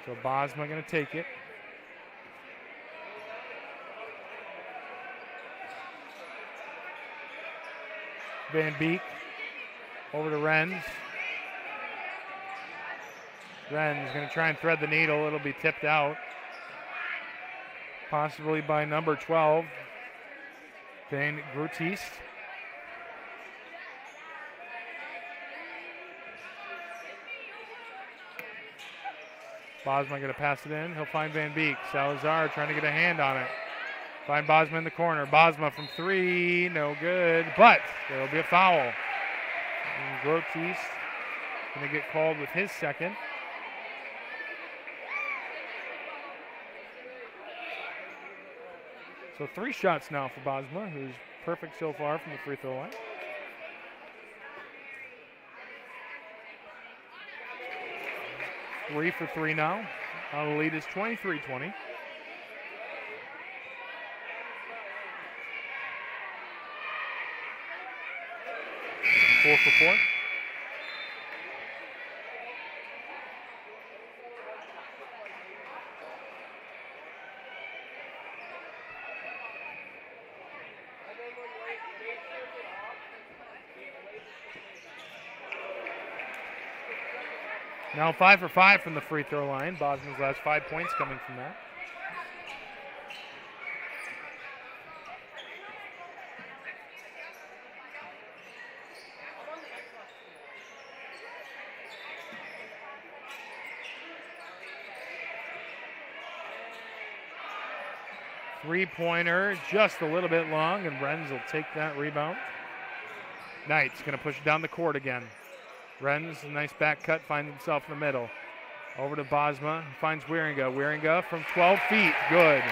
So Bosma going to take it. Van Beek over to Renz. Renz going to try and thread the needle. It'll be tipped out. Possibly by number 12, Van Grutist. Bosma going to pass it in. He'll find Van Beek. Salazar trying to get a hand on it. Find Bosma in the corner. Bosma from three. No good. But there will be a foul. And Grote's going to get called with his second. So 3 shots now for Bosma, who's perfect so far from the free throw line. Three for 3 now. Now the lead is 23-20. Four for 4. Now 5 for 5 from the free throw line. Bosma's last 5 points coming from that. Three-pointer, just a little bit long, and Renz will take that rebound. Knight's going to push it down the court again. Renz, a nice back cut, finds himself in the middle. Over to Bosma, finds Wieringa. Wieringa from 12 feet, good.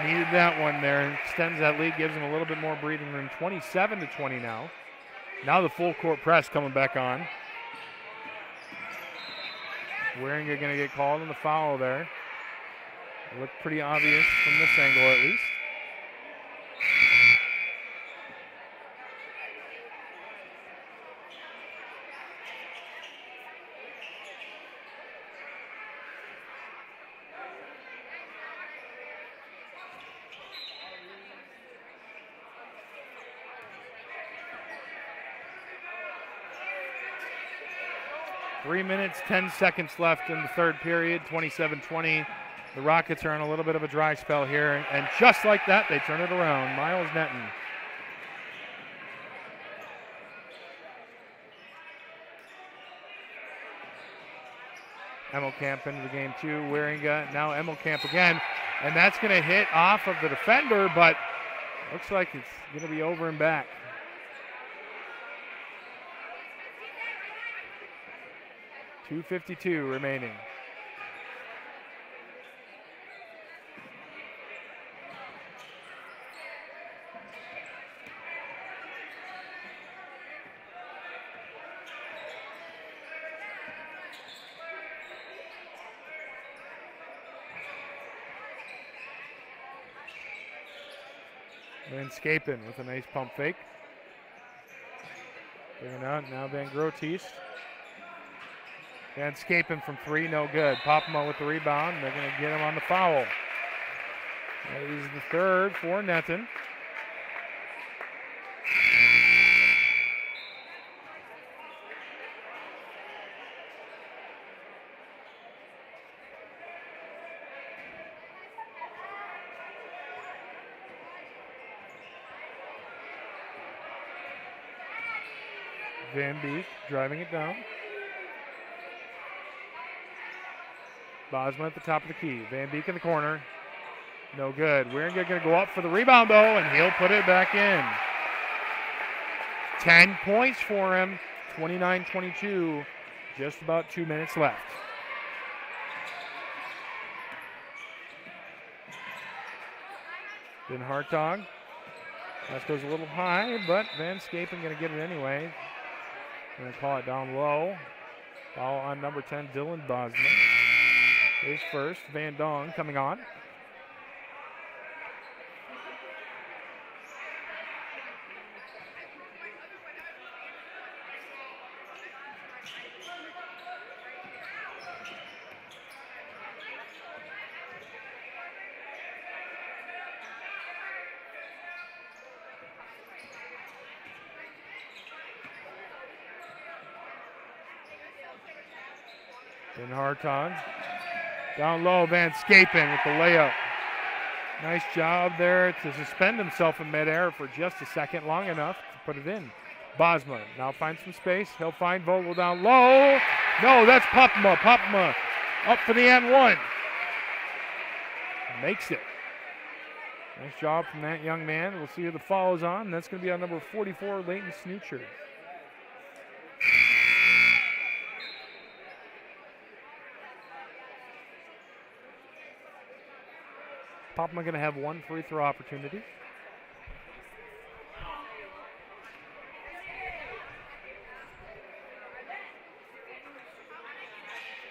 Needed that one there, extends that lead, gives him a little bit more breathing room. 27-20 now. Now the full court press coming back on. Wieringa going to get called on the foul there. It looked pretty obvious from this angle at least. Three minutes, 10 seconds left in the third period, 27-20. The Rockets are on a little bit of a dry spell here, and just like that, they turn it around. Miles Netton. Emmelkamp into the game too. Wieringa, now Emmelkamp again, and that's going to hit off of the defender, but looks like it's going to be over and back. .252 remaining. Van Scapen with a nice pump fake. Bringing out now Van Groteest. Van Scapen from three, no good. Popma with the rebound. They're going to get him on the foul. That is the third for Netton. Van Beek driving it down. Bosma at the top of the key. Van Beek in the corner. No good. Wieringa going to go up for the rebound, though, and he'll put it back in. 10 points for him. 29-22. Just about 2 minutes left. Then Hartog. That goes a little high, but Van Scapen going to get it anyway. Going to call it down low. Foul on number 10, Dylan Bosma. His first. Van Dong coming on. Then Hartog. Down low, Van Scapen with the layup. Nice job there to suspend himself in midair for just a second, long enough to put it in. Bosma now finds some space. He'll find Vogel down low. No, that's Popma. Popma Up for the and one. Makes it. Nice job from that young man. We'll see who the foul is on. That's going to be on number 44, Leighton Snoocher. Popma going to have one free throw opportunity.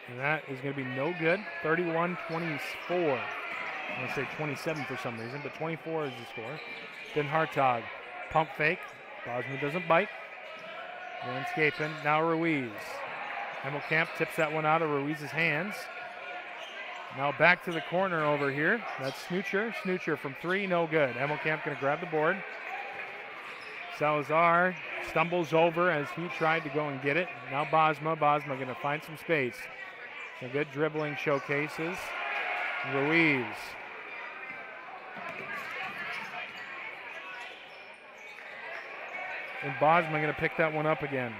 And that is going to be no good. 31-24. I want to say 27 for some reason, but 24 is the score. Then Hartog, pump fake. Bosman doesn't bite. Landscaping, now Ruiz. Hemmelkamp tips that one out of Ruiz's hands. Now back to the corner over here. That's Snoocher. Snoocher from three, no good. Hemmelkamp going to grab the board. Salazar stumbles over as he tried to go and get it. Now Bosma. Bosma going to find some space. Some good dribbling showcases. Ruiz. And Bosma going to pick that one up again.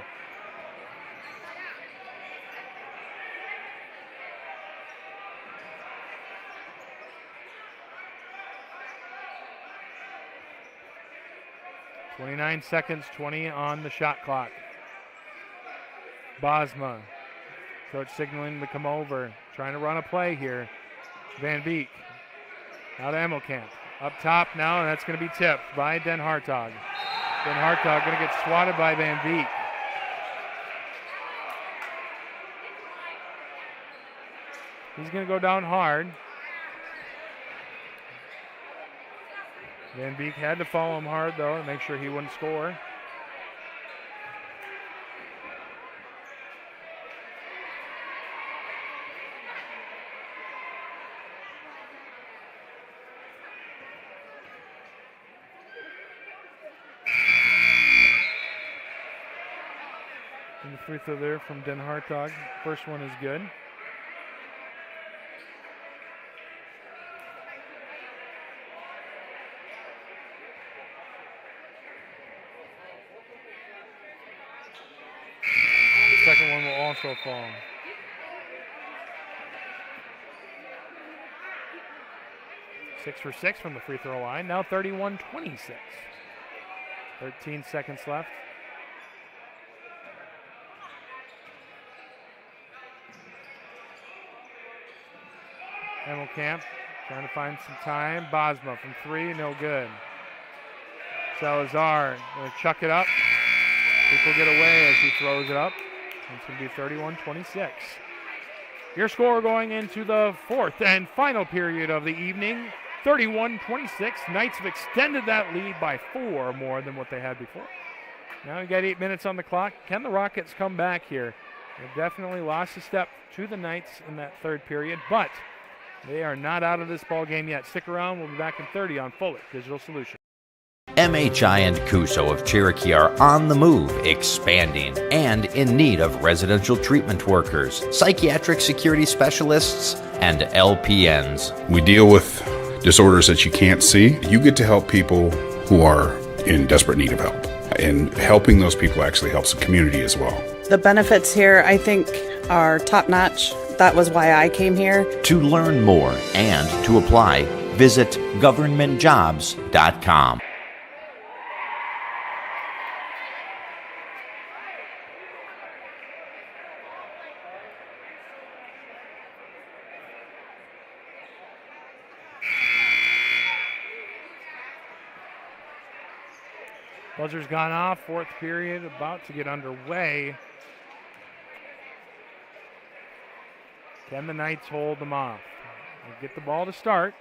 .29 seconds, 20 on the shot clock. Bosma. Coach signaling to come over. Trying to run a play here. Van Beek. Now to Emmelkamp. Up top now, and that's going to be tipped by Den Hartog. Den Hartog going to get swatted by Van Beek. He's going to go down hard. Van Beek had to follow him hard, though, to make sure he wouldn't score. And the free throw there from Den Hartog. First one is good. The second one will also fall. Six for six from the free throw line. Now 31-26. 13 seconds left. Hemmelkamp trying to find some time. Bosma from three, no good. Salazar going to chuck it up. People get away as he throws it up. It's going to be 31-26. Your score going into the fourth and final period of the evening, 31-26. Knights have extended that lead by 4 more than what they had before. Now we got 8 minutes on the clock. Can the Rockets come back here? They definitely lost a step to the Knights in that third period, but they are not out of this ball game yet. Stick around. We'll be back in 30 on Fuller Digital Solutions. MHI and Cuso of Cherokee are on the move, expanding, and in need of residential treatment workers, psychiatric security specialists, and LPNs. We deal with disorders that you can't see. You get to help people who are in desperate need of help. And helping those people actually helps the community as well. The benefits here, I think, are top-notch. That was why I came here. To learn more and to apply, visit governmentjobs.com. Buzzer's gone off. Fourth period about to get underway. Can the Knights hold them off? They get the ball to start.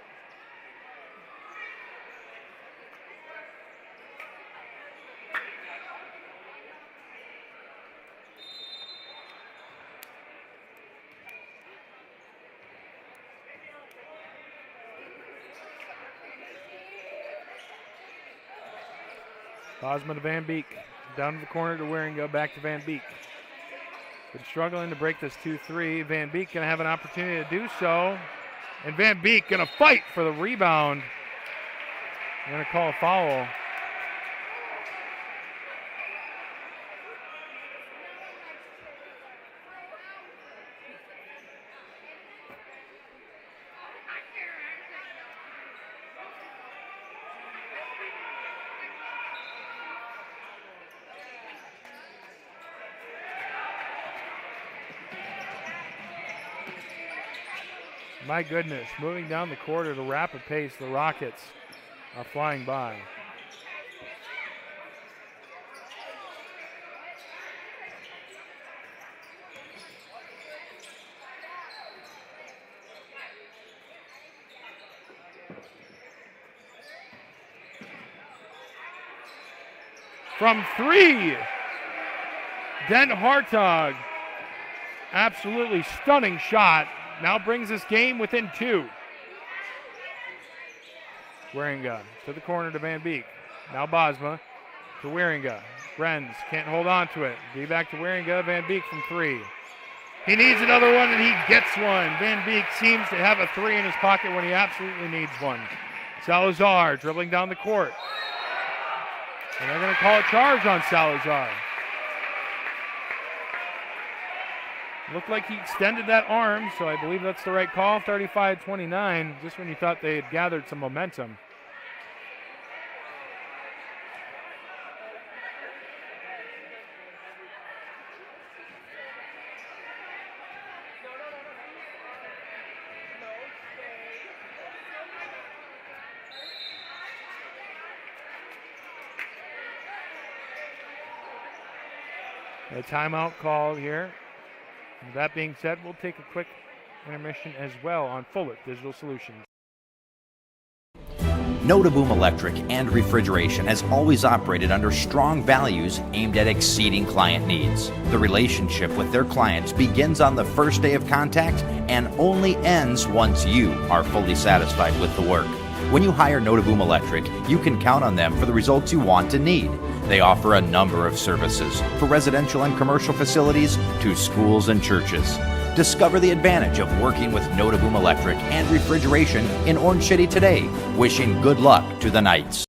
Bosma to Van Beek. Down to the corner to Waringa, back to Van Beek. Been struggling to break this 2-3. Van Beek going to have an opportunity to do so. And Van Beek going to fight for the rebound. They're going to call a foul. My goodness, moving down the court at a rapid pace, the Rockets are flying by. From three, Dent Hartog, absolutely stunning shot. Now brings this game within 2. Waringa to the corner to Van Beek. Now Bosma to Waringa. Renz can't hold on to it. Be back to Waringa. Van Beek from 3. He needs another one, and he gets one. Van Beek seems to have a 3 in his pocket when he absolutely needs one. Salazar dribbling down the court. And they're going to call a charge on Salazar. Looked like he extended that arm, so I believe that's the right call. 35-29, just when you thought they had gathered some momentum. A timeout called here. And that being said, we'll take a quick intermission as well on Fuller Digital Solutions. Notaboom Electric and Refrigeration has always operated under strong values aimed at exceeding client needs. The relationship with their clients begins on the first day of contact and only ends once you are fully satisfied with the work. When you hire Notaboom Electric, you can count on them for the results you want and need. They offer a number of services, from residential and commercial facilities to schools and churches. Discover the advantage of working with Notaboom Electric and Refrigeration in Orange City today. Wishing good luck to the Knights.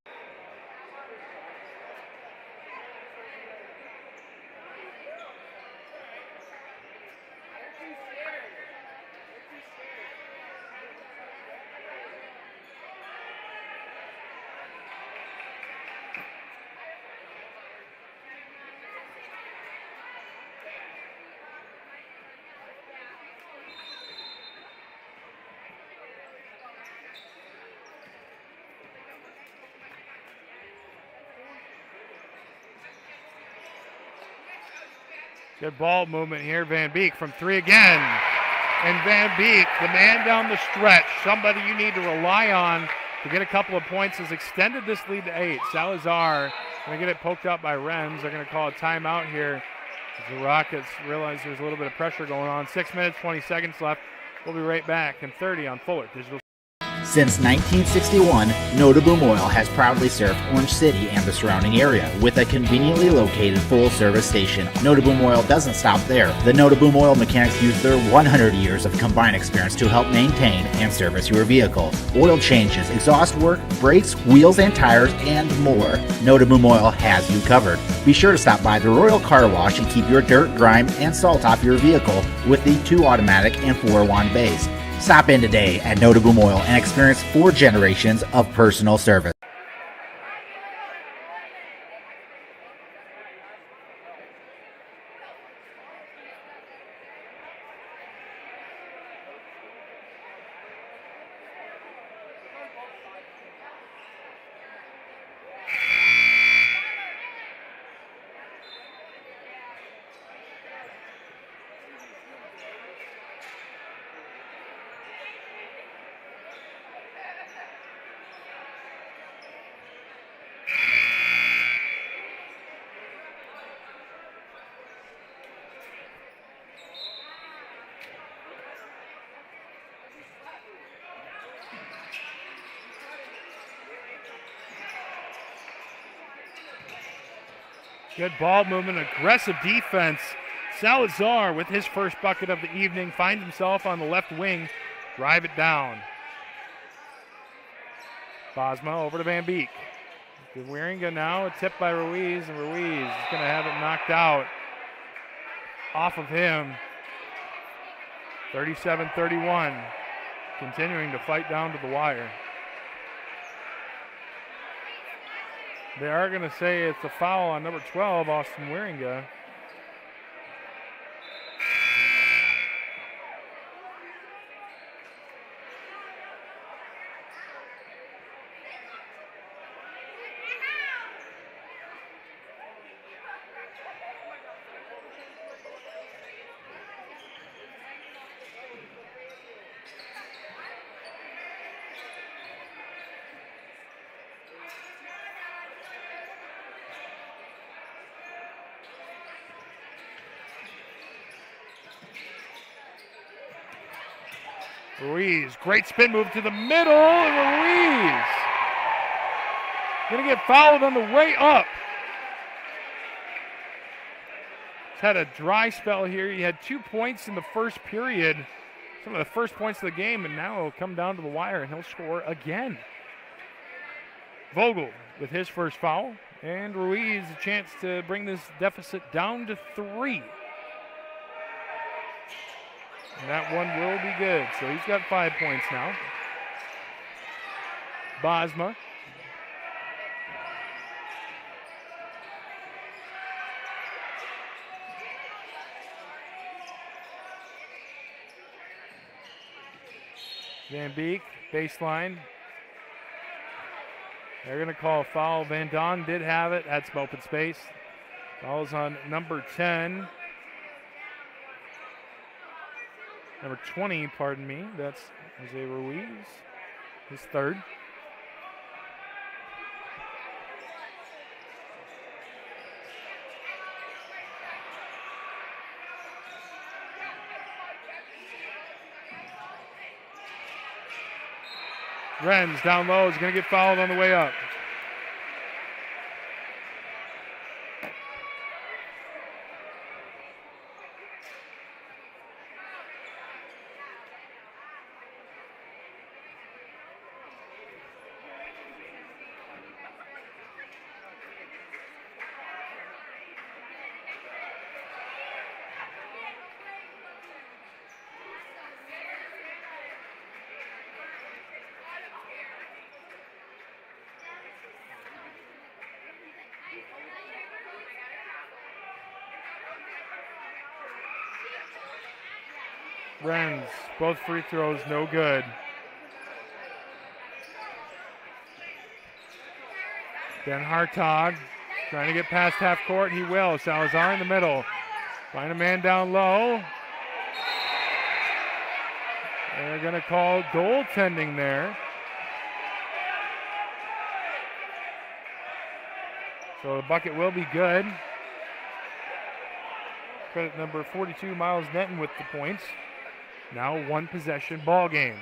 Good ball movement here. Van Beek from 3 again. And Van Beek, the man down the stretch, somebody you need to rely on to get a couple of points, has extended this lead to 8. Salazar going to get it poked out by Renz. They're going to call a timeout here as the Rockets realize there's a little bit of pressure going on. 6 minutes, 20 seconds left. We'll be right back in 30 on Fuller Digital. Since 1961, Notaboom Oil has proudly served Orange City and the surrounding area with a conveniently located full-service station. Notaboom Oil doesn't stop there. The Notaboom Oil mechanics use their 100 years of combined experience to help maintain and service your vehicle. Oil changes, exhaust work, brakes, wheels and tires, and more. Notaboom Oil has you covered. Be sure to stop by the Royal Car Wash and keep your dirt, grime, and salt off your vehicle with the 2 automatic and 4 wand bays. Stop in today at Notaboom Oil and experience 4 generations of personal service. Good ball movement, aggressive defense. Salazar with his first bucket of the evening finds himself on the left wing. Drive it down. Bosma over to Van Beek. To Waringa now, a tip by Ruiz, and Ruiz is going to have it knocked out off of him. 37-31, continuing to fight down to the wire. They are going to say it's a foul on number 12, Austin Waringa. Ruiz, great spin move to the middle, and Ruiz gonna get fouled on the way up. He's had a dry spell here. He had 2 points in the first period, some of the first points of the game, and now he'll come down to the wire and he'll score again. Vogel with his first foul, and Ruiz a chance to bring this deficit down to 3. And that one will be good. So he's got 5 points now. Bosma. Van Beek, baseline. They're going to call a foul. Van Don did have it, had some open space. Foul's on number 10. Number 20, pardon me. That's Jose Ruiz, his third. Renz down low is going to get fouled on the way up. Renz, both free throws, no good. Ben Hartog trying to get past half court. He will. Salazar in the middle. Find a man down low. They're going to call goaltending there. So the bucket will be good. Credit number 42, Miles Netton with the points. Now one possession ball game.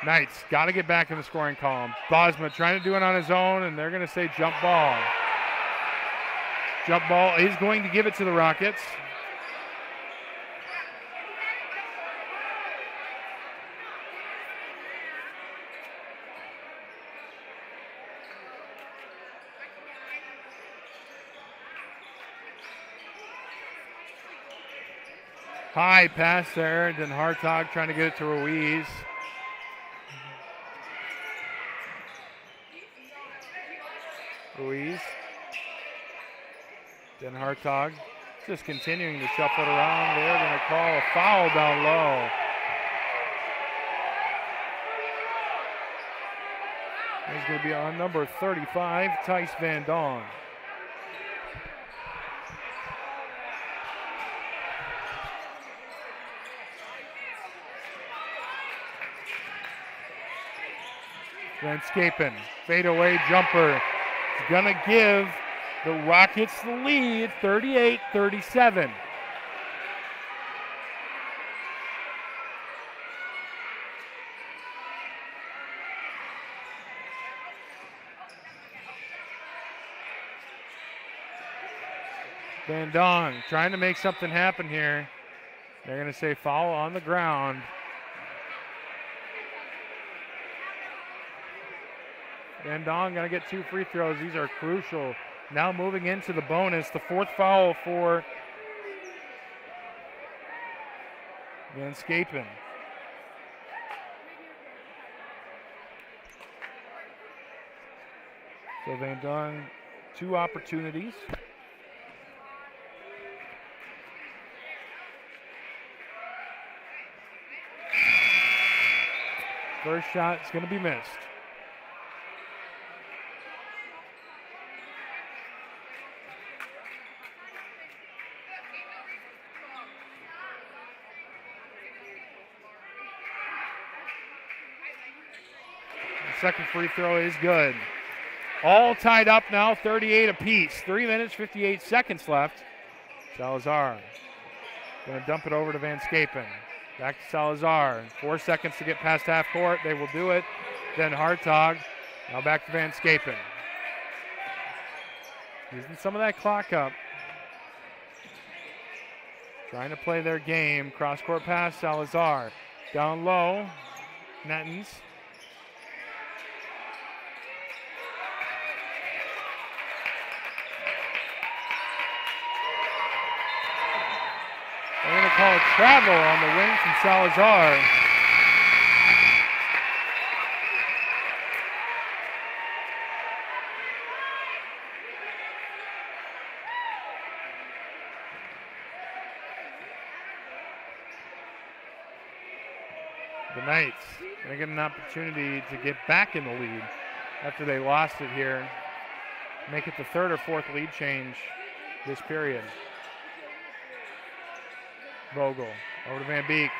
Knights got to get back in the scoring column. Bosma trying to do it on his own, and they're going to say jump ball. Jump ball is going to give it to the Rockets. High pass there, then Hartog trying to get it to Ruiz. Ruiz. Then Hartog just continuing to shuffle it around. They're going to call a foul down low. It's going to be on number 35, Tice Van Dong. Landscaping, fadeaway jumper. It's gonna give the Rockets the lead, 38-37. Van Dong trying to make something happen here. They're gonna say foul on the ground. Van Dong going to get 2 free throws. These are crucial. Now moving into the bonus. The 4th foul for Landscaping. So Van Dong, 2 opportunities. First shot is going to be missed. second free throw is good. All tied up now, 38 apiece. 3 minutes, 58 seconds left. Salazar going to dump it over to Van Scapen. Back to Salazar. 4 seconds to get past half court. They will do it. Then Hartog. Now back to Van Scapen. Using some of that clock up. Trying to play their game. Cross-court pass, Salazar. Down low, Nettens. They're going to call a travel on the wing from Salazar. The Knights going to get an opportunity to get back in the lead after they lost it here. Make it the third or fourth lead change this period. Vogel over to Van Beek.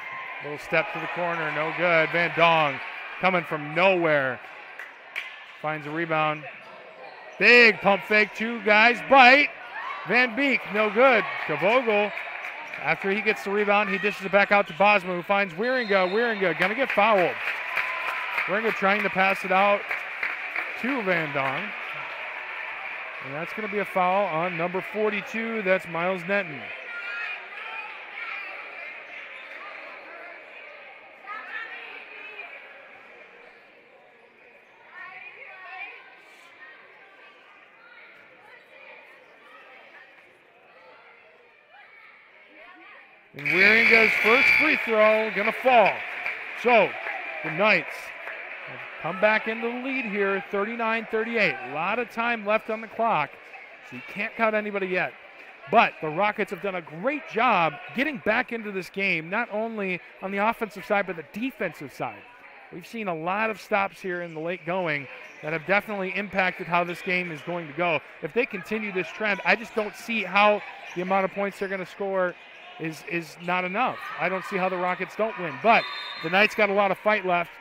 Little step to the corner, no good. Van Dong coming from nowhere. Finds a rebound. Big pump fake, 2 guys bite. Van Beek, no good. To Vogel. After he gets the rebound, he dishes it back out to Bosma, who finds Wieringa. Wieringa gonna get fouled. Wieringa trying to pass it out to Van Dong. And that's gonna be a foul on number 42. That's Miles Netten. And Wieringa's first free throw gonna fall. So the Knights have come back into the lead here, 39-38. A lot of time left on the clock, so you can't count anybody yet. But the Rockets have done a great job getting back into this game, not only on the offensive side, but the defensive side. We've seen a lot of stops here in the late going that have definitely impacted how this game is going to go. If they continue this trend, I just don't see how the amount of points they're going to score is not enough. I don't see how the Rockets don't win. But the Knights got a lot of fight left.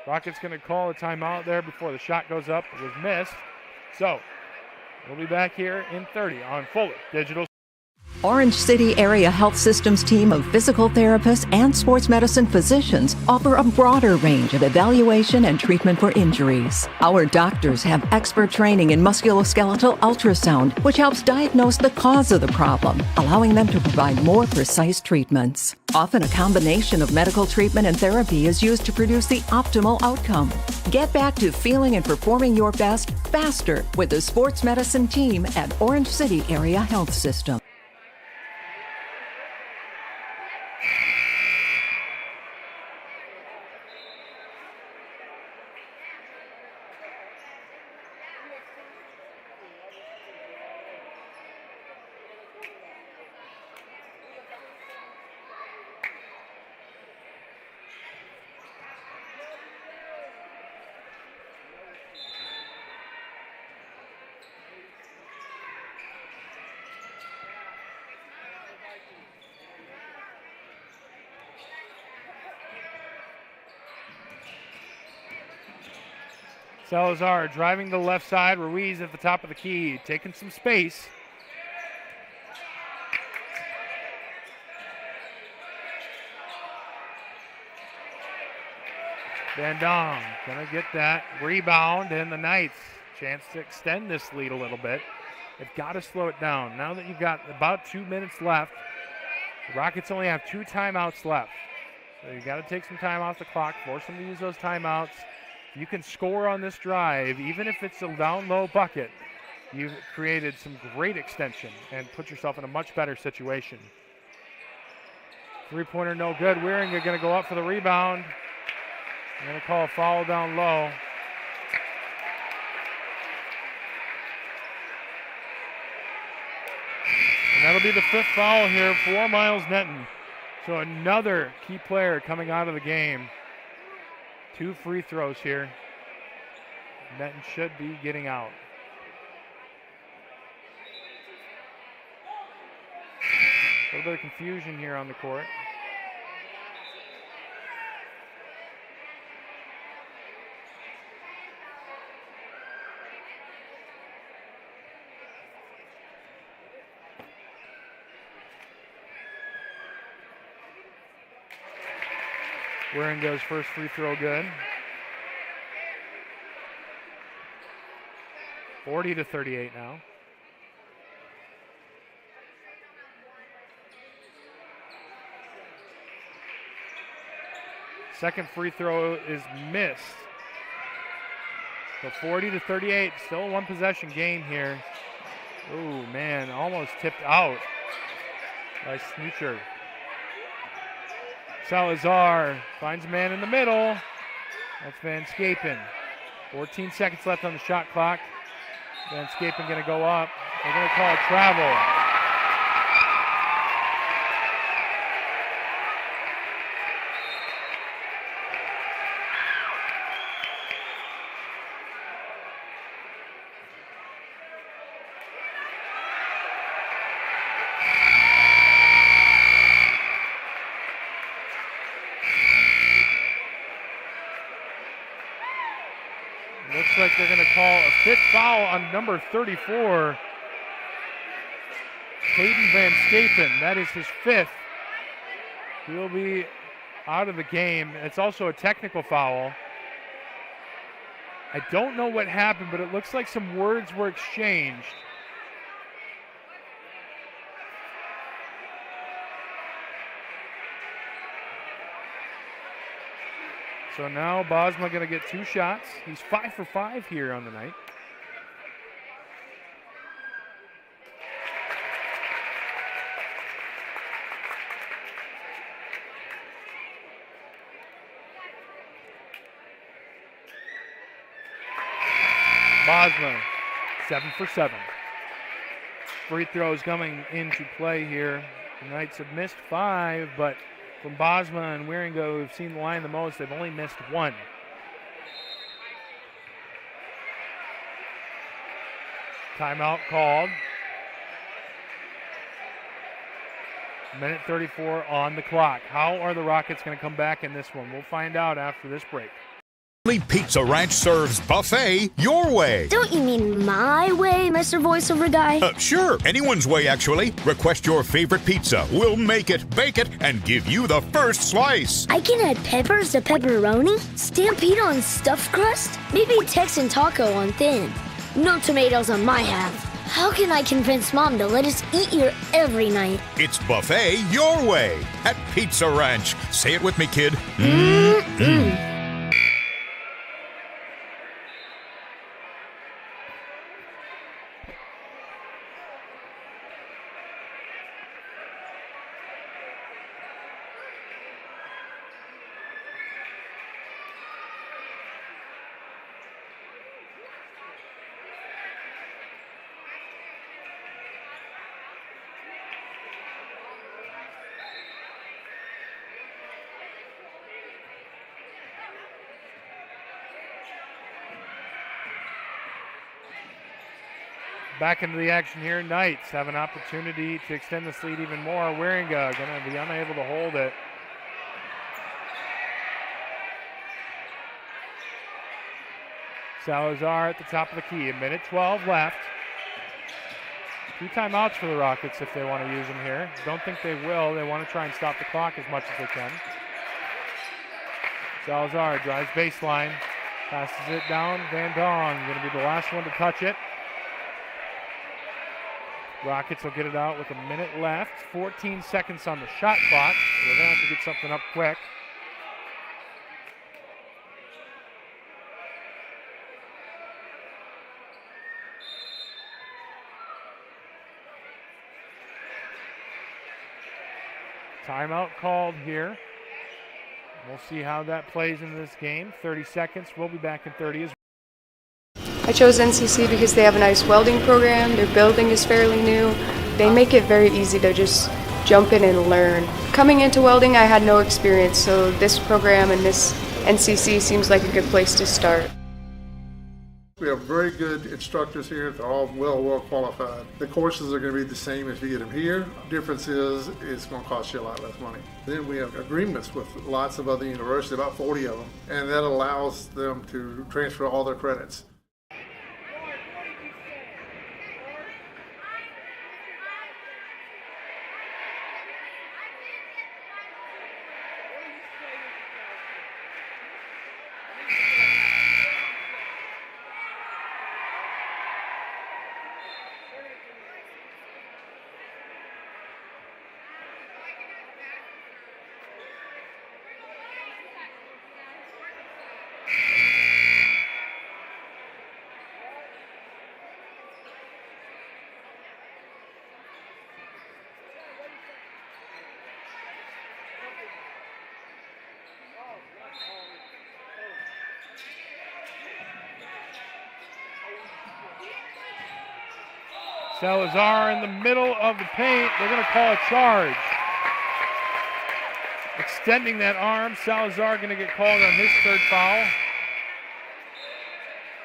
Rockets going to call a timeout there before the shot goes up. It was missed. So we'll be back here in 30 on Fuller Digital. Orange City Area Health Systems team of physical therapists and sports medicine physicians offer a broader range of evaluation and treatment for injuries. Our doctors have expert training in musculoskeletal ultrasound, which helps diagnose the cause of the problem, allowing them to provide more precise treatments. Often a combination of medical treatment and therapy is used to produce the optimal outcome. Get back to feeling and performing your best faster with the sports medicine team at Orange City Area Health System. Salazar driving to the left side. Ruiz at the top of the key, taking some space. Van Dong gonna get that rebound, and the Knights chance to extend this lead a little bit. They've got to slow it down. Now that you've got about 2 minutes left, the Rockets only have 2 timeouts left. So you got to take some time off the clock, force them to use those timeouts. You can score on this drive, even if it's a down low bucket. You've created some great extension and put yourself in a much better situation. 3-pointer no good. Wieringa going to go up for the rebound. I'm going to call a foul down low. And that'll be the 5th foul here for Miles Netten. So another key player coming out of the game. 2 free throws here. Netten should be getting out. A little bit of confusion here on the court. Wieringo's first free throw good. 40-38 now. Second free throw is missed. So 40-38, still a one possession game here. Oh man, almost tipped out by Snoocher. Salazar finds a man in the middle. That's Van Scapen. 14 seconds left on the shot clock. Van Scapen gonna go up. They're gonna call travel. Looks like they're going to call a fifth foul on number 34, Caden Van Scapen. That is his fifth. He'll be out of the game. It's also a technical foul. I don't know what happened, but it looks like some words were exchanged. So now Bosma going to get 2 shots. He's 5 for 5 here on the night. Bosma, 7 for 7. Free throws coming into play here. The Knights have missed 5, but from Bosma and Wieringo, who've seen the line the most, they've only missed 1. Timeout called. Minute 34 on the clock. How are the Rockets going to come back in this one? We'll find out after this break. Pizza Ranch serves buffet your way. Don't you mean my way, Mr. Voiceover Guy? Sure, anyone's way, actually. Request your favorite pizza. We'll make it, bake it, and give you the first slice. I can add peppers to pepperoni, Stampede on stuffed crust, maybe Texan taco on thin. No tomatoes on my half. How can I convince Mom to let us eat here every night? It's buffet your way at Pizza Ranch. Say it with me, kid. Back into the action here. Knights have an opportunity to extend this lead even more. Wieringa going to be unable to hold it. Salazar at the top of the key. 1:12 left. 2 timeouts for the Rockets if they want to use them here. Don't think they will. They want to try and stop the clock as much as they can. Salazar drives baseline. Passes it down. Van Dong going to be the last one to touch it. Rockets will get it out with a minute left. 14 seconds on the shot clock. They're going to have to get something up quick. Timeout called here. We'll see how that plays into this game. 30 seconds. We'll be back in 30 as well. I chose NCC because they have a nice welding program. Their building is fairly new. They make it very easy to just jump in and learn. Coming into welding, I had no experience, so this program and this NCC seems like a good place to start. We have very good instructors here. They're all well qualified. The courses are going to be the same if you get them here. Difference is it's going to cost you a lot less money. Then we have agreements with lots of other universities, about 40 of them, and that allows them to transfer all their credits. Salazar in the middle of the paint. They're going to call a charge. Extending that arm. Salazar going to get called on his third foul.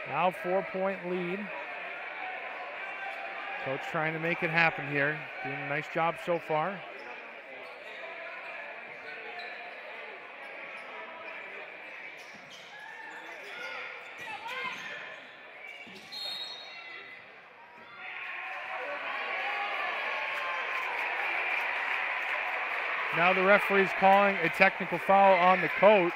Now 4-point lead. Coach trying to make it happen here. Doing a nice job so far. Now the referee's calling a technical foul on the coach.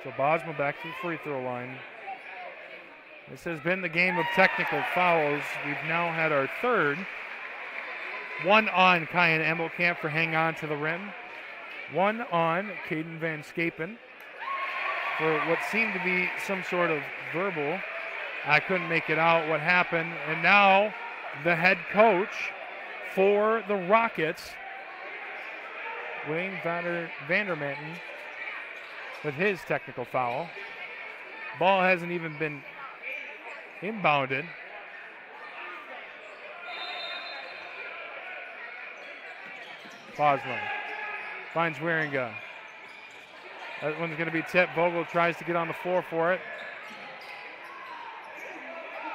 So Bosma back to the free throw line. This has been the game of technical fouls. We've now had our third. One on Kyan Emmelkamp for hang on to the rim. One on Caden Van Scapen for what seemed to be some sort of verbal. I couldn't make it out what happened. And now the head coach for the Rockets, Wayne Vandermatten, with his technical foul. Ball hasn't even been inbounded. Bosma finds Wieringa. That one's going to be tipped. Vogel tries to get on the floor for it.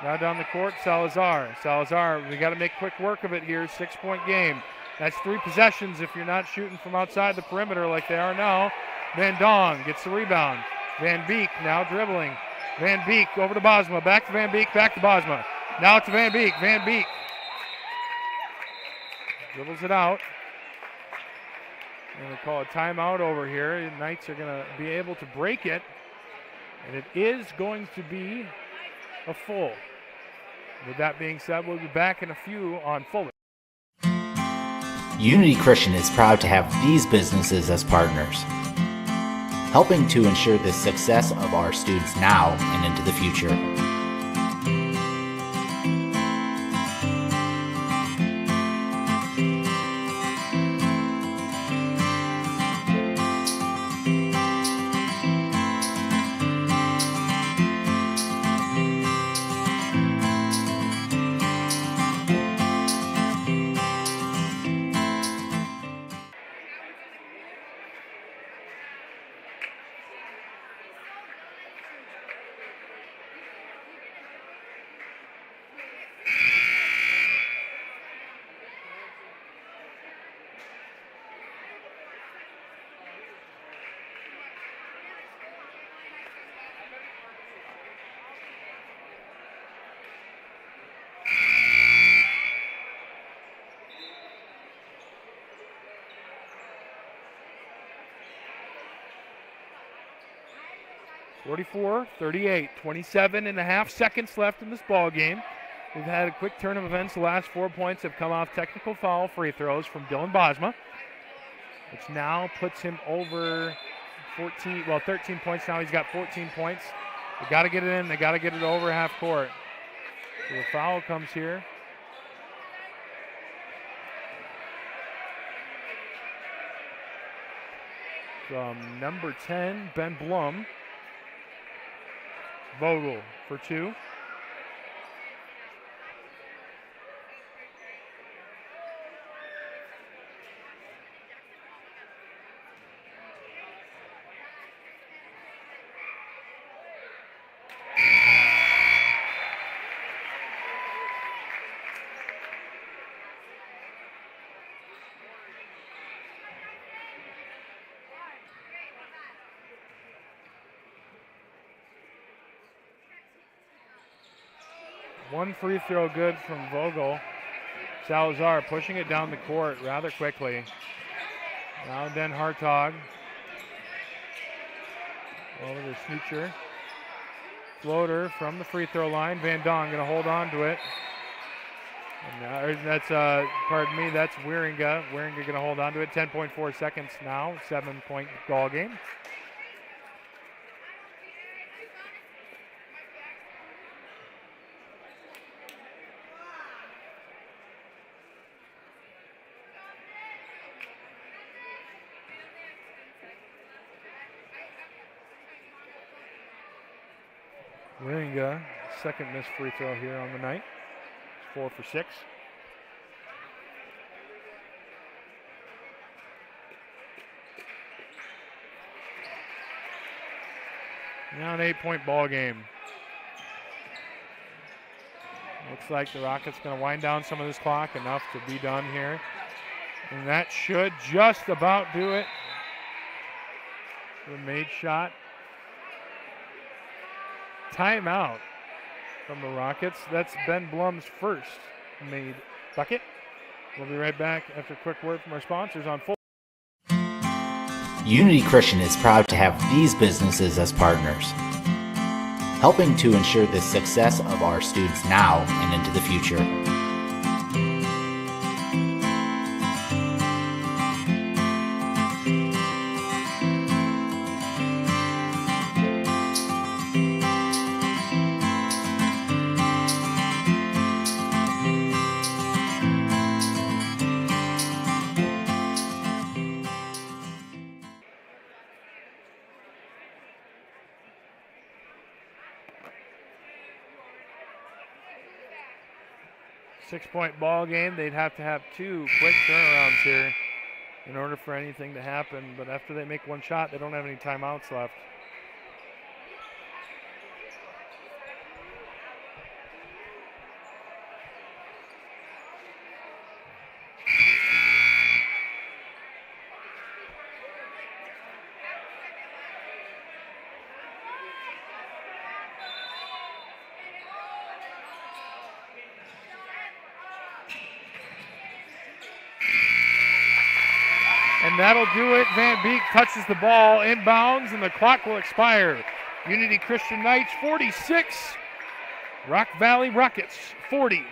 Now down the court, Salazar. Salazar, we got to make quick work of it here. 6-point game. That's 3 possessions if you're not shooting from outside the perimeter like they are now. Van Dong gets the rebound. Van Beek now dribbling. Van Beek over to Bosma. Back to Van Beek, back to Bosma. Now to Van Beek. Van Beek dribbles it out. Going to call a timeout over here. The Knights are going to be able to break it. And it is going to be a full. With that being said, we'll be back in a few on Fuller. Unity Christian is proud to have these businesses as partners, helping to ensure the success of our students now and into the future. (44-38), 27 and a half seconds left in this ball game. We've had a quick turn of events. The last 4 points have come off technical foul free throws from Dylan Bosma, which now puts him over 13 points now. He's got 14 points. They got to get it in. They got to get it over half court. So the foul comes here. From number 10, Ben Blum. Vogel for 2. One free throw good from Vogel. Salazar pushing it down the court rather quickly. Now Den Hartog. Over to Snoocher. Floater from the free throw line. Van Dong going to hold on to it. And that's, pardon me, that's Wieringa. Wieringa going to hold on to it. 10.4 seconds now. 7-point ball game. Wieringa, second missed free throw here on the night. 4 for 6. Now an 8-point ball game. Looks like the Rockets going to wind down some of this clock, enough to be done here. And that should just about do it. The made shot. Timeout from the Rockets. That's Ben Blum's first made bucket. We'll be right back after a quick word from our sponsors on full. Unity Christian is proud to have these businesses as partners, helping to ensure the success of our students now and into the future. Six-point ball game. They'd have to have 2 quick turnarounds here in order for anything to happen. But after they make one shot, they don't have any timeouts left. And that'll do it. Van Beek touches the ball inbounds, and the clock will expire. Unity Christian Knights 46, Rock Valley Rockets 40.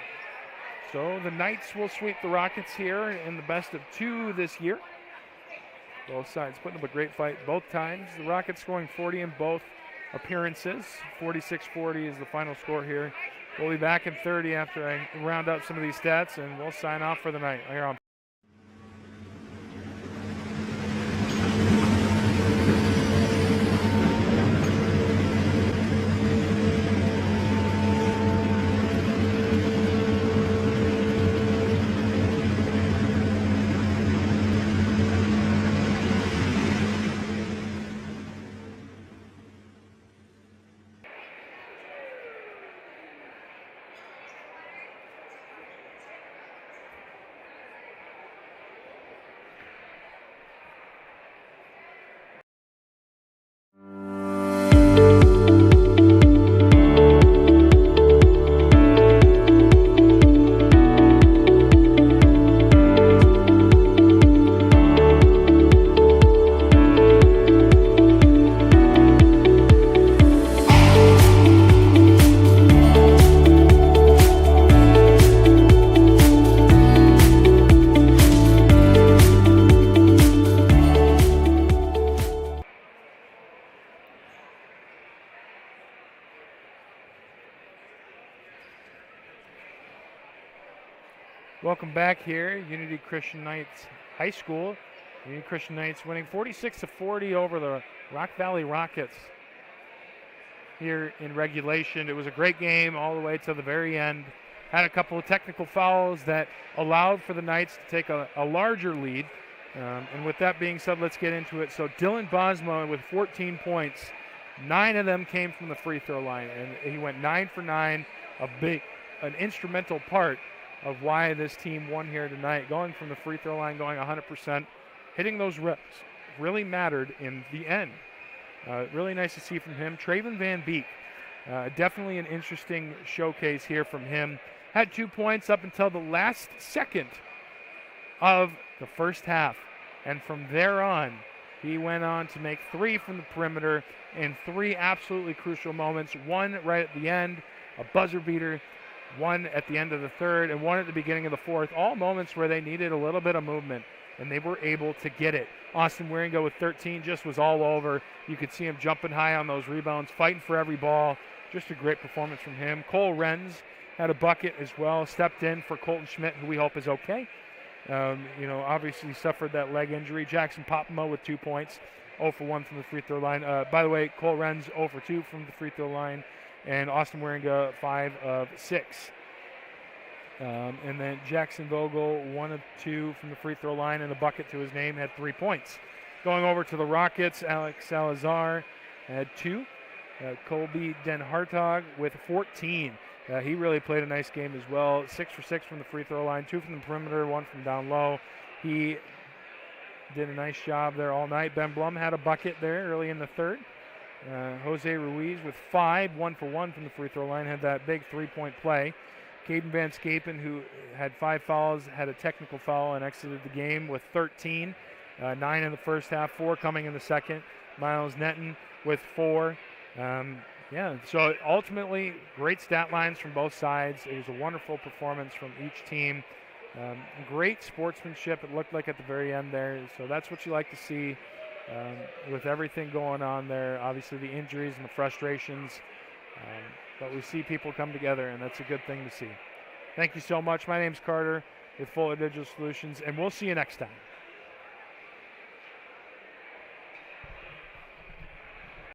So the Knights will sweep the Rockets here in the best of 2 this year. Both sides putting up a great fight both times. The Rockets scoring 40 in both appearances. 46-40 is the final score here. We'll be back in 30 after I round up some of these stats, and we'll sign off for the night here on Welcome back here, Unity Christian Knights High School. Unity Christian Knights winning 46-40 over the Rock Valley Rockets here in regulation. It was a great game all the way to the very end. Had a couple of technical fouls that allowed for the Knights to take a larger lead. And with that being said, let's get into it. So Dylan Bosma with 14 points. 9 of them came from the free throw line, and he went 9 for 9, an instrumental part of why this team won here tonight. Going from the free throw line, going 100%, hitting those reps really mattered in the end. Really nice to see from him. Traven Van Beek, definitely an interesting showcase here from him. Had 2 points up until the last second of the first half. And from there on, he went on to make 3 from the perimeter in 3 absolutely crucial moments. 1 right at the end, a buzzer beater, 1 at the end of the third, and 1 at the beginning of the fourth. All moments where they needed a little bit of movement, and they were able to get it. Austin Wieringa with 13 just was all over. You could see him jumping high on those rebounds, fighting for every ball. Just a great performance from him. Cole Renz had a bucket as well, stepped in for Colton Schmidt, who we hope is okay. Obviously suffered that leg injury. Jackson Popma with 2 points, 0 for 1 from the free throw line. By the way, Cole Renz 0 for 2 from the free throw line. and Austin Waringa 5 of 6. And then Jackson Vogel 1 of 2 from the free throw line and a bucket to his name, had 3 points. Going over to the Rockets, Alex Salazar had 2. Colby Den Hartog with 14. He really played a nice game as well. 6 for 6 from the free throw line, 2 from the perimeter, 1 from down low. He did a nice job there all night. Ben Blum had a bucket there early in the third. Jose Ruiz with 5, 1 for 1 from the free throw line, had that big 3-point play. Caden Van Scapen, who had 5 fouls, had a technical foul and exited the game with 13. 9 in the first half, 4 coming in the second. Miles Netton with 4. So ultimately, great stat lines from both sides. It was a wonderful performance from each team. Great sportsmanship, it looked like at the very end there. So that's what you like to see with everything going on there. Obviously, the injuries and the frustrations. But we see people come together, and that's a good thing to see. Thank you so much. My name's Carter with Fuller Digital Solutions, and we'll see you next time.